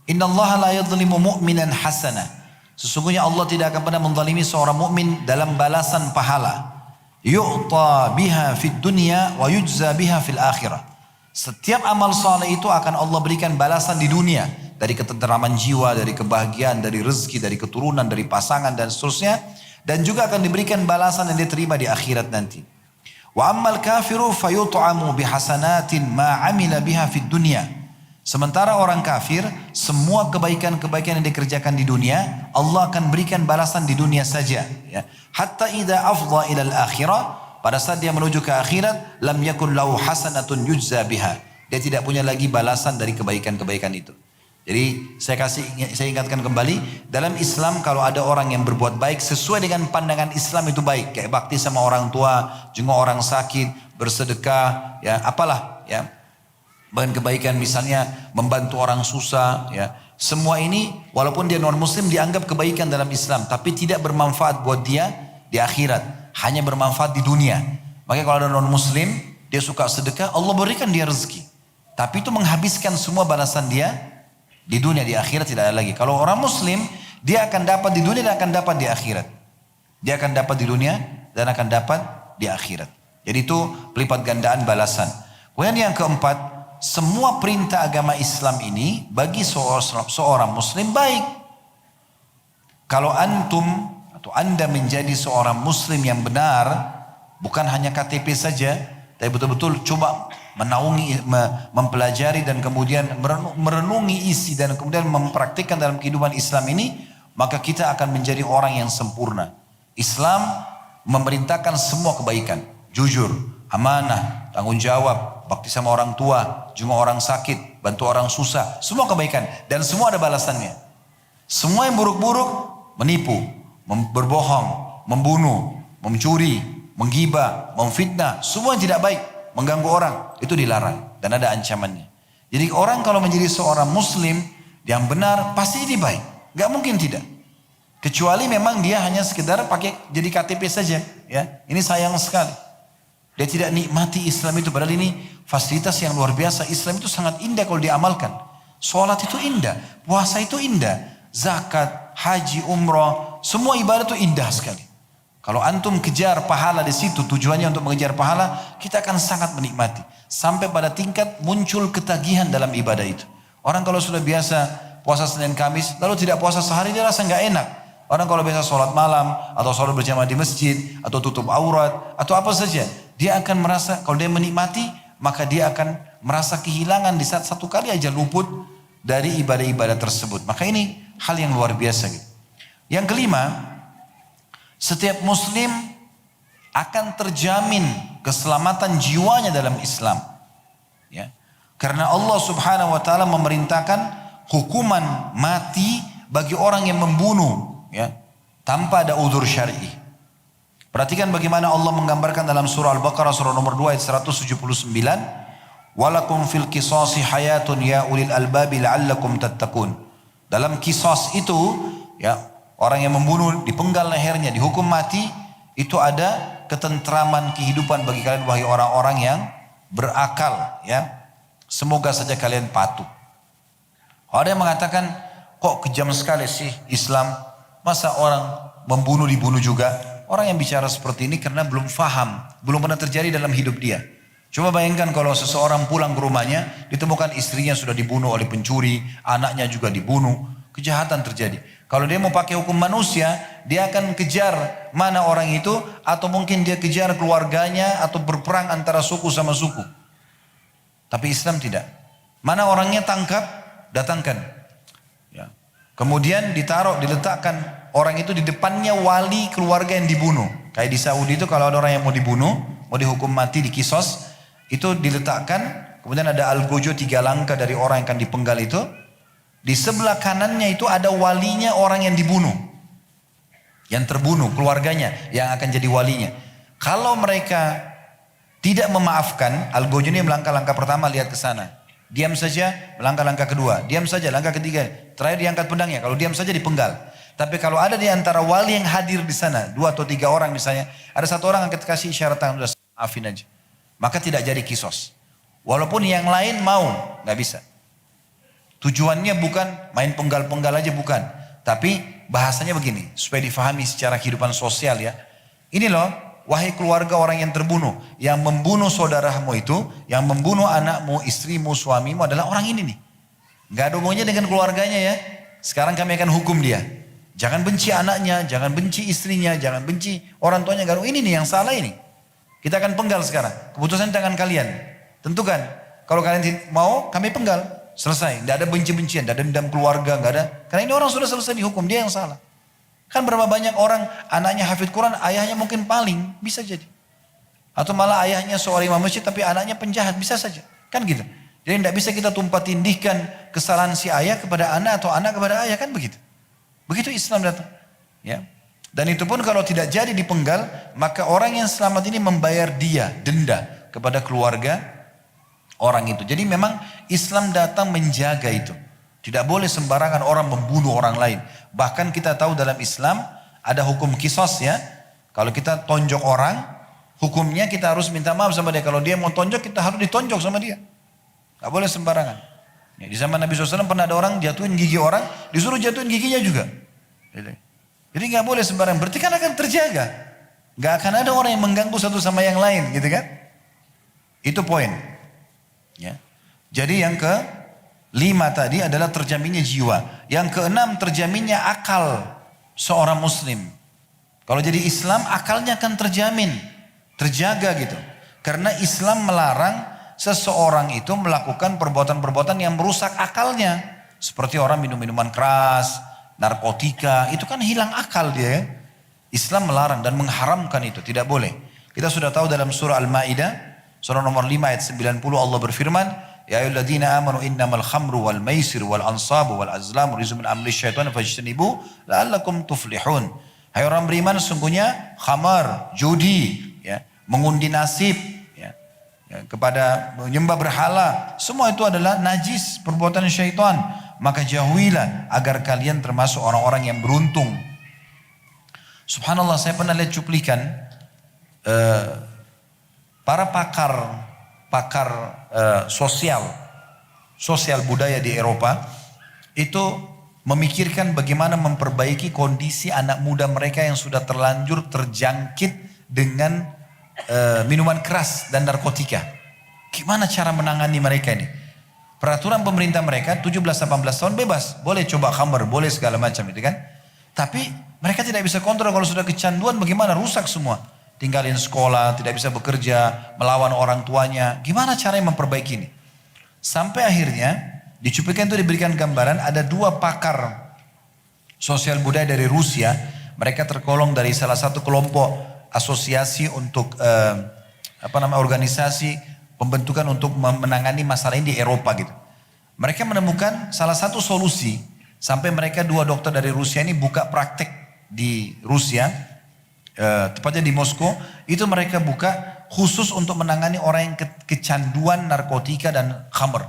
Inna Allah la yadhlimu mu'minan hasana. Sesungguhnya Allah tidak akan pernah menzalimi seorang mukmin dalam balasan pahala. Yu'ta biha fid dunya wa yujza biha fil akhirah. Setiap amal saleh itu akan Allah berikan balasan di dunia. Dari ketenteraman jiwa, dari kebahagiaan, dari rezeki, dari keturunan, dari pasangan dan seterusnya. Dan juga akan diberikan balasan yang diterima di akhirat nanti. Wa ammal kafiru fayut'amu bihasanatin ma amila biha fid dunya. Sementara orang kafir, semua kebaikan-kebaikan yang dikerjakan di dunia, Allah akan berikan balasan di dunia saja. Ya. Hatta idza afdha ila al-akhirah, pada saat dia menuju ke akhirat, lam yakun lahu hasanatun yujza biha. Dia tidak punya lagi balasan dari kebaikan-kebaikan itu. Jadi saya ingatkan kembali, dalam Islam kalau ada orang yang berbuat baik sesuai dengan pandangan Islam itu baik, kayak bakti sama orang tua, jenguk orang sakit, bersedekah, ya apalah, ya. Bahkan kebaikan misalnya membantu orang susah, ya. Semua ini walaupun dia non muslim dianggap kebaikan dalam Islam, tapi tidak bermanfaat buat dia di akhirat, hanya bermanfaat di dunia. Makanya kalau ada non muslim, dia suka sedekah, Allah berikan dia rezeki. Tapi itu menghabiskan semua balasan dia di dunia, di akhirat tidak ada lagi. Kalau orang muslim, dia akan dapat di dunia dan akan dapat di akhirat. Dia akan dapat di dunia dan akan dapat di akhirat. Jadi itu pelipat gandaan balasan. Kemudian yang keempat, semua perintah agama Islam ini bagi seorang muslim baik. Kalau antum atau anda menjadi seorang muslim yang benar, bukan hanya KTP saja, tapi betul-betul coba menaungi, mempelajari dan kemudian merenungi isi dan kemudian mempraktikkan dalam kehidupan Islam ini, maka kita akan menjadi orang yang sempurna. Islam memerintahkan semua kebaikan, jujur, amanah, tanggung jawab, bakti sama orang tua, jenguk orang sakit, bantu orang susah, semua kebaikan dan semua ada balasannya. Semua yang buruk-buruk, menipu, berbohong, membunuh, mencuri, menggibah, memfitnah, semua yang tidak baik, mengganggu orang, itu dilarang dan ada ancamannya. Jadi orang kalau menjadi seorang muslim yang benar pasti ini baik, gak mungkin tidak. Kecuali memang dia hanya sekedar pakai jadi KTP saja, ya. Ini sayang sekali. Dia tidak nikmati Islam itu, padahal ini fasilitas yang luar biasa. Islam itu sangat indah kalau diamalkan. Sholat itu indah, puasa itu indah, zakat, haji, umrah, semua ibadah itu indah sekali. Kalau antum kejar pahala di situ, tujuannya untuk mengejar pahala, kita akan sangat menikmati. Sampai pada tingkat muncul ketagihan dalam ibadah itu. Orang kalau sudah biasa puasa Senin Kamis, lalu tidak puasa sehari dia rasa nggak enak. Orang kalau biasa sholat malam, atau sholat berjamaah di masjid, atau tutup aurat, atau apa saja. Dia akan merasa, kalau dia menikmati, maka dia akan merasa kehilangan di saat satu kali aja luput dari ibadah-ibadah tersebut. Maka ini hal yang luar biasa gitu. Yang kelima, setiap muslim akan terjamin keselamatan jiwanya dalam Islam. Ya. Karena Allah Subhanahu wa taala memerintahkan hukuman mati bagi orang yang membunuh, ya, tanpa ada udzur syar'i. Perhatikan bagaimana Allah menggambarkan dalam surah Al-Baqarah surah nomor 2 ayat 179, "Walakum fil qisasi hayatun ya ulil albabi la'allakum tattaqun." Dalam qisas itu, ya, orang yang membunuh dipenggal lehernya, dihukum mati, itu ada ketentraman kehidupan bagi kalian wahai orang-orang yang berakal, ya. Semoga saja kalian patuh. Ada yang mengatakan, kok kejam sekali sih Islam? Masa orang membunuh dibunuh juga? Orang yang bicara seperti ini karena belum faham, belum pernah terjadi dalam hidup dia. Coba bayangkan kalau seseorang pulang ke rumahnya, ditemukan istrinya sudah dibunuh oleh pencuri, anaknya juga dibunuh, kejahatan terjadi. Kalau dia mau pakai hukum manusia, dia akan kejar mana orang itu, atau mungkin dia kejar keluarganya, atau berperang antara suku sama suku. Tapi Islam tidak. Mana orangnya tangkap, datangkan. Ya. Kemudian diletakkan orang itu di depannya wali keluarga yang dibunuh. Kayak di Saudi itu kalau ada orang yang mau dibunuh, mau dihukum mati di kisos, itu diletakkan, kemudian ada algojo 3 langkah dari orang yang akan dipenggal itu. Di sebelah kanannya itu ada walinya orang yang dibunuh. Yang terbunuh, keluarganya yang akan jadi walinya. Kalau mereka tidak memaafkan, algojo ini langkah-langkah pertama lihat ke sana. Diam saja, langkah-langkah kedua. Diam saja, langkah ketiga. Terakhir diangkat pedangnya. Kalau diam saja dipenggal. Tapi kalau ada di antara wali yang hadir di sana, 2 atau 3 orang misalnya, ada 1 orang yang kasih isyarat tangan, udah maafin aja. Maka tidak jadi kisos. Walaupun yang lain mau, nggak bisa. Tujuannya bukan main penggal-penggal aja, bukan. Tapi bahasanya begini, supaya difahami secara kehidupan sosial ya. Ini loh, wahai keluarga orang yang terbunuh, yang membunuh saudaramu itu, yang membunuh anakmu, istrimu, suamimu adalah orang ini nih. Gak ada hubungannya dengan keluarganya ya. Sekarang kami akan hukum dia. Jangan benci anaknya, jangan benci istrinya, jangan benci orang tuanya. Ini nih yang salah ini. Kita akan penggal sekarang. Keputusan tangan kalian. Tentukan. Kalau kalian mau, kami penggal. Selesai. Tidak ada benci-bencian, tidak ada dendam keluarga, nggak ada. Karena ini orang sudah selesai dihukum, dia yang salah. Kan berapa banyak orang anaknya hafid Quran, ayahnya mungkin paling, bisa jadi. Atau malah ayahnya seorang imam masjid tapi anaknya penjahat, bisa saja. Kan gitu. Jadi tidak bisa kita tumpah tindihkan kesalahan si ayah kepada anak atau anak kepada ayah, kan begitu. Begitu Islam datang. Ya. Dan itu pun kalau tidak jadi dipenggal, maka orang yang selamat ini membayar dia, denda kepada keluarga orang itu. Jadi memang Islam datang menjaga itu. Tidak boleh sembarangan orang membunuh orang lain. Bahkan kita tahu dalam Islam ada hukum kisos ya. Kalau kita tonjok orang, hukumnya kita harus minta maaf sama dia. Kalau dia mau tonjok, kita harus ditonjok sama dia. Gak boleh sembarangan. Ya, di zaman Nabi SAW pernah ada orang jatuhin gigi orang, disuruh jatuhin giginya juga. Jadi gak boleh sembarangan. Berarti kan akan terjaga. Gak akan ada orang yang mengganggu satu sama yang lain, gitu kan? Itu poin. Ya. Jadi yang ke-5 tadi adalah terjaminnya jiwa. Yang ke-6 terjaminnya akal seorang muslim. Kalau jadi Islam akalnya akan terjamin, terjaga gitu. Karena Islam melarang seseorang itu melakukan perbuatan-perbuatan yang merusak akalnya. Seperti orang minum minuman keras, narkotika, itu kan hilang akal dia. Islam melarang dan mengharamkan itu, tidak boleh. Kita sudah tahu dalam surah Al-Ma'idah, surah nomor 5 ayat 90 Allah berfirman, Ya ayyuhalladzina amanu innamal khamru wal maisir wal ansabu wal azlamu rizqun min amri syaitan fajtanibu la'allakum tuflihun. Hai orang beriman, sesungguhnya khamar, judi, ya, mengundi nasib, ya, kepada menyembah berhala, semua itu adalah najis, perbuatan syaitan. Maka jauhilah agar kalian termasuk orang-orang yang beruntung. Subhanallah, saya pernah lihat cuplikan para pakar sosial budaya di Eropa itu memikirkan bagaimana memperbaiki kondisi anak muda mereka yang sudah terlanjur terjangkit dengan minuman keras dan narkotika. Gimana cara menangani mereka ini? Peraturan pemerintah mereka 17-18 tahun bebas. Boleh coba khamr, boleh segala macam itu kan. Tapi mereka tidak bisa kontrol kalau sudah kecanduan bagaimana, rusak semua. Tinggalin sekolah, tidak bisa bekerja, melawan orang tuanya. Gimana caranya memperbaiki ini? Sampai akhirnya di cuplikan itu diberikan gambaran ada 2 pakar sosial budaya dari Rusia. Mereka tergolong dari salah satu kelompok asosiasi untuk organisasi pembentukan untuk menangani masalah ini di Eropa gitu. Mereka menemukan salah satu solusi sampai mereka 2 dokter dari Rusia ini buka praktek di Rusia, tepatnya di Moskow. Itu mereka buka khusus untuk menangani orang yang kecanduan narkotika dan khamr.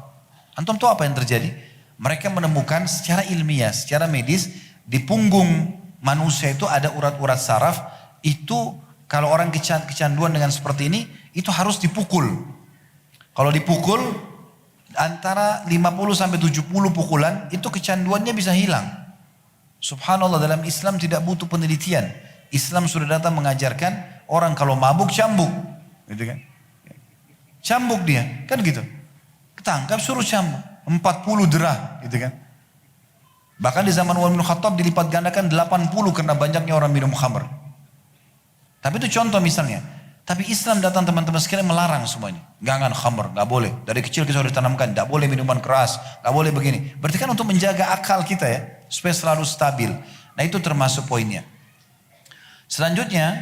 Antum tahu apa yang terjadi? Mereka menemukan secara ilmiah, secara medis di punggung manusia itu ada urat-urat saraf. Itu kalau orang kecanduan dengan seperti ini, itu harus dipukul. Kalau dipukul antara 50 sampai 70 pukulan itu kecanduannya bisa hilang. Subhanallah, dalam Islam tidak butuh penelitian. Islam sudah datang mengajarkan orang kalau mabuk cambuk, gitu kan? Cambuk dia, kan gitu. Ketangkap suruh cambuk, 40 derah, gitu kan? Bahkan di zaman Umar bin Khattab dilipat gandakan 80 karena banyaknya orang minum khamr. Tapi itu contoh misalnya. Tapi Islam datang teman-teman sekalian melarang semuanya. Jangan khamr, gak boleh. Dari kecil kita sudah ditanamkan, gak boleh minuman keras, gak boleh begini. Berarti kan untuk menjaga akal kita ya, supaya selalu stabil. Nah itu termasuk poinnya. Selanjutnya,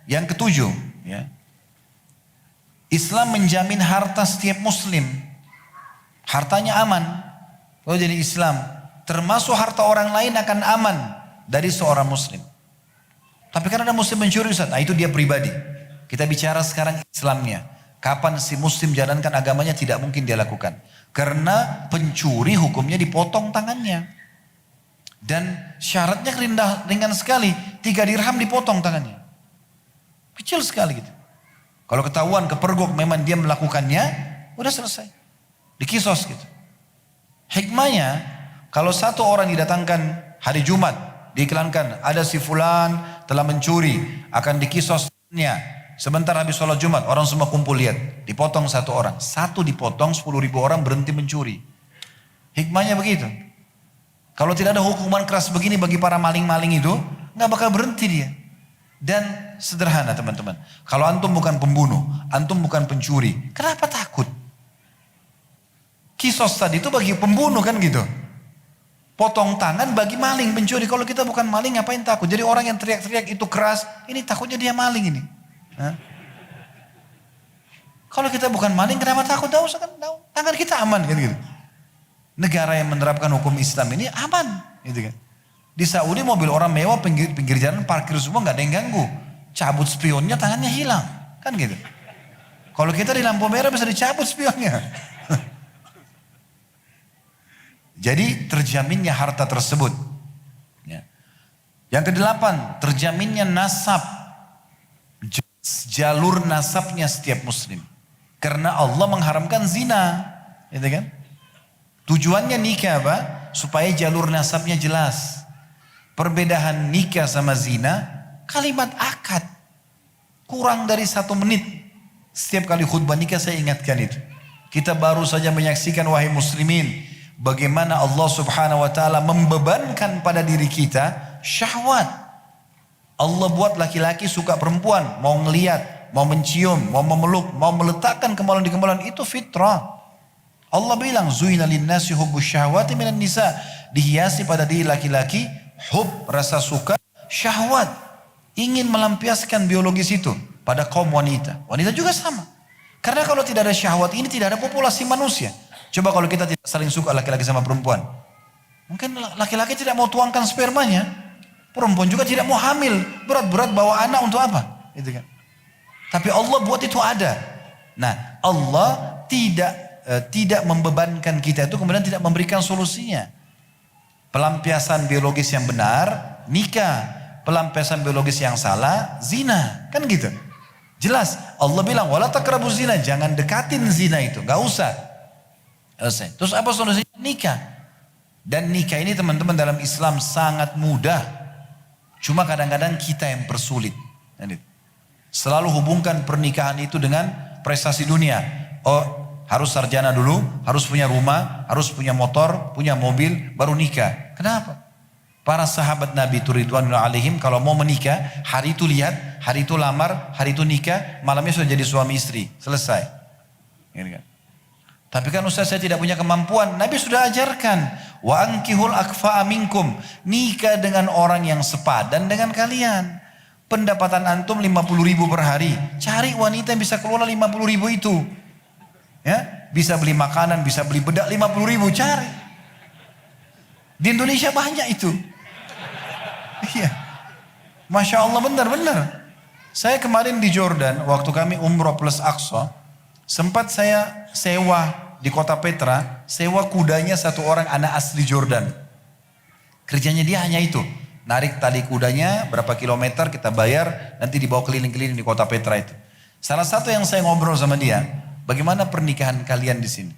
yang ketujuh, ya, Islam menjamin harta setiap muslim. Hartanya aman. Kalau jadi Islam, termasuk harta orang lain akan aman dari seorang muslim. Tapi kan ada muslim mencuri Ustaz, nah itu dia pribadi. Kita bicara sekarang Islamnya. Kapan si muslim jalankan agamanya tidak mungkin dia lakukan. Karena pencuri hukumnya dipotong tangannya. Dan syaratnya ringan sekali. 3 dirham dipotong tangannya. Kecil sekali gitu. Kalau ketahuan kepergok memang dia melakukannya, udah selesai. Dikisos gitu. Hikmahnya, kalau satu orang didatangkan hari Jumat, diiklankan ada si fulan telah mencuri, akan dikisosnya. Sebentar habis sholat Jumat, orang semua kumpul lihat. Dipotong 1 orang. 1 dipotong, 10.000 orang berhenti mencuri. Hikmahnya begitu. Kalau tidak ada hukuman keras begini bagi para maling-maling itu, nggak bakal berhenti dia. Dan sederhana teman-teman. Kalau antum bukan pembunuh, antum bukan pencuri, kenapa takut? Kisos tadi itu bagi pembunuh kan gitu. Potong tangan bagi maling, pencuri. Kalau kita bukan maling, ngapain takut? Jadi orang yang teriak-teriak itu keras, ini takutnya dia maling ini. Hah? Kalau kita bukan maling, kenapa takut? Tidak usah kan, tangan kita aman kan gitu. Negara yang menerapkan hukum Islam ini aman, gitu kan. Di Saudi mobil orang mewah pinggir jalan parkir semua nggak ada yang ganggu. Cabut spionnya tangannya hilang, kan gitu. Kalau kita di lampu merah bisa dicabut spionnya. Jadi terjaminnya harta tersebut. Ya. Yang ke-8, terjaminnya nasab. Jalur nasabnya setiap muslim. Karena Allah mengharamkan zina. Gitu kan? Tujuannya nikah apa? Supaya jalur nasabnya jelas. Perbedaan nikah sama zina, kalimat akad. Kurang dari 1 menit. Setiap kali khutbah nikah saya ingatkan itu. Kita baru saja menyaksikan wahai muslimin. Bagaimana Allah subhanahu wa ta'ala membebankan pada diri kita syahwat. Allah buat laki-laki suka perempuan, mau ngelihat, mau mencium, mau memeluk, mau meletakkan kemaluan di kemaluan, itu fitrah. Allah bilang, zuina linnasi hubbus syahwati minan nisa, dihiasi pada diri laki-laki hub, rasa suka, syahwat, ingin melampiaskan biologis itu pada kaum wanita. Wanita juga sama. Karena kalau tidak ada syahwat ini tidak ada populasi manusia. Coba kalau kita tidak saling suka laki-laki sama perempuan, mungkin laki-laki tidak mau tuangkan spermanya. Perempuan juga tidak mau hamil, berat-berat bawa anak untuk apa? Gitu kan. Tapi Allah buat itu ada. Nah, Allah tidak membebankan kita itu kemudian tidak memberikan solusinya. Pelampiasan biologis yang benar, nikah. Pelampiasan biologis yang salah, zina. Kan gitu. Jelas, Allah bilang, wala taqrabuz zina, jangan dekatin zina itu, gak usah. Selesai. Terus apa solusinya? Nikah. Dan nikah ini teman-teman dalam Islam sangat mudah. Cuma kadang-kadang kita yang persulit. Selalu hubungkan pernikahan itu dengan prestasi dunia. Oh, Harus sarjana dulu, harus punya rumah, harus punya motor, punya mobil, baru nikah. Kenapa? Para sahabat Nabi itu ridwanullah alaihim kalau mau menikah, hari itu lihat, hari itu lamar, hari itu nikah, malamnya sudah jadi suami istri. Selesai. Gitu kan. Tapi kan Ustaz saya tidak punya kemampuan. Nabi sudah ajarkan. Wa ankihul akfa'a minkum. Nikah dengan orang yang sepadan dengan kalian. Pendapatan antum 50 ribu per hari. Cari wanita yang bisa kelola 50 ribu itu. Ya, bisa beli makanan, bisa beli bedak 50 ribu. Cari. Di Indonesia banyak itu. Iya. Masya Allah benar-benar. Saya kemarin di Jordan. Waktu kami umroh plus Aqsa. Sempat saya sewa di kota Petra, sewa kudanya satu orang anak asli Jordan. Kerjanya dia hanya itu, narik tali kudanya berapa kilometer kita bayar, nanti dibawa keliling-keliling di kota Petra itu. Salah satu yang saya ngobrol sama dia, bagaimana pernikahan kalian di sini?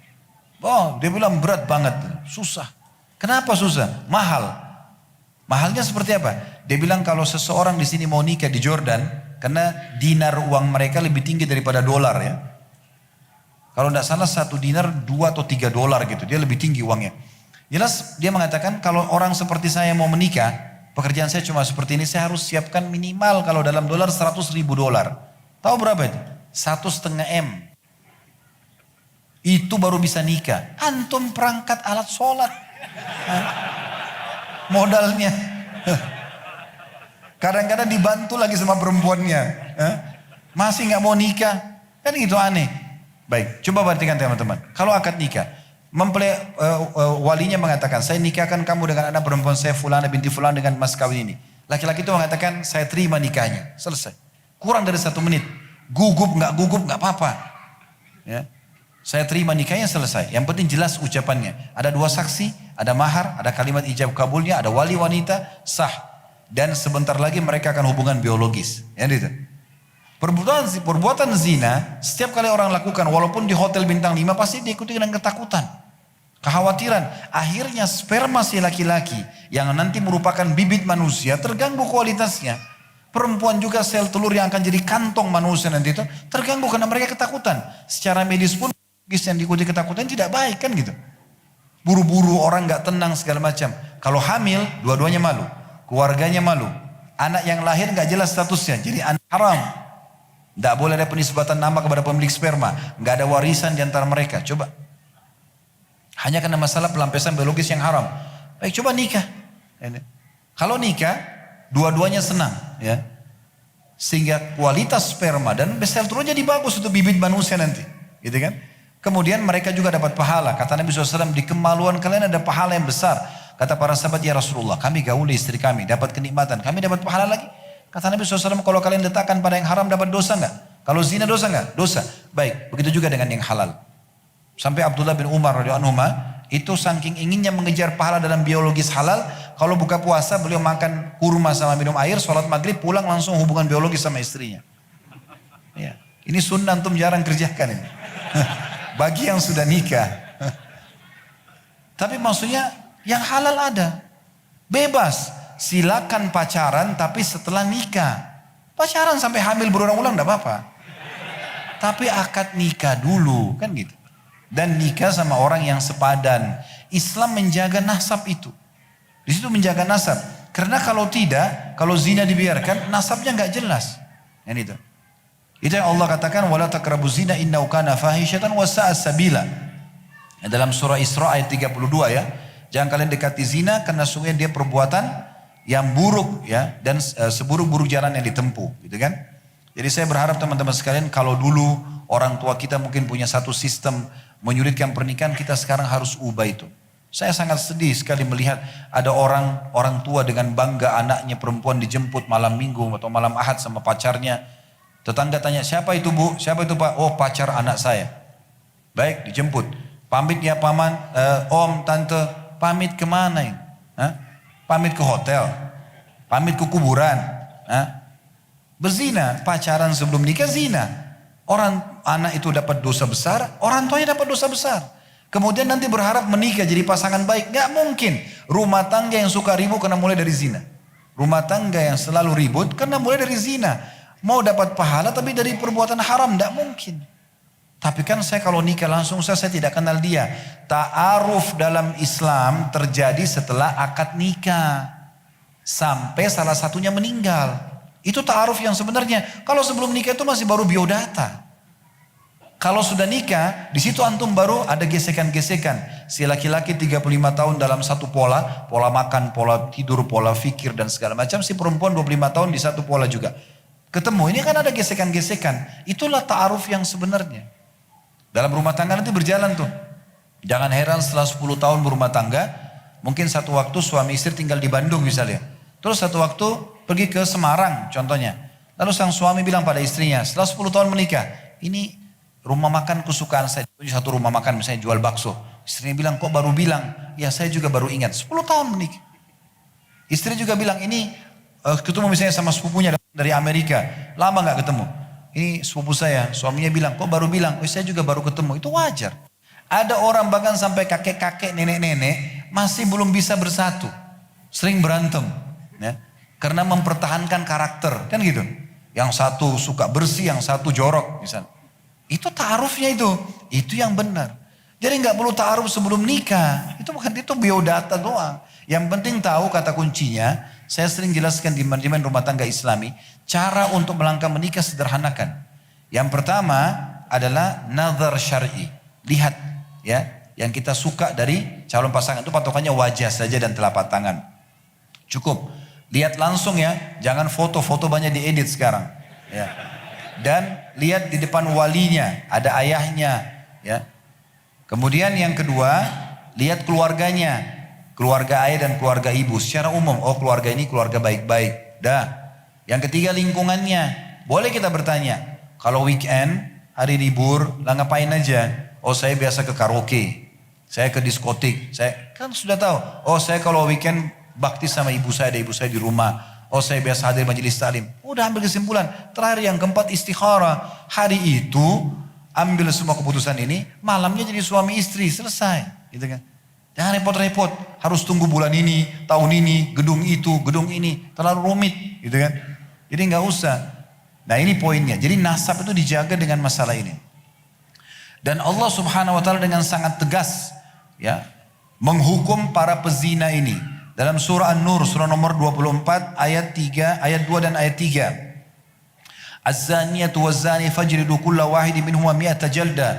Oh, dia bilang berat banget, susah. Kenapa susah? Mahal. Mahalnya seperti apa? Dia bilang kalau seseorang di sini mau nikah di Jordan, karena dinar uang mereka lebih tinggi daripada dolar ya. Kalau tidak salah 1 dinar 2 atau 3 dolar gitu. Dia lebih tinggi uangnya. Jelas dia mengatakan kalau orang seperti saya mau menikah. Pekerjaan saya cuma seperti ini. Saya harus siapkan minimal kalau dalam dolar 100 ribu dolar. Tahu berapa itu? 1,5 M. Itu baru bisa nikah. Antum perangkat alat sholat. Modalnya. Kadang-kadang dibantu lagi sama perempuannya. Masih gak mau nikah. Kan gitu aneh. Baik, coba perhatikan teman-teman. Kalau akad nikah, walinya mengatakan, saya nikahkan kamu dengan anak perempuan saya Fulana binti Fulan dengan mas kawin ini. Laki-laki itu mengatakan, saya terima nikahnya. Selesai. Kurang dari 1 menit. Gugup nggak apa-apa. Ya. Saya terima nikahnya selesai. Yang penting jelas ucapannya. Ada 2 saksi, ada mahar, ada kalimat ijab kabulnya, ada wali wanita, sah. Dan sebentar lagi mereka akan hubungan biologis. Ya gitu. Perbuatan zina, setiap kali orang lakukan, walaupun di hotel bintang 5, pasti diikuti dengan ketakutan. Kekhawatiran. Akhirnya sperma si laki-laki, yang nanti merupakan bibit manusia, terganggu kualitasnya. Perempuan juga sel telur yang akan jadi kantong manusia nanti itu, terganggu karena mereka ketakutan. Secara medis pun, yang diikuti ketakutan tidak baik kan gitu. Buru-buru, orang gak tenang segala macam. Kalau hamil, dua-duanya malu. Keluarganya malu. Anak yang lahir gak jelas statusnya, jadi anak haram. Tidak boleh ada penisbatan nama kepada pemilik sperma. Tidak ada warisan di antara mereka. Coba. Hanya karena masalah pelampiasan biologis yang haram. Baik, coba nikah. Kalau nikah, dua-duanya senang. Ya. Sehingga kualitas sperma dan sel telur jadi bagus untuk bibit manusia nanti. Gitu kan? Kemudian mereka juga dapat pahala. Kata Nabi SAW, di kemaluan kalian ada pahala yang besar. Kata para sahabat, ya Rasulullah, kami gauli istri kami. Dapat kenikmatan. Kami dapat pahala lagi. Kata Nabi SAW, kalau kalian letakkan pada yang haram dapat dosa enggak? Kalau zina dosa enggak? Dosa. Baik, begitu juga dengan yang halal. Sampai Abdullah bin Umar radhiyallahu anhu itu saking inginnya mengejar pahala dalam biologis halal, kalau buka puasa beliau makan kurma sama minum air, sholat maghrib pulang langsung hubungan biologis sama istrinya. Ya. Ini sunnah antum jarang kerjakan ini. Bagi yang sudah nikah. Tapi maksudnya yang halal ada. Bebas. Silakan pacaran tapi setelah nikah. Pacaran sampai hamil berulang-ulang enggak apa-apa. Tapi akad nikah dulu, kan gitu. Dan nikah sama orang yang sepadan. Islam menjaga nasab itu. Di situ menjaga nasab. Karena kalau tidak, kalau zina dibiarkan, nasabnya enggak jelas. Yang itu. Itu yang Allah katakan, wala taqrabuz zina innahu kana fahisyatan wa sa'a sabila. Dalam surah Isra ayat 32 ya. Jangan kalian dekati zina karena sungguhnya dia perbuatan yang buruk ya, dan seburuk-buruk jalan yang ditempuh, gitu kan? Jadi saya berharap teman-teman sekalian, kalau dulu orang tua kita mungkin punya satu sistem menyulitkan pernikahan, kita sekarang harus ubah itu. Saya sangat sedih sekali melihat ada orang tua dengan bangga anaknya perempuan dijemput malam minggu atau malam ahad sama pacarnya. Tetangga tanya, siapa itu bu? Siapa itu pak? Oh, pacar anak saya. Baik, dijemput. Pamit ya paman, om, tante, pamit kemana ini? Pamit ke hotel, pamit ke kuburan, berzina, pacaran sebelum nikah zina. Anak itu dapat dosa besar, orang tuanya dapat dosa besar. Kemudian nanti berharap menikah jadi pasangan baik, nggak mungkin. Rumah tangga yang suka ribut karena mulai dari zina. Rumah tangga yang selalu ribut karena mulai dari zina. Mau dapat pahala tapi dari perbuatan haram, nggak mungkin. Tapi kan saya kalau nikah langsung saya tidak kenal dia. Ta'aruf dalam Islam terjadi setelah akad nikah. Sampai salah satunya meninggal. Itu ta'aruf yang sebenarnya. Kalau sebelum nikah itu masih baru biodata. Kalau sudah nikah, di situ antum baru ada gesekan-gesekan. Si laki-laki 35 tahun dalam satu pola makan, pola tidur, pola fikir dan segala macam. Si perempuan 25 tahun di satu pola juga. Ketemu, ini kan ada gesekan-gesekan. Itulah ta'aruf yang sebenarnya. Dalam rumah tangga nanti berjalan tuh. Jangan heran setelah 10 tahun berumah tangga, mungkin satu waktu suami istri tinggal di Bandung misalnya. Terus satu waktu pergi ke Semarang contohnya. Lalu sang suami bilang pada istrinya, setelah 10 tahun menikah, ini rumah makan kesukaan saya, satu rumah makan misalnya jual bakso. Istrinya bilang, kok baru bilang? Ya saya juga baru ingat, 10 tahun menikah. Istri juga bilang, ini ketemu misalnya sama sepupunya dari Amerika, lama gak ketemu. Ini sepupu saya, suaminya bilang, kok baru bilang? Saya juga baru ketemu, itu wajar. Ada orang bahkan sampai kakek-kakek, nenek-nenek, masih belum bisa bersatu. Sering berantem. Ya, karena mempertahankan karakter, kan gitu. Yang satu suka bersih, yang satu jorok misalnya. Itu ta'arufnya itu yang benar. Jadi nggak perlu ta'aruf sebelum nikah. Itu bukan, itu biodata doang. Yang penting tahu kata kuncinya. Saya sering jelaskan di manajemen rumah tangga Islami, cara untuk melangkah menikah sederhanakan. Yang pertama adalah nazar syar'i. Lihat ya, yang kita suka dari calon pasangan itu patokannya wajah saja dan telapak tangan. Cukup. Lihat langsung ya, jangan foto-foto banyak diedit sekarang. Ya. Dan lihat di depan walinya, ada ayahnya, ya. Kemudian yang kedua, lihat keluarganya, keluarga ayah dan keluarga ibu secara umum. Oh, keluarga ini keluarga baik-baik. Dah. Yang ketiga lingkungannya. Boleh kita bertanya, kalau weekend, hari libur, lah ngapain aja? Oh, saya biasa ke karaoke, saya ke diskotik, saya kan sudah tahu. Oh, saya kalau weekend bakti sama ibu saya, ada ibu saya di rumah. Oh, saya biasa hadir majelis taklim. Udah ambil kesimpulan. Terakhir yang keempat istikharah. Hari itu ambil semua keputusan ini, malamnya jadi suami istri, selesai, gitu kan. Jangan repot-repot, harus tunggu bulan ini, tahun ini, gedung itu, gedung ini, terlalu rumit, gitu kan. Jadi nggak usah. Nah, ini poinnya. Jadi nasab itu dijaga dengan masalah ini. Dan Allah Subhanahu wa taala dengan sangat tegas ya menghukum para pezina ini. Dalam surah An-Nur, surah nomor 24, ayat 3, ayat 2 dan ayat 3. Az-zaniyatu waz-zani fajridu kulla wahidin minhuma mi'ata jalda.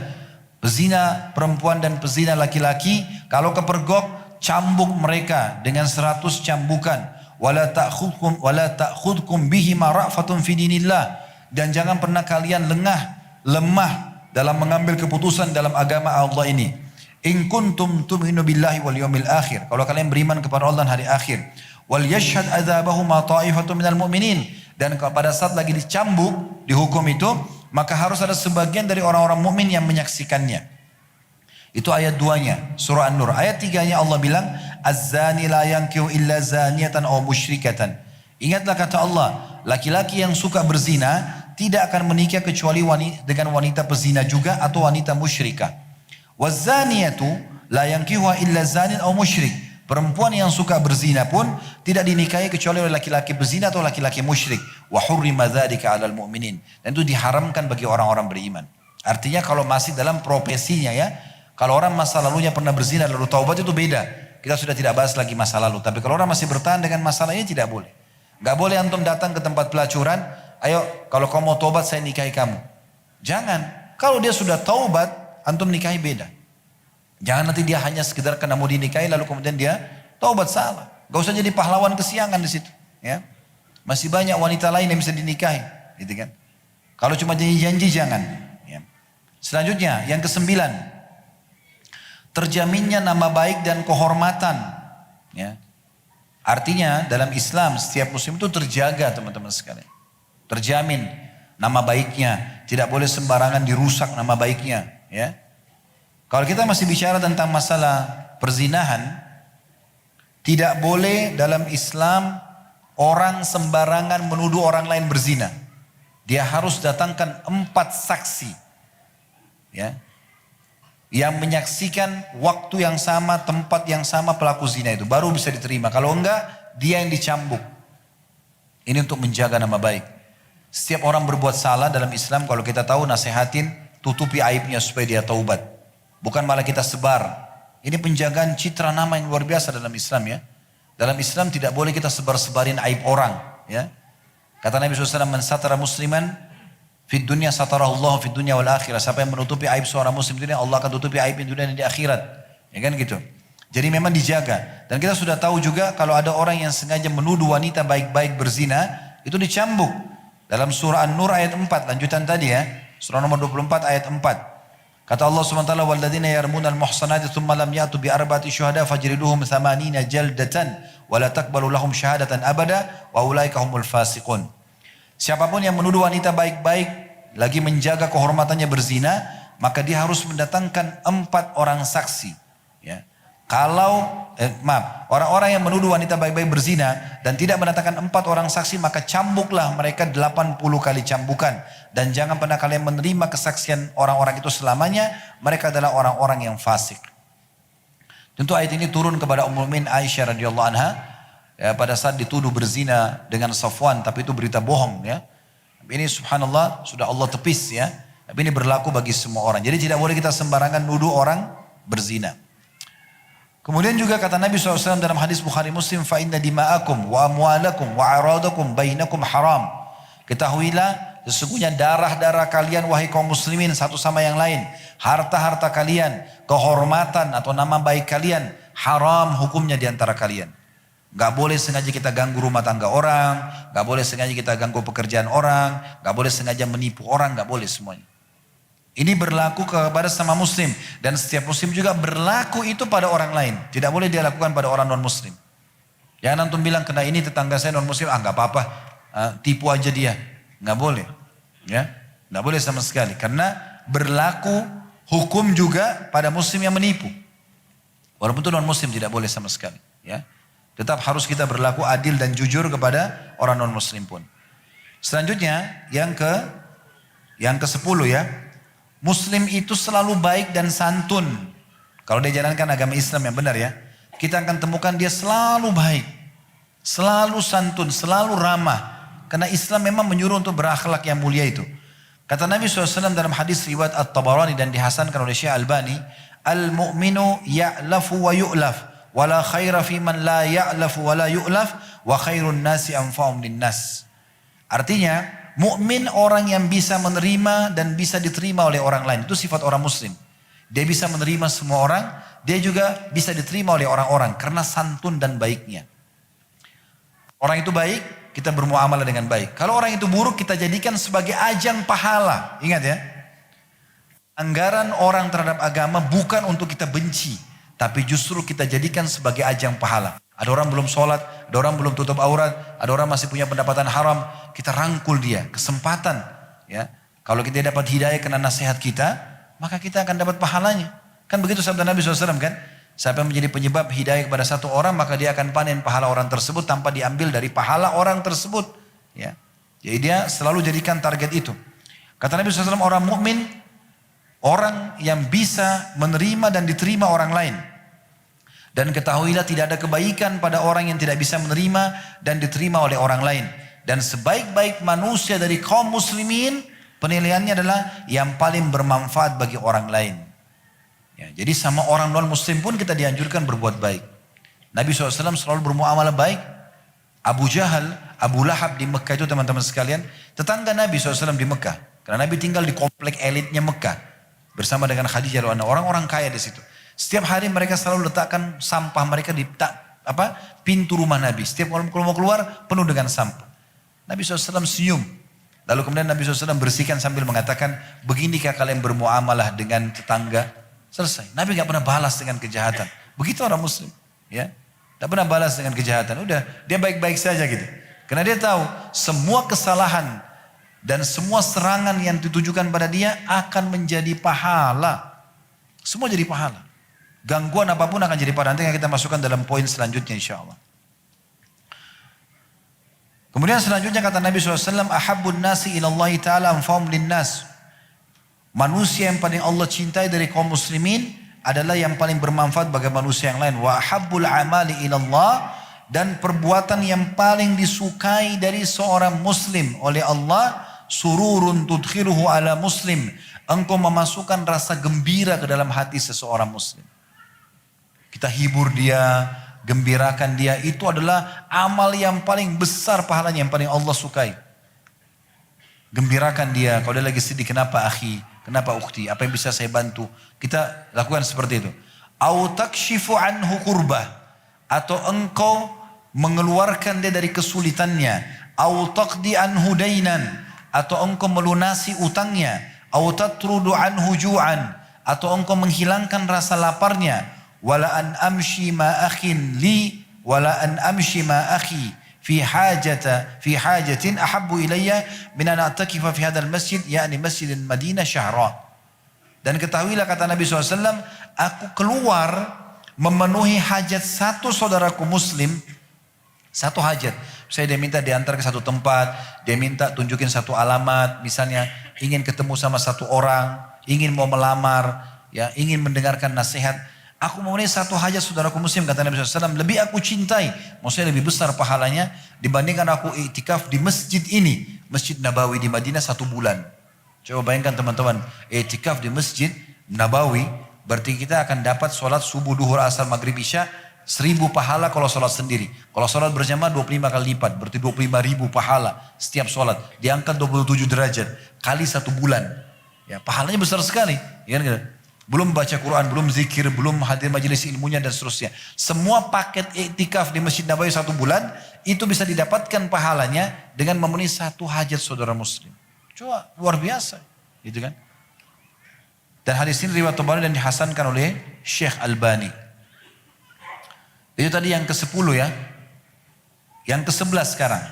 Pezina perempuan dan pezina laki-laki, kalau kepergok, cambuk mereka dengan 100 cambukan. Wala ta'khudkum bihima ra'fatun fi dinillah. Dan jangan pernah kalian lemah dalam mengambil keputusan dalam agama Allah ini. In kuntum tu'minu billahi wal yawmil akhir. Kalau kalian beriman kepada Allah dan hari akhir. Wal yashhad adzabahuma ta'ifatun minal mu'minin. Dan pada saat lagi dicambuk, dihukum itu, maka harus ada sebagian dari orang-orang mukmin yang menyaksikannya. Itu ayat 2-nya, surah An-Nur. Ayat 3-nya Allah bilang, Az-zani la yankihu illa zaniyatan aw musyrikatan. Ingatlah kata Allah, laki-laki yang suka berzina tidak akan menikah kecuali dengan wanita pezina juga atau wanita musyrikah. Waz-zaniyatu la yankihuha illa zanin aw musyrik. Perempuan yang suka berzina pun tidak dinikahi kecuali oleh laki-laki berzina atau laki-laki musyrik. Wa hurrima dzalika 'alal mu'minin. Dan itu diharamkan bagi orang-orang beriman. Artinya kalau masih dalam profesinya ya, kalau orang masa lalunya pernah berzina lalu taubat itu beda. Kita sudah tidak bahas lagi masa lalu. Tapi kalau orang masih bertahan dengan masalah ini tidak boleh. Gak boleh antum datang ke tempat pelacuran, ayo kalau kamu mau taubat saya nikahi kamu. Jangan. Kalau dia sudah taubat, antum nikahi beda. Jangan nanti dia hanya sekedar karena mau dinikahi lalu kemudian dia taubat, salah. Gak usah jadi pahlawan kesiangan di situ. Ya, masih banyak wanita lain yang bisa dinikahi, gitu kan? Kalau cuma janji jangan. Ya. Selanjutnya yang ke-9, terjaminnya nama baik dan kehormatan. Ya. Artinya dalam Islam setiap muslim itu terjaga teman-teman sekalian. Terjamin nama baiknya, tidak boleh sembarangan dirusak nama baiknya. Ya. Kalau kita masih bicara tentang masalah perzinahan, tidak boleh dalam Islam orang sembarangan menuduh orang lain berzina. Dia harus datangkan 4 saksi, ya, yang menyaksikan waktu yang sama, tempat yang sama pelaku zina itu, baru bisa diterima. Kalau enggak, dia yang dicambuk. Ini untuk menjaga nama baik. Setiap orang berbuat salah dalam Islam, kalau kita tahu, nasihatin, tutupi aibnya supaya dia taubat. Bukan malah kita sebar. Ini penjagaan citra nama yang luar biasa dalam Islam ya. Dalam Islam tidak boleh kita sebar-sebarin aib orang. Ya. Kata Nabi SAW, man satara musliman fid dunya satarahullahu fid dunya wal akhirah. Siapa yang menutupi aib seorang muslim di dunia, Allah akan tutupi aib di dunia dan di akhirat. Ya kan gitu. Jadi memang dijaga. Dan kita sudah tahu juga kalau ada orang yang sengaja menuduh wanita baik-baik berzina, itu dicambuk. Dalam surah An-Nur ayat 4, lanjutan tadi ya. Surah nomor 24 ayat 4. Kata Allah SWT, وَالَّذِينَ يَرْمُونَ الْمُحْصَنَاتِ ثُمَّ لَمْ يَأْتُوا بِأَرْبَعَةِ شُهَدَاءَ فَاجْلِدُوهُمْ 80 جَلْدَةً وَلَا تَقْبَلُوا لَهُمْ شَهَادَةً أَبَدًا وَأُولَٰئِكَ هُمُ الْفَاسِقُونَ. Siapapun yang menuduh wanita baik-baik, lagi menjaga kehormatannya berzina, maka dia harus mendatangkan 4 orang saksi. Ya. Orang-orang yang menuduh wanita baik-baik berzina dan tidak mendatangkan 4 orang saksi, maka cambuklah mereka 80 kali cambukan. Dan jangan pernah kalian menerima kesaksian orang-orang itu selamanya, mereka adalah orang-orang yang fasik. Tentu ayat ini turun kepada Ummul Mukminin Aisyah radhiyallahu anha ya, pada saat dituduh berzina dengan Safwan, tapi itu berita bohong ya. Ini subhanallah sudah Allah tepis ya. Tapi ini berlaku bagi semua orang. Jadi tidak boleh kita sembarangan nuduh orang berzina. Kemudian juga kata Nabi SAW dalam hadis Bukhari Muslim, fa inna dima'akum wa amwalakum wa aradakum bainakum haram. Ketahuilah sesungguhnya darah-darah kalian wahai kaum muslimin satu sama yang lain, harta-harta kalian, kehormatan atau nama baik kalian haram hukumnya di antara kalian. Gak boleh sengaja kita ganggu rumah tangga orang, gak boleh sengaja kita ganggu pekerjaan orang, gak boleh sengaja menipu orang, gak boleh semuanya. Ini berlaku kepada sama muslim. Dan setiap muslim juga berlaku itu pada orang lain. Tidak boleh dia lakukan pada orang non muslim. Jangan antum bilang kena ini tetangga saya non muslim, gak apa-apa, tipu aja dia. Gak boleh. Ya, gak boleh sama sekali. Karena berlaku hukum juga pada muslim yang menipu. Walaupun itu non muslim tidak boleh sama sekali. Ya, tetap harus kita berlaku adil dan jujur kepada orang non muslim pun. Selanjutnya yang ke-10 ya. Muslim itu selalu baik dan santun. Kalau dia jalankan agama Islam yang benar ya, kita akan temukan dia selalu baik, selalu santun, selalu ramah. Karena Islam memang menyuruh untuk berakhlak yang mulia itu. Kata Nabi SAW dalam hadis riwayat At-Tabarani dan dihasankan oleh Syekh Albani, al-mu'minu ya'lafu wa yu'laf, wa la khaira fi man la ya'lafu wa la yu'laf, wa khairun nasi anfa'um linnas. Artinya, mukmin orang yang bisa menerima dan bisa diterima oleh orang lain. Itu sifat orang muslim. Dia bisa menerima semua orang, dia juga bisa diterima oleh orang-orang karena santun dan baiknya. Orang itu baik, kita bermuamalah dengan baik. Kalau orang itu buruk, kita jadikan sebagai ajang pahala. Ingat ya. Anggaran orang terhadap agama bukan untuk kita benci, tapi justru kita jadikan sebagai ajang pahala. Ada orang belum sholat, ada orang belum tutup aurat, ada orang masih punya pendapatan haram, kita rangkul dia, kesempatan. Ya, kalau kita dapat hidayah karena nasihat kita, maka kita akan dapat pahalanya. Kan begitu sabda Nabi SAW kan? Siapa yang menjadi penyebab hidayah kepada satu orang, maka dia akan panen pahala orang tersebut tanpa diambil dari pahala orang tersebut. Ya, jadi dia selalu jadikan target itu. Kata Nabi SAW, orang mukmin, orang yang bisa menerima dan diterima orang lain. Dan ketahuilah tidak ada kebaikan pada orang yang tidak bisa menerima dan diterima oleh orang lain. Dan sebaik-baik manusia dari kaum muslimin, penilaiannya adalah yang paling bermanfaat bagi orang lain. Ya, jadi sama orang non muslim pun kita dianjurkan berbuat baik. Nabi SAW selalu bermuamalah baik. Abu Jahal, Abu Lahab di Mekah itu teman-teman sekalian, tetangga Nabi SAW di Mekah. Karena Nabi tinggal di komplek elitnya Mekah. Bersama dengan Khadijah, orang-orang kaya di situ. Setiap hari mereka selalu letakkan sampah mereka di pintu rumah Nabi. Setiap orang mau keluar penuh dengan sampah. Nabi SAW senyum. Lalu kemudian Nabi SAW bersihkan sambil mengatakan, beginikah kalian bermuamalah dengan tetangga? Selesai. Nabi gak pernah balas dengan kejahatan. Begitu orang muslim. Ya, tak pernah balas dengan kejahatan. Udah, dia baik-baik saja gitu. Karena dia tahu semua kesalahan dan semua serangan yang ditujukan pada dia akan menjadi pahala. Semua jadi pahala. Gangguan apapun akan jadi pahala. Nanti kita masukkan dalam poin selanjutnya insya Allah. Kemudian selanjutnya kata Nabi SAW, ahabbun nasi ilallahi ta'ala anfa'um linnas. Manusia yang paling Allah cintai dari kaum muslimin adalah yang paling bermanfaat bagi manusia yang lain. Wa ahabbul amali ilallah, dan perbuatan yang paling disukai dari seorang muslim oleh Allah sururun tudkhiluhu ala muslim. Engkau memasukkan rasa gembira ke dalam hati seseorang muslim. Kita hibur dia, gembirakan dia, itu adalah amal yang paling besar pahalanya, yang paling Allah sukai. Gembirakan dia, kalau dia lagi sedih, kenapa akhi, kenapa ukhti, apa yang bisa saya bantu, kita lakukan seperti itu. Au takshifu anhu kurbah, atau engkau mengeluarkan dia dari kesulitannya. Au taqdi anhu dainan, atau engkau melunasi utangnya. Au tatrudu anhu ju'an, atau engkau menghilangkan rasa laparnya. Wala an amshi ma akhin li, wala an amshi ma akhi fi hajatin ahabbu ilayya min an a'takifa fi hadzal masjid, yakni Masjidil Madinah syahra. Dan ketahuilah kata Nabi SAW, aku keluar memenuhi hajat satu saudaraku muslim, satu hajat. Saya dia minta diantar ke satu tempat, dia minta tunjukin satu alamat, misalnya ingin ketemu sama satu orang, ingin mau melamar, ya, ingin mendengarkan nasihat. Aku memenuhi satu hajat saudaraku muslim, kata Nabi SAW, lebih aku cintai, maksudnya lebih besar pahalanya dibandingkan aku iktikaf di masjid ini, Masjid Nabawi di Madinah 1 bulan. Coba bayangkan teman-teman, iktikaf di Masjid Nabawi, berarti kita akan dapat sholat subuh, duhur, asar, maghrib, isya, 1000 pahala kalau sholat sendiri. Kalau sholat berjamaah 25 kali lipat, berarti 25.000 pahala setiap sholat. Diangkat 27 derajat, kali 1 bulan. Ya, pahalanya besar sekali. Ya kan? Belum baca Quran, belum zikir, belum hadir majelis ilmunya dan seterusnya. Semua paket iktikaf di Masjid Nabawi 1 bulan, itu bisa didapatkan pahalanya dengan memenuhi satu hajat saudara muslim. Coba, luar biasa. Gitu kan? Dan hadis ini riwayat Tabarani dan dihasankan oleh Syekh Albani. Itu tadi yang ke-10 ya. Yang ke-11 sekarang.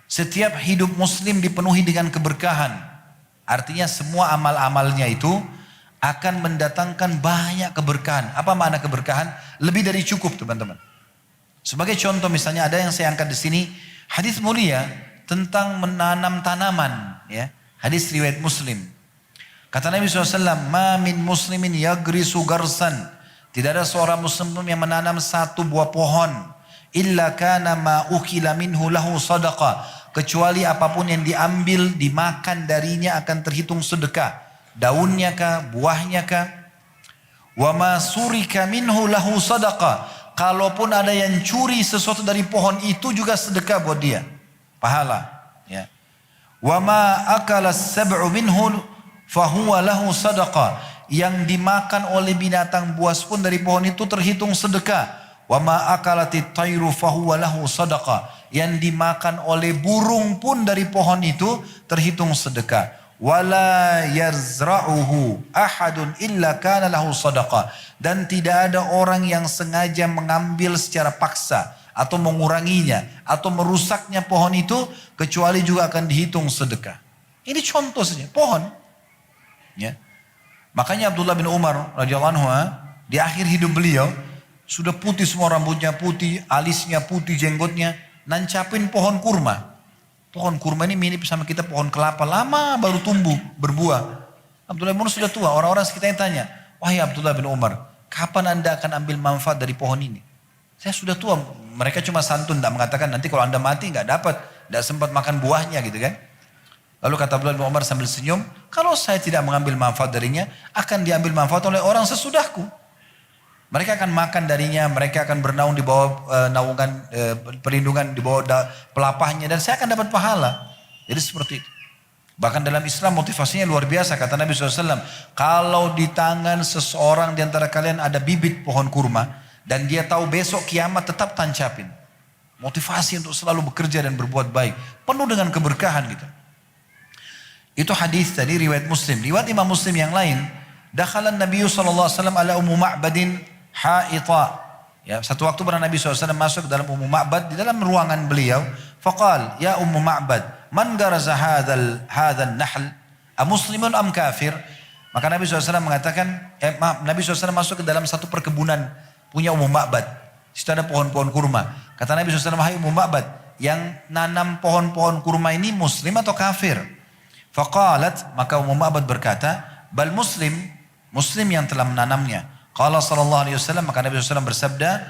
Setiap hidup muslim dipenuhi dengan keberkahan. Artinya semua amal-amalnya itu akan mendatangkan banyak keberkahan. Apa makna keberkahan? Lebih dari cukup teman-teman. Sebagai contoh misalnya ada yang saya angkat di sini. Hadis mulia tentang menanam tanaman. Ya. Hadis riwayat Muslim. Kata Nabi SAW, ma min muslimin yagrisu garsan. Tidak ada seorang muslim yang menanam satu buah pohon. Illa kana ma ukila minhu lahu sadaqah. Kecuali apapun yang diambil, dimakan darinya akan terhitung sedekah. Daunnya kah, buahnya kah. Wa ma surika minhu lahu sadaqah. Kalaupun ada yang curi sesuatu dari pohon itu juga sedekah buat dia. Pahala. Ya. Wa ma akala sab'u minhu fahuwa lahu sadaqah. Yang dimakan oleh binatang buas pun dari pohon itu terhitung sedekah. Wa ma akalatit tayru fahuwa lahu sadaqah. Yang dimakan oleh burung pun dari pohon itu terhitung sedekah. Wala yazra'uhu ahadun illa kana lahu sadaqah. Dan tidak ada orang yang sengaja mengambil secara paksa atau menguranginya atau merusaknya pohon itu kecuali juga akan dihitung sedekah. Ini contoh saja, pohon. Ya. Makanya Abdullah bin Umar radhiyallahu anhu di akhir hidup beliau sudah putih semua rambutnya putih, alisnya putih, jenggotnya, nancapin pohon kurma. Pohon kurma ini mirip sama kita pohon kelapa, lama baru tumbuh, berbuah. Abdullah bin Umar sudah tua, orang-orang sekitarnya tanya, wahai Abdullah bin Umar, kapan anda akan ambil manfaat dari pohon ini? Saya sudah tua, mereka cuma santun, tidak mengatakan nanti kalau anda mati nggak dapat, tidak sempat makan buahnya gitu kan. Lalu kata Abdullah bin Umar sambil senyum, kalau saya tidak mengambil manfaat darinya, akan diambil manfaat oleh orang sesudahku. Mereka akan makan darinya, mereka akan bernaung di bawah naungan perlindungan di bawah pelapahnya, dan saya akan dapat pahala. Jadi seperti itu. Bahkan dalam Islam motivasinya luar biasa, kata Nabi SAW, kalau di tangan seseorang di antara kalian ada bibit pohon kurma, dan dia tahu besok kiamat, tetap tancapin. Motivasi untuk selalu bekerja dan berbuat baik, penuh dengan keberkahan gitu. Itu hadis tadi riwayat Muslim. Riwayat Imam Muslim yang lain, dakhalan Nabi sallallahu alaihi wasallam ala Ummu Ma'badin haita. Ya, satu waktu pernah Nabi SAW masuk ke dalam Ummu Ma'bad di dalam ruangan beliau. Faqal, ya Ummu Ma'bad, man garaza hadzal nahl? Amuslimun am kafir? Maka Nabi SAW mengatakan, Nabi SAW masuk ke dalam satu perkebunan punya Ummu Ma'bad. Di situ ada pohon-pohon kurma. Kata Nabi SAW, hai Ummu Ma'bad, yang nanam pohon-pohon kurma ini muslim atau kafir? Faqalat, maka Ummu Ma'bad berkata, bal muslim, muslim yang telah menanamnya. Qala sallallahu alaihi wasallam, maka Nabi SAW bersabda,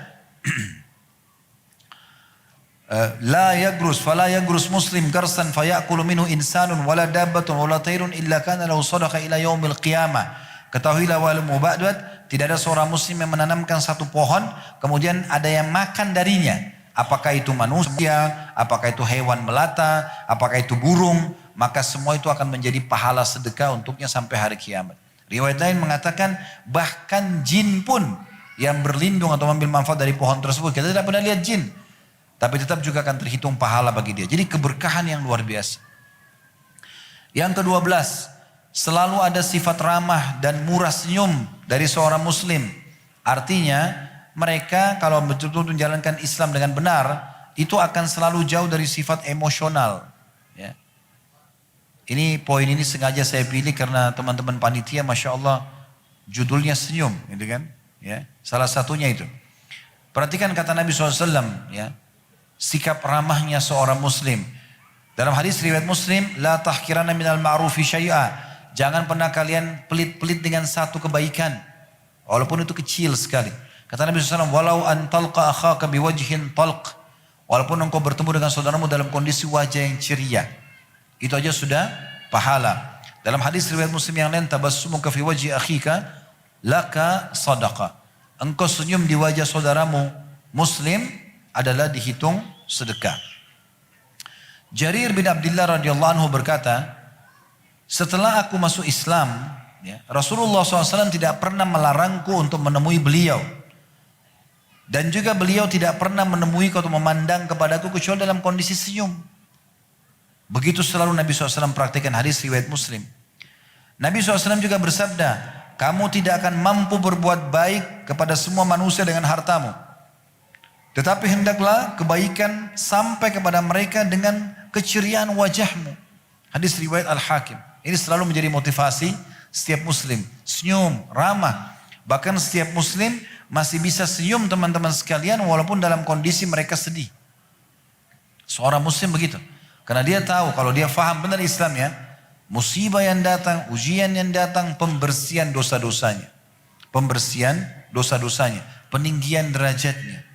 la yagrus fala yagrus muslim garsan fayakulu minhu insanun wala dabbatun wala tairun illa kana lahu sadaqah ila yaumil qiyamah. Ketahuilah wal mubaddat, tidak ada seorang muslim yang menanamkan satu pohon kemudian ada yang makan darinya. Apakah itu manusia, apakah itu hewan melata, apakah itu burung, maka semua itu akan menjadi pahala sedekah untuknya sampai hari kiamat. Riwayat lain mengatakan bahkan jin pun yang berlindung atau mengambil manfaat dari pohon tersebut, kita tidak pernah lihat jin, tapi tetap juga akan terhitung pahala bagi dia. Jadi keberkahan yang luar biasa. Yang ke-12, selalu ada sifat ramah dan murah senyum dari seorang muslim. Artinya mereka kalau betul-betul menjalankan Islam dengan benar, itu akan selalu jauh dari sifat emosional. Ya. Ini poin ini sengaja saya pilih karena teman-teman panitia, Masya Allah, judulnya senyum, gitu kan? Ya, salah satunya itu. Perhatikan kata Nabi SAW, ya, sikap ramahnya seorang muslim. Dalam hadis riwayat Muslim, la tahkirana minal ma'rufi syai'a. Jangan pernah kalian pelit-pelit dengan satu kebaikan, walaupun itu kecil sekali. Kata Nabi SAW, walau an talqa akhaka biwajhin talq. Walaupun engkau bertemu dengan saudaramu dalam kondisi wajah yang ceria, itu aja sudah pahala. Dalam hadis riwayat Muslim yang lain, tabassumuka fi wajhi akhika laka sadaqah. Engkau senyum di wajah saudaramu muslim adalah dihitung sedekah. Jarir bin Abdullah radhiyallahu anhu berkata, setelah aku masuk Islam, ya, Rasulullah SAW tidak pernah melarangku untuk menemui beliau. Dan juga beliau tidak pernah menemui atau memandang kepadaku kecuali dalam kondisi senyum. Begitu selalu Nabi SAW praktikkan, hadis riwayat Muslim. Nabi SAW juga bersabda, kamu tidak akan mampu berbuat baik kepada semua manusia dengan hartamu. Tetapi hendaklah kebaikan sampai kepada mereka dengan keceriaan wajahmu. Hadis riwayat Al-Hakim. Ini selalu menjadi motivasi setiap muslim. Senyum, ramah. Bahkan setiap muslim masih bisa senyum teman-teman sekalian walaupun dalam kondisi mereka sedih. Seorang muslim begitu. Karena dia tahu kalau dia faham benar Islam, ya, musibah yang datang, ujian yang datang, pembersihan dosa-dosanya. Pembersihan dosa-dosanya. Peninggian derajatnya.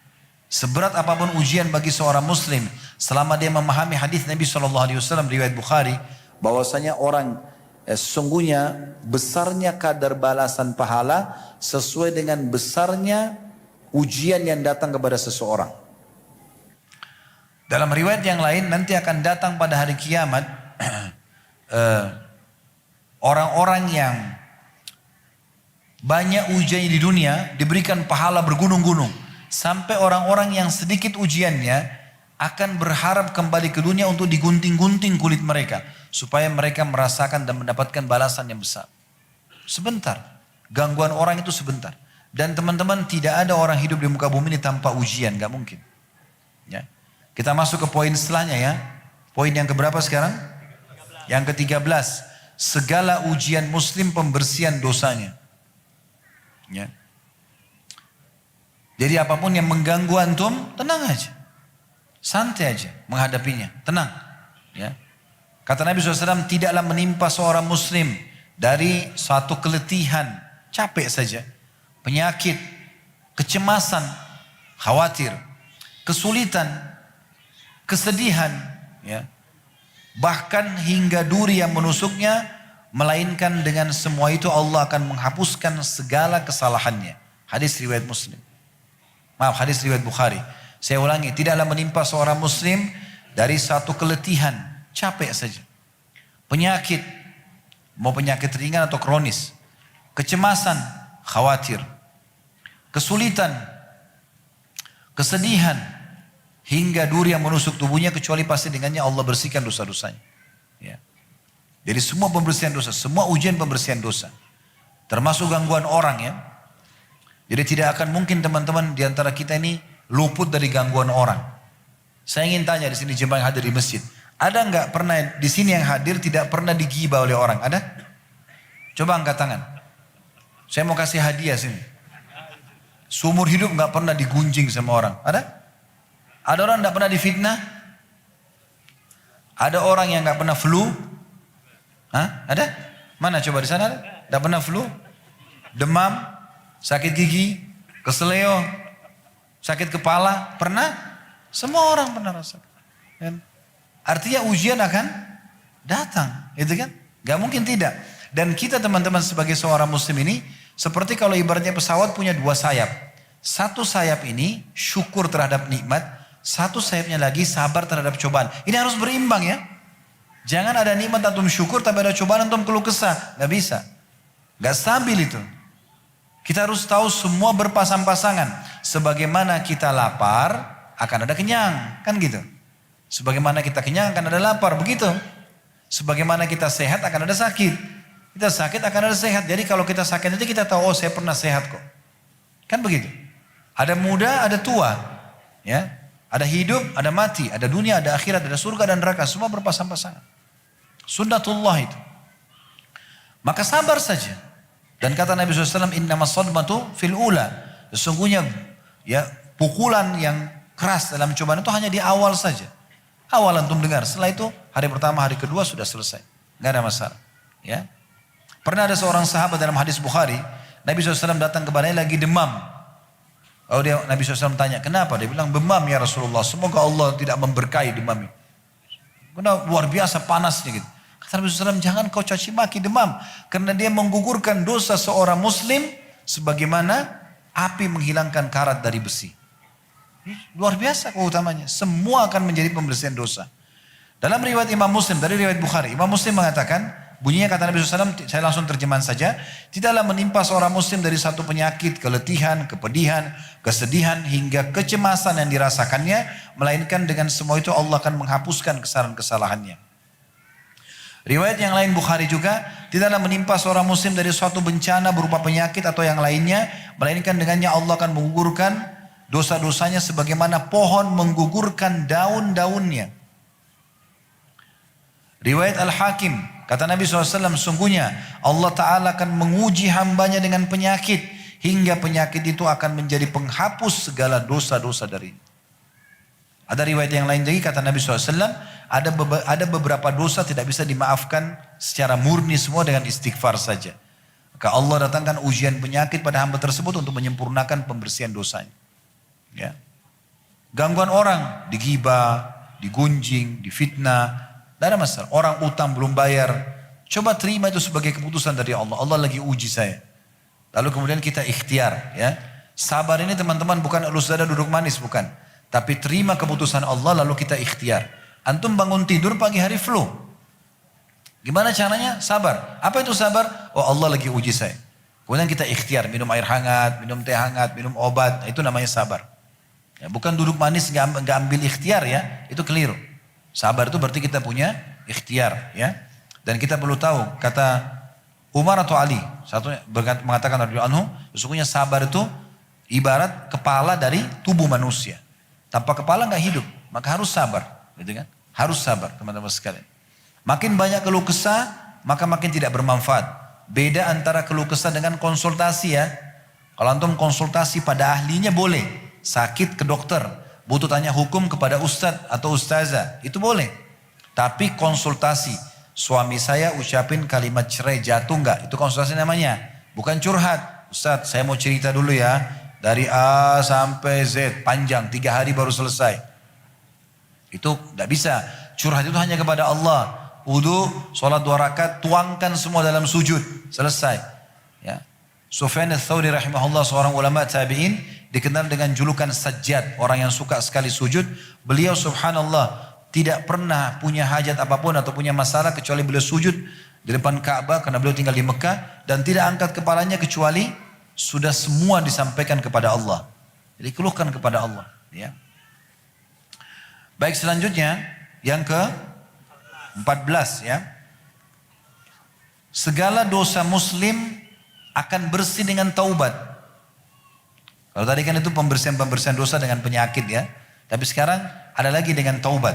Seberat apapun ujian bagi seorang muslim, selama dia memahami hadis Nabi SAW riwayat Bukhari, bahwasanya orang sesungguhnya besarnya kadar balasan pahala sesuai dengan besarnya ujian yang datang kepada seseorang. Dalam riwayat yang lain, nanti akan datang pada hari kiamat orang-orang yang banyak ujian di dunia diberikan pahala bergunung-gunung. Sampai orang-orang yang sedikit ujiannya akan berharap kembali ke dunia untuk digunting-gunting kulit mereka. Supaya mereka merasakan dan mendapatkan balasan yang besar. Sebentar. Gangguan orang itu sebentar. Dan teman-teman, tidak ada orang hidup di muka bumi ini tanpa ujian. Gak mungkin. Ya. Kita masuk ke poin setelahnya, ya. Poin yang keberapa sekarang? Yang ke-13. Segala ujian muslim pembersihan dosanya. Ya. Jadi apapun yang mengganggu antum, tenang aja. Santai aja menghadapinya. Tenang. Ya. Kata Nabi SAW, tidaklah menimpa seorang muslim dari suatu keletihan, capek saja, penyakit, kecemasan, khawatir, kesulitan, kesedihan, ya. Bahkan hingga duri yang menusuknya, melainkan dengan semua itu Allah akan menghapuskan segala kesalahannya. Hadis riwayat Muslim. Maaf, hadis riwayat Bukhari. Saya ulangi, tidaklah menimpa seorang muslim dari satu keletihan, capek saja. Penyakit, mau penyakit ringan atau kronis. Kecemasan, khawatir. Kesulitan, kesedihan, hingga duri yang menusuk tubuhnya, kecuali pasti dengannya Allah bersihkan dosa-dosanya. Ya. Jadi semua pembersihan dosa, semua ujian pembersihan dosa. Termasuk gangguan orang, ya. Jadi tidak akan mungkin teman-teman di antara kita ini luput dari gangguan orang. Saya ingin tanya di sini jemaah yang hadir di masjid, ada nggak pernah di sini yang hadir tidak pernah digibah oleh orang? Ada? Coba angkat tangan. Saya mau kasih hadiah sini. Seumur hidup nggak pernah digunjing sama orang. Ada? Ada orang nggak pernah difitnah? Ada orang yang nggak pernah flu? Hah? Ada? Mana coba di sana ada? Nggak pernah flu? Demam? Sakit gigi, keseleo, sakit kepala, pernah? Semua orang pernah rasakan. Kan? Artinya ujian akan datang, gitu kan? Gak mungkin tidak. Dan kita teman-teman sebagai seorang muslim ini, seperti kalau ibaratnya pesawat punya dua sayap. Satu sayap ini syukur terhadap nikmat, satu sayapnya lagi sabar terhadap cobaan. Ini harus berimbang ya. Jangan ada nikmat antum syukur, tapi ada cobaan antum keluh kesah. Gak bisa. Gak stabil itu. Kita harus tahu semua berpasang-pasangan. Sebagaimana kita lapar, akan ada kenyang. Kan gitu. Sebagaimana kita kenyang akan ada lapar, begitu. Sebagaimana kita sehat akan ada sakit. Kita sakit akan ada sehat. Jadi kalau kita sakit nanti kita tahu, oh saya pernah sehat kok. Kan begitu. Ada muda, ada tua. Ya, ada hidup, ada mati. Ada dunia, ada akhirat, ada surga dan neraka. Semua berpasang-pasangan. Sunnatullah itu. Maka sabar saja. Dan kata Nabi SAW, innamas sadmatu fil ula. Sesungguhnya ya pukulan yang keras dalam cobaan itu hanya di awal saja. Awal antum dengar, setelah itu hari pertama, hari kedua sudah selesai. Nggak ada masalah. Ya. Pernah ada seorang sahabat dalam hadis Bukhari, Nabi SAW datang kepadanya lagi demam. Nabi SAW tanya, kenapa? Dia bilang, demam ya Rasulullah, semoga Allah tidak memberkahi demam ini. Karena luar biasa panasnya gitu. Kata Nabi SAW, jangan kau caci maki demam. Karena dia menggugurkan dosa seorang muslim, sebagaimana api menghilangkan karat dari besi. Luar biasa keutamanya. Semua akan menjadi pembersihan dosa. Dalam riwayat Imam Muslim, dari riwayat Bukhari, Imam Muslim mengatakan, bunyinya kata Nabi SAW, saya langsung terjemahan saja, tidaklah menimpa seorang muslim dari satu penyakit, keletihan, kepedihan, kesedihan, hingga kecemasan yang dirasakannya, melainkan dengan semua itu Allah akan menghapuskan kesalahan-kesalahannya. Riwayat yang lain Bukhari juga, tidaklah menimpa seorang muslim dari suatu bencana berupa penyakit atau yang lainnya, melainkan dengannya Allah akan menggugurkan dosa-dosanya sebagaimana pohon menggugurkan daun-daunnya. Riwayat Al-Hakim, kata Nabi SAW, sungguhnya Allah Ta'ala akan menguji hambanya dengan penyakit, hingga penyakit itu akan menjadi penghapus segala dosa-dosa darinya. Ada riwayat yang lain lagi, kata Nabi SAW, ada beberapa dosa tidak bisa dimaafkan secara murni semua dengan istighfar saja. Maka Allah datangkan ujian penyakit pada hamba tersebut untuk menyempurnakan pembersihan dosanya. Ya. Gangguan orang, digibah, digunjing, difitnah, tidak ada masalah. Orang utang belum bayar, coba terima itu sebagai keputusan dari Allah. Allah lagi uji saya. Lalu kemudian kita ikhtiar. Ya. Sabar ini teman-teman bukan elus dada duduk manis, bukan. Tapi terima keputusan Allah lalu kita ikhtiar. Antum bangun tidur pagi hari flu. Gimana caranya? Sabar. Apa itu sabar? Oh Allah lagi uji saya. Kemudian kita ikhtiar, minum air hangat, minum teh hangat, minum obat. Itu namanya sabar. Ya, bukan duduk manis nggak ambil ikhtiar ya, itu keliru. Sabar itu berarti kita punya ikhtiar ya. Dan kita perlu tahu, kata Umar atau Ali, satu mengatakan radhiyallahu anhu, sesungguhnya sabar itu ibarat kepala dari tubuh manusia. Tanpa kepala nggak hidup, maka harus sabar, gitu kan? Harus sabar teman-teman sekalian. Makin banyak keluh kesah, maka makin tidak bermanfaat. Beda antara keluh kesah dengan konsultasi ya. Kalau antum konsultasi pada ahlinya boleh. Sakit ke dokter, butuh tanya hukum kepada ustadz atau ustazah, itu boleh. Tapi konsultasi, suami saya ucapin kalimat cerai, jatuh enggak? Itu konsultasi namanya, bukan curhat. Ustadz saya mau cerita dulu ya, dari A sampai Z, panjang, 3 hari baru selesai. Itu enggak bisa, curhat itu hanya kepada Allah. Wudu, sholat 2 rakaat, tuangkan semua dalam sujud, selesai. Ya. Sufyan ats-Tsauri rahimahullah, seorang ulama tabi'in, dikenal dengan julukan Sajjad, orang yang suka sekali sujud. Beliau subhanallah tidak pernah punya hajat apapun atau punya masalah kecuali beliau sujud di depan Ka'bah karena beliau tinggal di Mekah, dan tidak angkat kepalanya kecuali sudah semua disampaikan kepada Allah. Jadi keluhkan kepada Allah. Ya. Baik, selanjutnya yang ke-14 ya. Segala dosa muslim akan bersih dengan taubat. Kalau tadi kan itu pembersihan dosa dengan penyakit ya. Tapi sekarang ada lagi dengan taubat.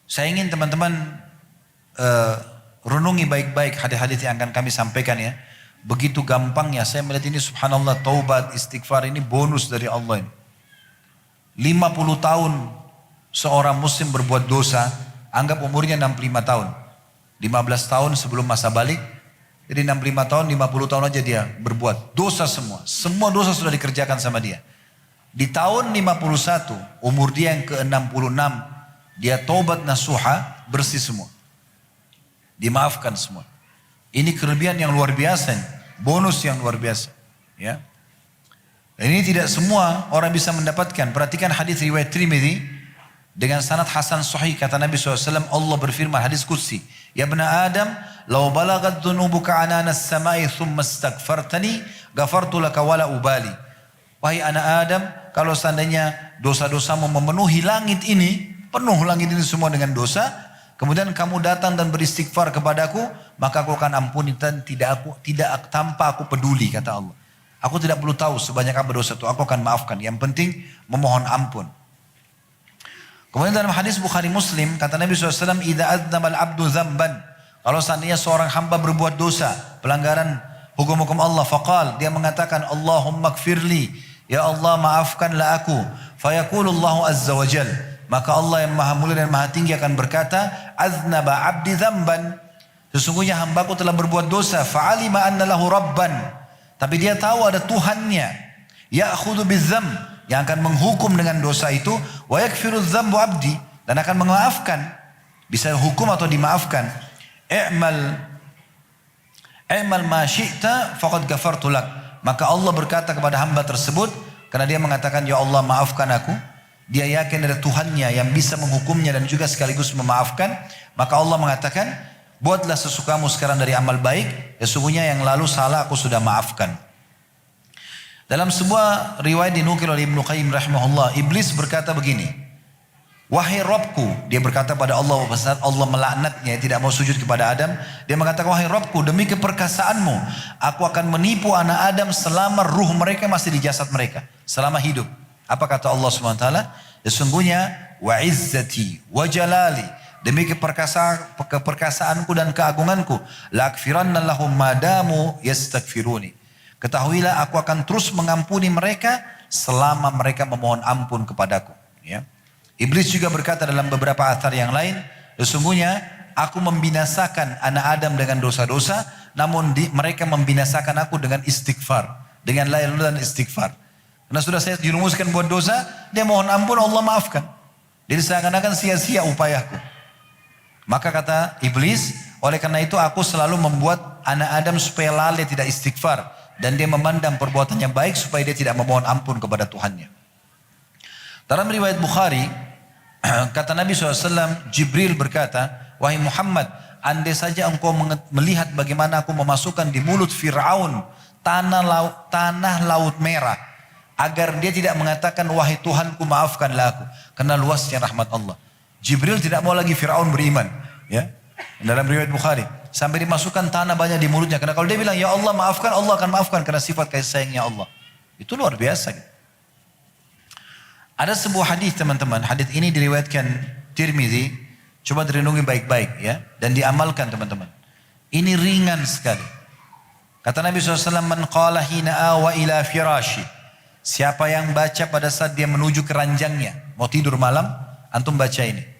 Saya ingin teman-teman renungi baik-baik hadis-hadis yang akan kami sampaikan ya. Begitu gampangnya saya melihat ini, subhanallah, taubat, istighfar ini bonus dari Allah ini. 50 tahun seorang muslim berbuat dosa, anggap umurnya 65 tahun. 15 tahun sebelum masa balik. Jadi 65 tahun, 50 tahun aja dia berbuat dosa semua. Semua dosa sudah dikerjakan sama dia.
Di tahun 51, umur dia yang ke-66, dia taubat nasuha, bersih semua. Dimaafkan semua. Ini kelebihan yang luar biasa, bonus yang luar biasa. Ya. Ini tidak semua orang bisa mendapatkan. Perhatikan hadis riwayat Tirmidzi dengan sanad hasan sahih, kata Nabi SAW, Allah berfirman hadis qudsi, ya bna Adam, law balagat dhunubuka anana as-samai thumma astaghfartani, ghafartu laka wala ubali. Wahai anak Adam, kalau seandainya dosa-dosamu memenuhi langit ini, penuh langit ini semua dengan dosa, kemudian kamu datang dan beristighfar kepadaku, maka aku akan ampuni dan tidak tanpa aku peduli, kata Allah. Aku tidak perlu tahu sebanyak apa dosa itu, aku akan maafkan. Yang penting memohon ampun. Kemudian dalam hadis Bukhari Muslim, kata Nabi SAW, idza adznabal abdu dzamban, kalau seandainya seorang hamba berbuat dosa, pelanggaran hukum-hukum Allah, faqal, dia mengatakan, Allahumma gfirli, ya Allah maafkanlah aku. Fayaqulullahu azza wa jal, maka Allah yang maha mulia dan maha tinggi akan berkata, aznaba abdi dzamban, sesungguhnya hambaku telah berbuat dosa, fa'alima anna lahu rabban, tapi dia tahu ada Tuhannya, ya'khudhu bizzam, yang akan menghukum dengan dosa itu, wa yakfiru dzambu abdi, dan akan memaafkan, bisa hukum atau dimaafkan. I'mal ma syi'ta faqad ghafartu lak, maka Allah berkata kepada hamba tersebut, karena dia mengatakan ya Allah maafkan aku, dia yakin ada Tuhannya yang bisa menghukumnya dan juga sekaligus memaafkan, maka Allah mengatakan, buatlah sesukamu sekarang dari amal baik, sesungguhnya yang lalu salah aku sudah maafkan. Dalam sebuah riwayat dinukil oleh Ibnu Qayyim rahimahullah, iblis berkata begini, wahai Rabbku, dia berkata pada Allah, saat Allah melaknatnya, tidak mau sujud kepada Adam, dia mengatakan, wahai Rabbku, demi keperkasaanmu, aku akan menipu anak Adam selama ruh mereka masih di jasad mereka, selama hidup. Apa kata Allah SWT? Sesungguhnya, wa izzati wa jalali, demi keperkasaanku dan keagunganku, la'akfiranna lahum madamu yastaghfiruni, ketahuilah aku akan terus mengampuni mereka selama mereka memohon ampun kepadaku. Ya. Iblis juga berkata dalam beberapa athar yang lain, sesungguhnya aku membinasakan anak Adam dengan dosa-dosa, namun mereka membinasakan aku dengan istighfar, dengan la ilaha dan istighfar. Karena sudah saya dirumuskan buat dosa, dia mohon ampun, Allah maafkan. Jadi seakan-akan sia-sia upayaku. Maka kata iblis, oleh karena itu aku selalu membuat anak Adam supaya lalai tidak istighfar, dan dia memandang perbuatannya baik supaya dia tidak memohon ampun kepada Tuhannya. Dalam riwayat Bukhari, kata Nabi SAW, Jibril berkata, wahai Muhammad, andai saja engkau melihat bagaimana aku memasukkan di mulut Fir'aun tanah laut merah, agar dia tidak mengatakan, wahai Tuhanku maafkanlah aku, karena luasnya rahmat Allah. Jibril tidak mau lagi Fir'aun beriman. Ya, dalam riwayat Bukhari, sampai dimasukkan tanah banyak di mulutnya. Karena kalau dia bilang, ya Allah maafkan, Allah akan maafkan karena sifat kasih sayangnya Allah. Itu luar biasa. Ada sebuah hadis teman-teman. Hadis ini diriwayatkan Tirmidzi. Coba direnungi baik-baik ya, dan diamalkan teman-teman. Ini ringan sekali. Kata Nabi SAW, man qala hina awa ila firashi, siapa yang baca pada saat dia menuju ke ranjangnya, mau tidur malam, antum baca ini.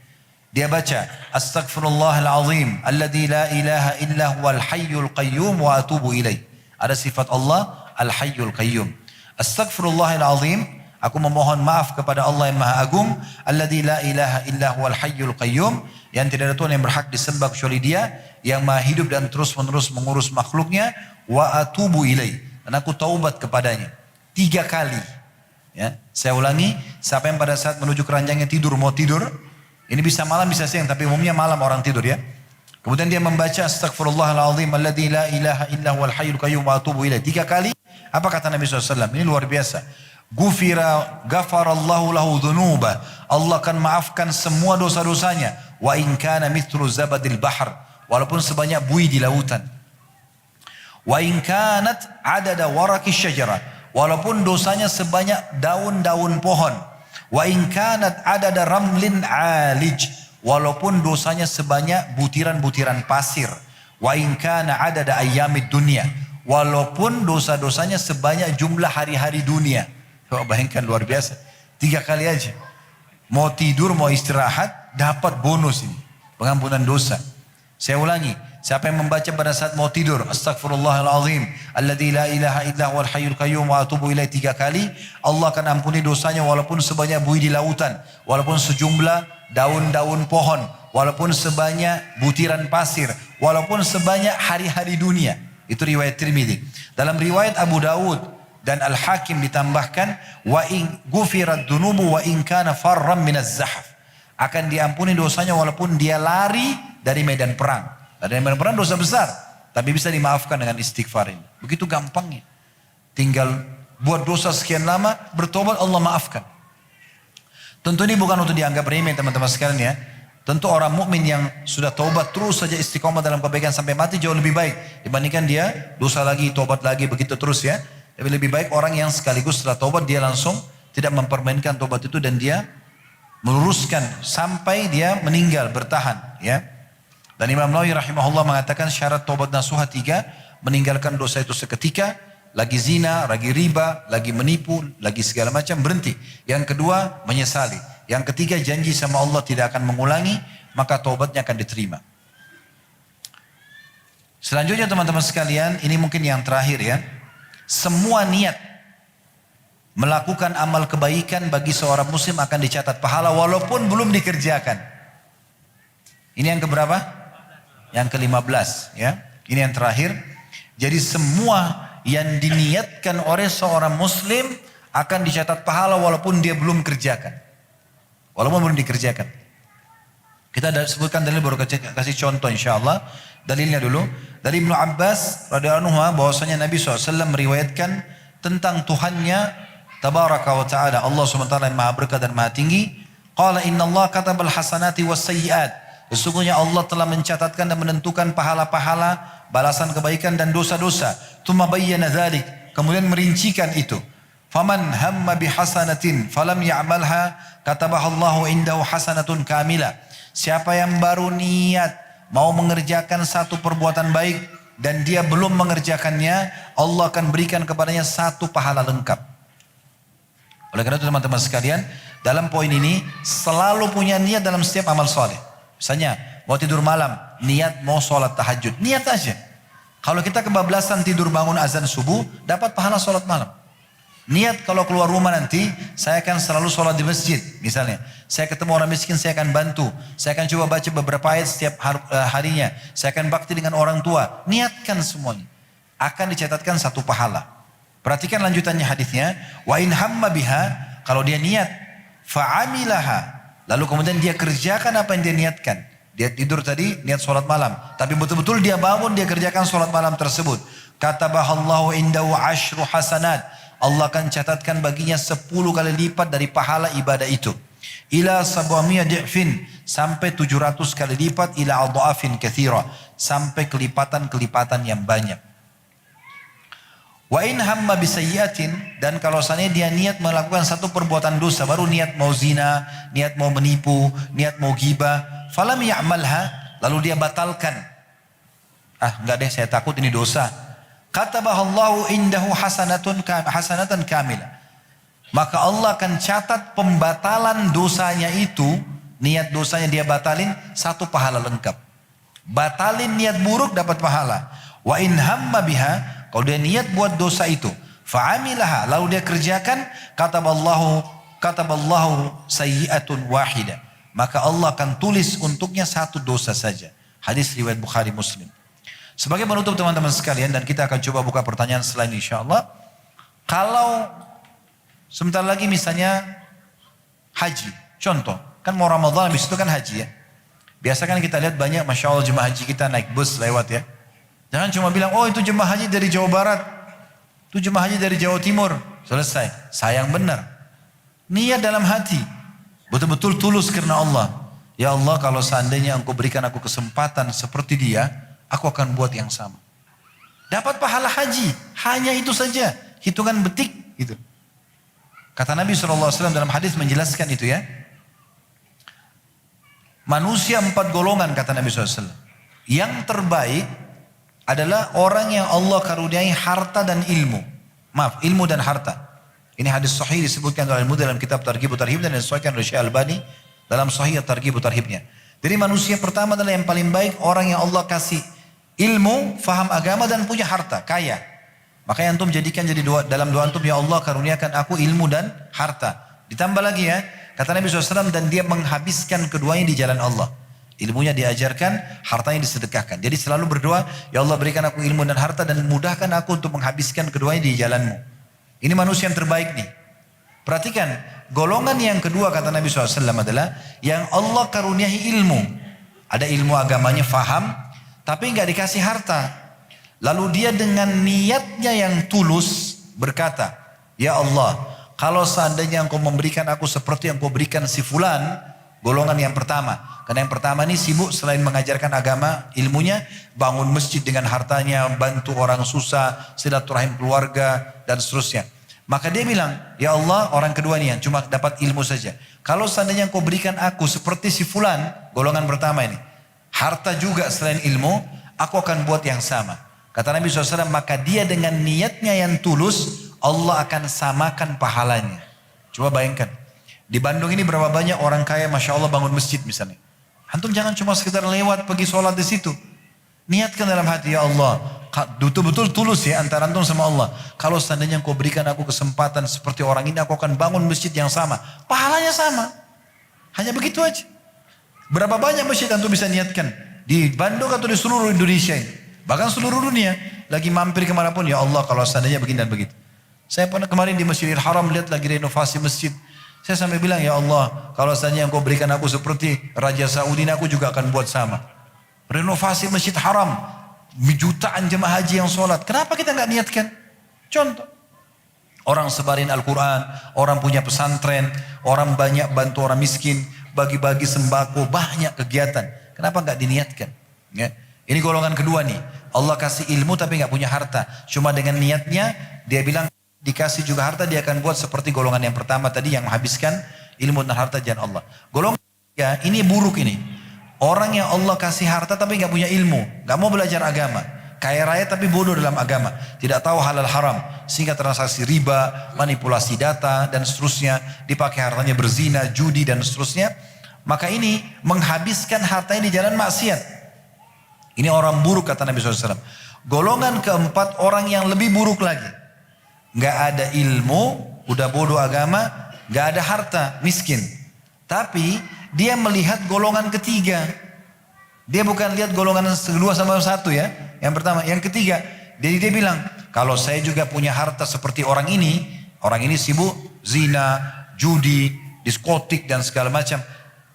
Dia baca, Astaghfirullahalazim, alladzi la ilaha illa huwal hayyul qayyum wa atubu ilaih. Ada sifat Allah, al-hayyul qayyum. Astaghfirullahalazim, aku memohon maaf kepada Allah yang maha agung, alladzi la ilaha illa huwal hayyul qayyum, yang tidak ada Tuhan yang berhak disembah kecuali Dia, yang maha hidup dan terus-menerus mengurus makhluknya, wa atubu ilaih, dan aku taubat kepadanya. 3 kali. Ya, saya ulangi, siapa yang pada saat menuju keranjangnya tidur, mau tidur, ini bisa malam bisa siang, tapi umumnya malam orang tidur ya. Kemudian dia membaca Astaghfirullahalazim alladzi la ilaha illa huwal hayyul qayyum wa atubu ilaih 3 kali. Apa kata Nabi SAW? Ini luar biasa. Ghafarallahu lahu dhunuba, Allah akan maafkan semua dosa-dosanya. Wa in kana mithlu zabadil bahr, walaupun sebanyak buih di lautan. Wa in kanat adada waraqi syajarah, walaupun dosanya sebanyak daun-daun pohon. Wa in kanat adada ramlin alij, walaupun dosanya sebanyak butiran-butiran pasir. Wa in kana adada ayyamid dunya, walaupun dosa-dosanya sebanyak jumlah hari-hari dunia. Coba bayangkan, luar biasa. 3 kali aja. Mau tidur, mau istirahat, dapat bonus ini, pengampunan dosa. Saya ulangi, Siapa yang membaca pada saat mau tidur, Astaghfirullahaladzim, alladzi la ilaha illa huwal hayyul qayyum wa atubu ilaih 3 kali, Allah akan ampuni dosanya walaupun sebanyak buih di lautan, walaupun sejumlah daun-daun pohon, walaupun sebanyak butiran pasir, walaupun sebanyak hari-hari dunia. Itu riwayat Tirmidzi. Dalam riwayat Abu Dawud dan Al-Hakim ditambahkan, wa in ghufirat dunubu wa in kana farram minaz zahaf. Akan diampuni dosanya walaupun dia lari dari medan perang. Dari medan perang dosa besar, tapi bisa dimaafkan dengan istighfar ini. Begitu gampangnya. Tinggal buat dosa sekian lama, bertobat Allah maafkan. Tentu ini bukan untuk dianggap remeh teman-teman sekalian ya. Tentu orang mukmin yang sudah taubat terus saja istiqomah dalam kebaikan sampai mati jauh lebih baik dibandingkan dia dosa lagi, tobat lagi begitu terus ya. Lebih baik orang yang sekaligus setelah taubat dia langsung tidak mempermainkan taubat itu dan dia meluruskan sampai dia meninggal bertahan ya. Dan Imam Nawawi rahimahullah mengatakan syarat taubat nasuha 3, meninggalkan dosa itu seketika, lagi zina, lagi riba, lagi menipu, lagi segala macam berhenti. Yang kedua menyesali. Yang ketiga janji sama Allah tidak akan mengulangi, maka taubatnya akan diterima. Selanjutnya teman-teman sekalian, ini mungkin yang terakhir ya. Semua niat melakukan amal kebaikan bagi seorang muslim akan dicatat pahala walaupun belum dikerjakan. Ini yang keberapa? Yang ke-15 ya. Ini yang terakhir. Jadi semua yang diniatkan oleh seorang muslim akan dicatat pahala walaupun dia belum kerjakan. Walaupun belum dikerjakan. Kita sebutkan dalil baru kasih contoh insyaallah. Dalilnya dulu. Dari Ibnu Abbas radhiyallahu anhu bahwasanya Nabi SAW meriwayatkan tentang Tuhannya Tabaraka wa ta'ala. Allah SWT yang maha berkah dan maha tinggi. Qala inna Allah katabal hasanati was sayyiat. Sesungguhnya Allah telah mencatatkan dan menentukan pahala-pahala, balasan kebaikan dan dosa-dosa. Tsumma bayyana dzalik, kemudian merincikan itu. Faman hamma bihasanatin falam ya'malha katabahallahu indahu hasanatun kamilah. Siapa yang baru niat mau mengerjakan satu perbuatan baik dan dia belum mengerjakannya, Allah akan berikan kepadanya satu pahala lengkap. Oleh karena itu teman-teman sekalian, dalam poin ini selalu punya niat dalam setiap amal soleh. Misalnya mau tidur malam, niat mau sholat tahajud, niat aja. Kalau kita kebablasan tidur bangun azan subuh, dapat pahala sholat malam. Niat kalau keluar rumah nanti, saya akan selalu sholat di masjid. Misalnya, saya ketemu orang miskin, saya akan bantu. Saya akan coba baca beberapa ayat setiap harinya. Saya akan bakti dengan orang tua. Niatkan semuanya. Akan dicatatkan satu pahala. Perhatikan lanjutannya hadisnya. Wa in hamma biha, kalau dia niat, fa'amilaha. Lalu kemudian dia kerjakan apa yang dia niatkan. Dia tidur tadi, niat sholat malam. Tapi betul-betul dia bangun, dia kerjakan sholat malam tersebut. Katabahallahu indahu ashru hasanat. Allah akan catatkan baginya 10 kali lipat dari pahala ibadah itu. Ila sab'amiyah di'fin. Sampai 700 kali lipat. Ila adha'afin kathira. Sampai kelipatan-kelipatan yang banyak. Wa in hamma bisayyatin, dan kalau seandainya dia niat melakukan satu perbuatan dosa, baru niat mau zina, niat mau menipu, niat mau ghibah, falam ya'malha, lalu dia batalkan. Enggak deh, saya takut ini dosa. Katabahallahu indahu hasanatan kamilah. Maka Allah akan catat pembatalan dosanya itu, niat dosanya dia batalin, satu pahala lengkap. Batalin niat buruk dapat pahala. Wa in hamma biha, kalau dia niat buat dosa itu, fa'amilaha, lalu dia kerjakan, kataballahu sayyi'atun wahida. Maka Allah akan tulis untuknya satu dosa saja. Hadis riwayat Bukhari Muslim. Sebagai penutup teman-teman sekalian, dan kita akan coba buka pertanyaan selain insyaAllah. Kalau sebentar lagi misalnya haji, contoh, kan mau Ramadan habis itu kan haji ya. Biasa kan kita lihat banyak Masya Allah jemaah haji kita naik bus lewat ya. Jangan cuma bilang, oh itu jemaah haji dari Jawa Barat, itu jemaah haji dari Jawa Timur, selesai. Sayang benar. Niat dalam hati, betul-betul tulus karena Allah. Ya Allah, kalau seandainya Engkau berikan aku kesempatan seperti dia, aku akan buat yang sama. Dapat pahala haji, hanya itu saja, hitungan detik gitu. Kata Nabi SAW dalam hadis menjelaskan itu ya. Manusia 4 golongan kata Nabi SAW. Yang terbaik adalah orang yang Allah karuniai harta dan ilmu. Maaf, ilmu dan harta. Ini hadis sahih disebutkan oleh Al-Mudzi dalam kitab Targhib Tarhib dan disahihkan oleh Syekh Albani dalam Sahih Targhib Tarhibnya. Jadi manusia pertama adalah yang paling baik orang yang Allah kasih ilmu, faham agama dan punya harta, kaya. Makanya antum jadikan jadi dalam doa antum, ya Allah karuniakan aku ilmu dan harta. Ditambah lagi ya, kata Nabi SAW, dan dia menghabiskan keduanya di jalan Allah. Ilmunya diajarkan, hartanya disedekahkan. Jadi selalu berdoa, ya Allah berikan aku ilmu dan harta dan mudahkan aku untuk menghabiskan keduanya di jalanmu. Ini manusia yang terbaik nih. Perhatikan, golongan yang kedua kata Nabi SAW adalah yang Allah karuniai ilmu. Ada ilmu agamanya, faham, tapi nggak dikasih harta. Lalu dia dengan niatnya yang tulus berkata, ya Allah, kalau seandainya engkau memberikan aku seperti yang kau berikan si fulan, golongan yang pertama. Karena yang pertama ini sibuk selain mengajarkan agama, ilmunya, bangun masjid dengan hartanya, bantu orang susah, silaturahim keluarga, dan seterusnya. Maka dia bilang, ya Allah, orang kedua nih yang cuma dapat ilmu saja. Kalau seandainya engkau berikan aku seperti si fulan, golongan pertama ini, harta juga selain ilmu, aku akan buat yang sama. Kata Nabi SAW, maka dia dengan niatnya yang tulus, Allah akan samakan pahalanya. Coba bayangkan. Di Bandung ini berapa banyak orang kaya, Masya Allah bangun masjid misalnya. Antum jangan cuma sekedar lewat pergi sholat di situ. Niatkan dalam hati, ya Allah. Betul-betul tulus ya antara antum sama Allah. Kalau seandainya kau berikan aku kesempatan seperti orang ini, aku akan bangun masjid yang sama. Pahalanya sama. Hanya begitu aja. Berapa banyak masjid antum bisa niatkan? Di Bandung atau di seluruh Indonesia ini? Bahkan seluruh dunia lagi mampir kemanapun, ya Allah kalau seandainya begini dan begitu. Saya pernah kemarin di Masjidil Haram lihat lagi renovasi masjid. Saya sampai bilang, ya Allah kalau seandainya engkau berikan aku seperti Raja Saudi, aku juga akan buat sama. Renovasi Masjid Haram, jutaan jemaah haji yang sholat. Kenapa kita nggak niatkan? Contoh, orang sebarin Al-Quran, orang punya pesantren, orang banyak bantu orang miskin, bagi-bagi sembako, banyak kegiatan. Kenapa nggak diniatkan? Ya. Ini golongan kedua nih. Allah kasih ilmu tapi nggak punya harta. Cuma dengan niatnya dia bilang dikasih juga harta, dia akan buat seperti golongan yang pertama tadi yang menghabiskan ilmu dan harta jalan Allah. Golongan ya ini buruk ini. Orang yang Allah kasih harta tapi nggak punya ilmu, nggak mau belajar agama, kaya raya tapi bodoh dalam agama, tidak tahu halal haram, sehingga transaksi riba, manipulasi data dan seterusnya, dipakai hartanya berzina, judi dan seterusnya. Maka ini menghabiskan hartanya di jalan maksiat. Ini orang buruk kata Nabi SAW. Golongan keempat orang yang lebih buruk lagi. Gak ada ilmu, udah bodoh agama, gak ada harta, miskin. Tapi dia melihat golongan ketiga. Dia bukan lihat golongan kedua sama satu ya. Yang pertama, yang ketiga. Jadi dia bilang, kalau saya juga punya harta seperti orang ini sibuk zina, judi, diskotik dan segala macam.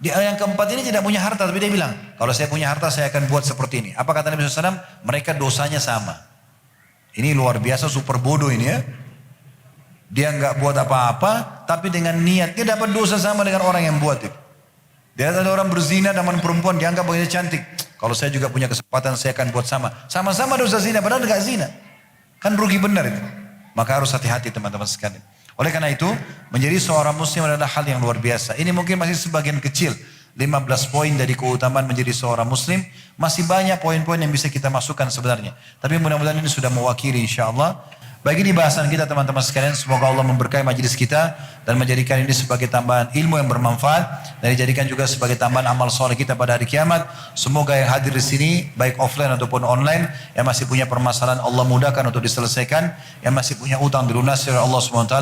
Yang keempat ini tidak punya harta, tapi dia bilang, kalau saya punya harta saya akan buat seperti ini. Apa kata Nabi SAW? Mereka dosanya sama. Ini luar biasa, super bodoh ini ya. Dia nggak buat apa-apa, tapi dengan niat dia dapat dosa sama dengan orang yang buat itu. Dia ada orang berzina dengan perempuan, dianggap bahwa dia cantik. Kalau saya juga punya kesempatan, saya akan buat sama. Sama-sama dosa zina, padahal nggak zina. Kan rugi benar itu. Maka harus hati-hati teman-teman sekalian. Oleh karena itu, menjadi seorang muslim adalah hal yang luar biasa. Ini mungkin masih sebagian kecil. 15 poin dari keutamaan menjadi seorang muslim. Masih banyak poin-poin yang bisa kita masukkan sebenarnya. Tapi mudah-mudahan ini sudah mewakili insyaAllah. Bagi di bahasan kita teman-teman sekalian, semoga Allah memberkahi majelis kita dan menjadikan ini sebagai tambahan ilmu yang bermanfaat dan dijadikan juga sebagai tambahan amal soleh kita pada hari kiamat. Semoga yang hadir di sini baik offline ataupun online yang masih punya permasalahan Allah mudahkan untuk diselesaikan, yang masih punya utang dilunasi oleh Allah SWT,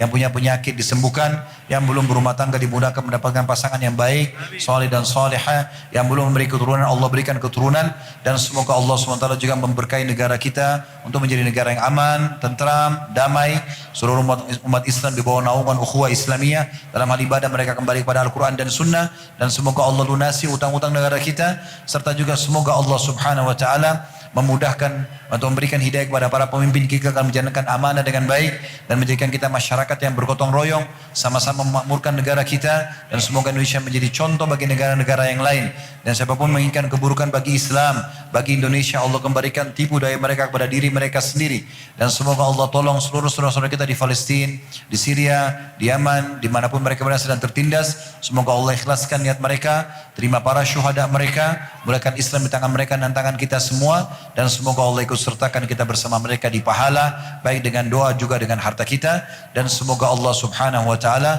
yang punya penyakit disembuhkan, yang belum berumah tangga dimudahkan mendapatkan pasangan yang baik, soleh dan solehah, yang belum memberi keturunan Allah berikan keturunan, dan semoga Allah SWT juga memberkahi negara kita untuk menjadi negara yang aman, tentram, damai, seluruh umat Islam di bawah naungan ukhuwah Islamiyah dalam hal ibadah mereka kembali kepada Al-Quran dan Sunnah, dan semoga Allah lunasi utang-utang negara kita, serta juga semoga Allah Subhanahu Wa Taala memudahkan untuk memberikan hidayah kepada para pemimpin kita akan menjalankan amanah dengan baik dan menjadikan kita masyarakat yang bergotong royong sama-sama memakmurkan negara kita, dan semoga Indonesia menjadi contoh bagi negara-negara yang lain, dan siapapun menginginkan keburukan bagi Islam, bagi Indonesia, Allah kembalikan tipu daya mereka kepada diri mereka sendiri, dan semoga Allah tolong seluruh saudara-saudara kita di Palestina, di Syria, di Yaman, dimanapun mereka berada sedang tertindas. Semoga Allah ikhlaskan niat mereka, terima para syuhada mereka, mulakan Islam di tangan mereka dan tangan kita semua, dan semoga Allah ikut sertakan kita bersama mereka di pahala, baik dengan doa juga dengan harta kita, dan semoga Allah Subhanahu Wa Taala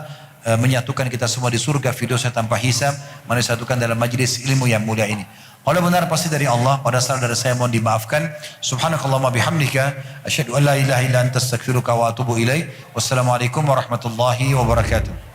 menyatukan kita semua di surga firdausnya tanpa hisab, menyatukan dalam majlis ilmu yang mulia ini. Kalau benar pasti dari Allah. Pada saat dari saya mohon dimaafkan. Subhanakallahumma bihamdika. Asyhadu an la ilaha illa anta astaghfiruka wa atubu ilaik. Wassalamualaikum warahmatullahi wabarakatuh.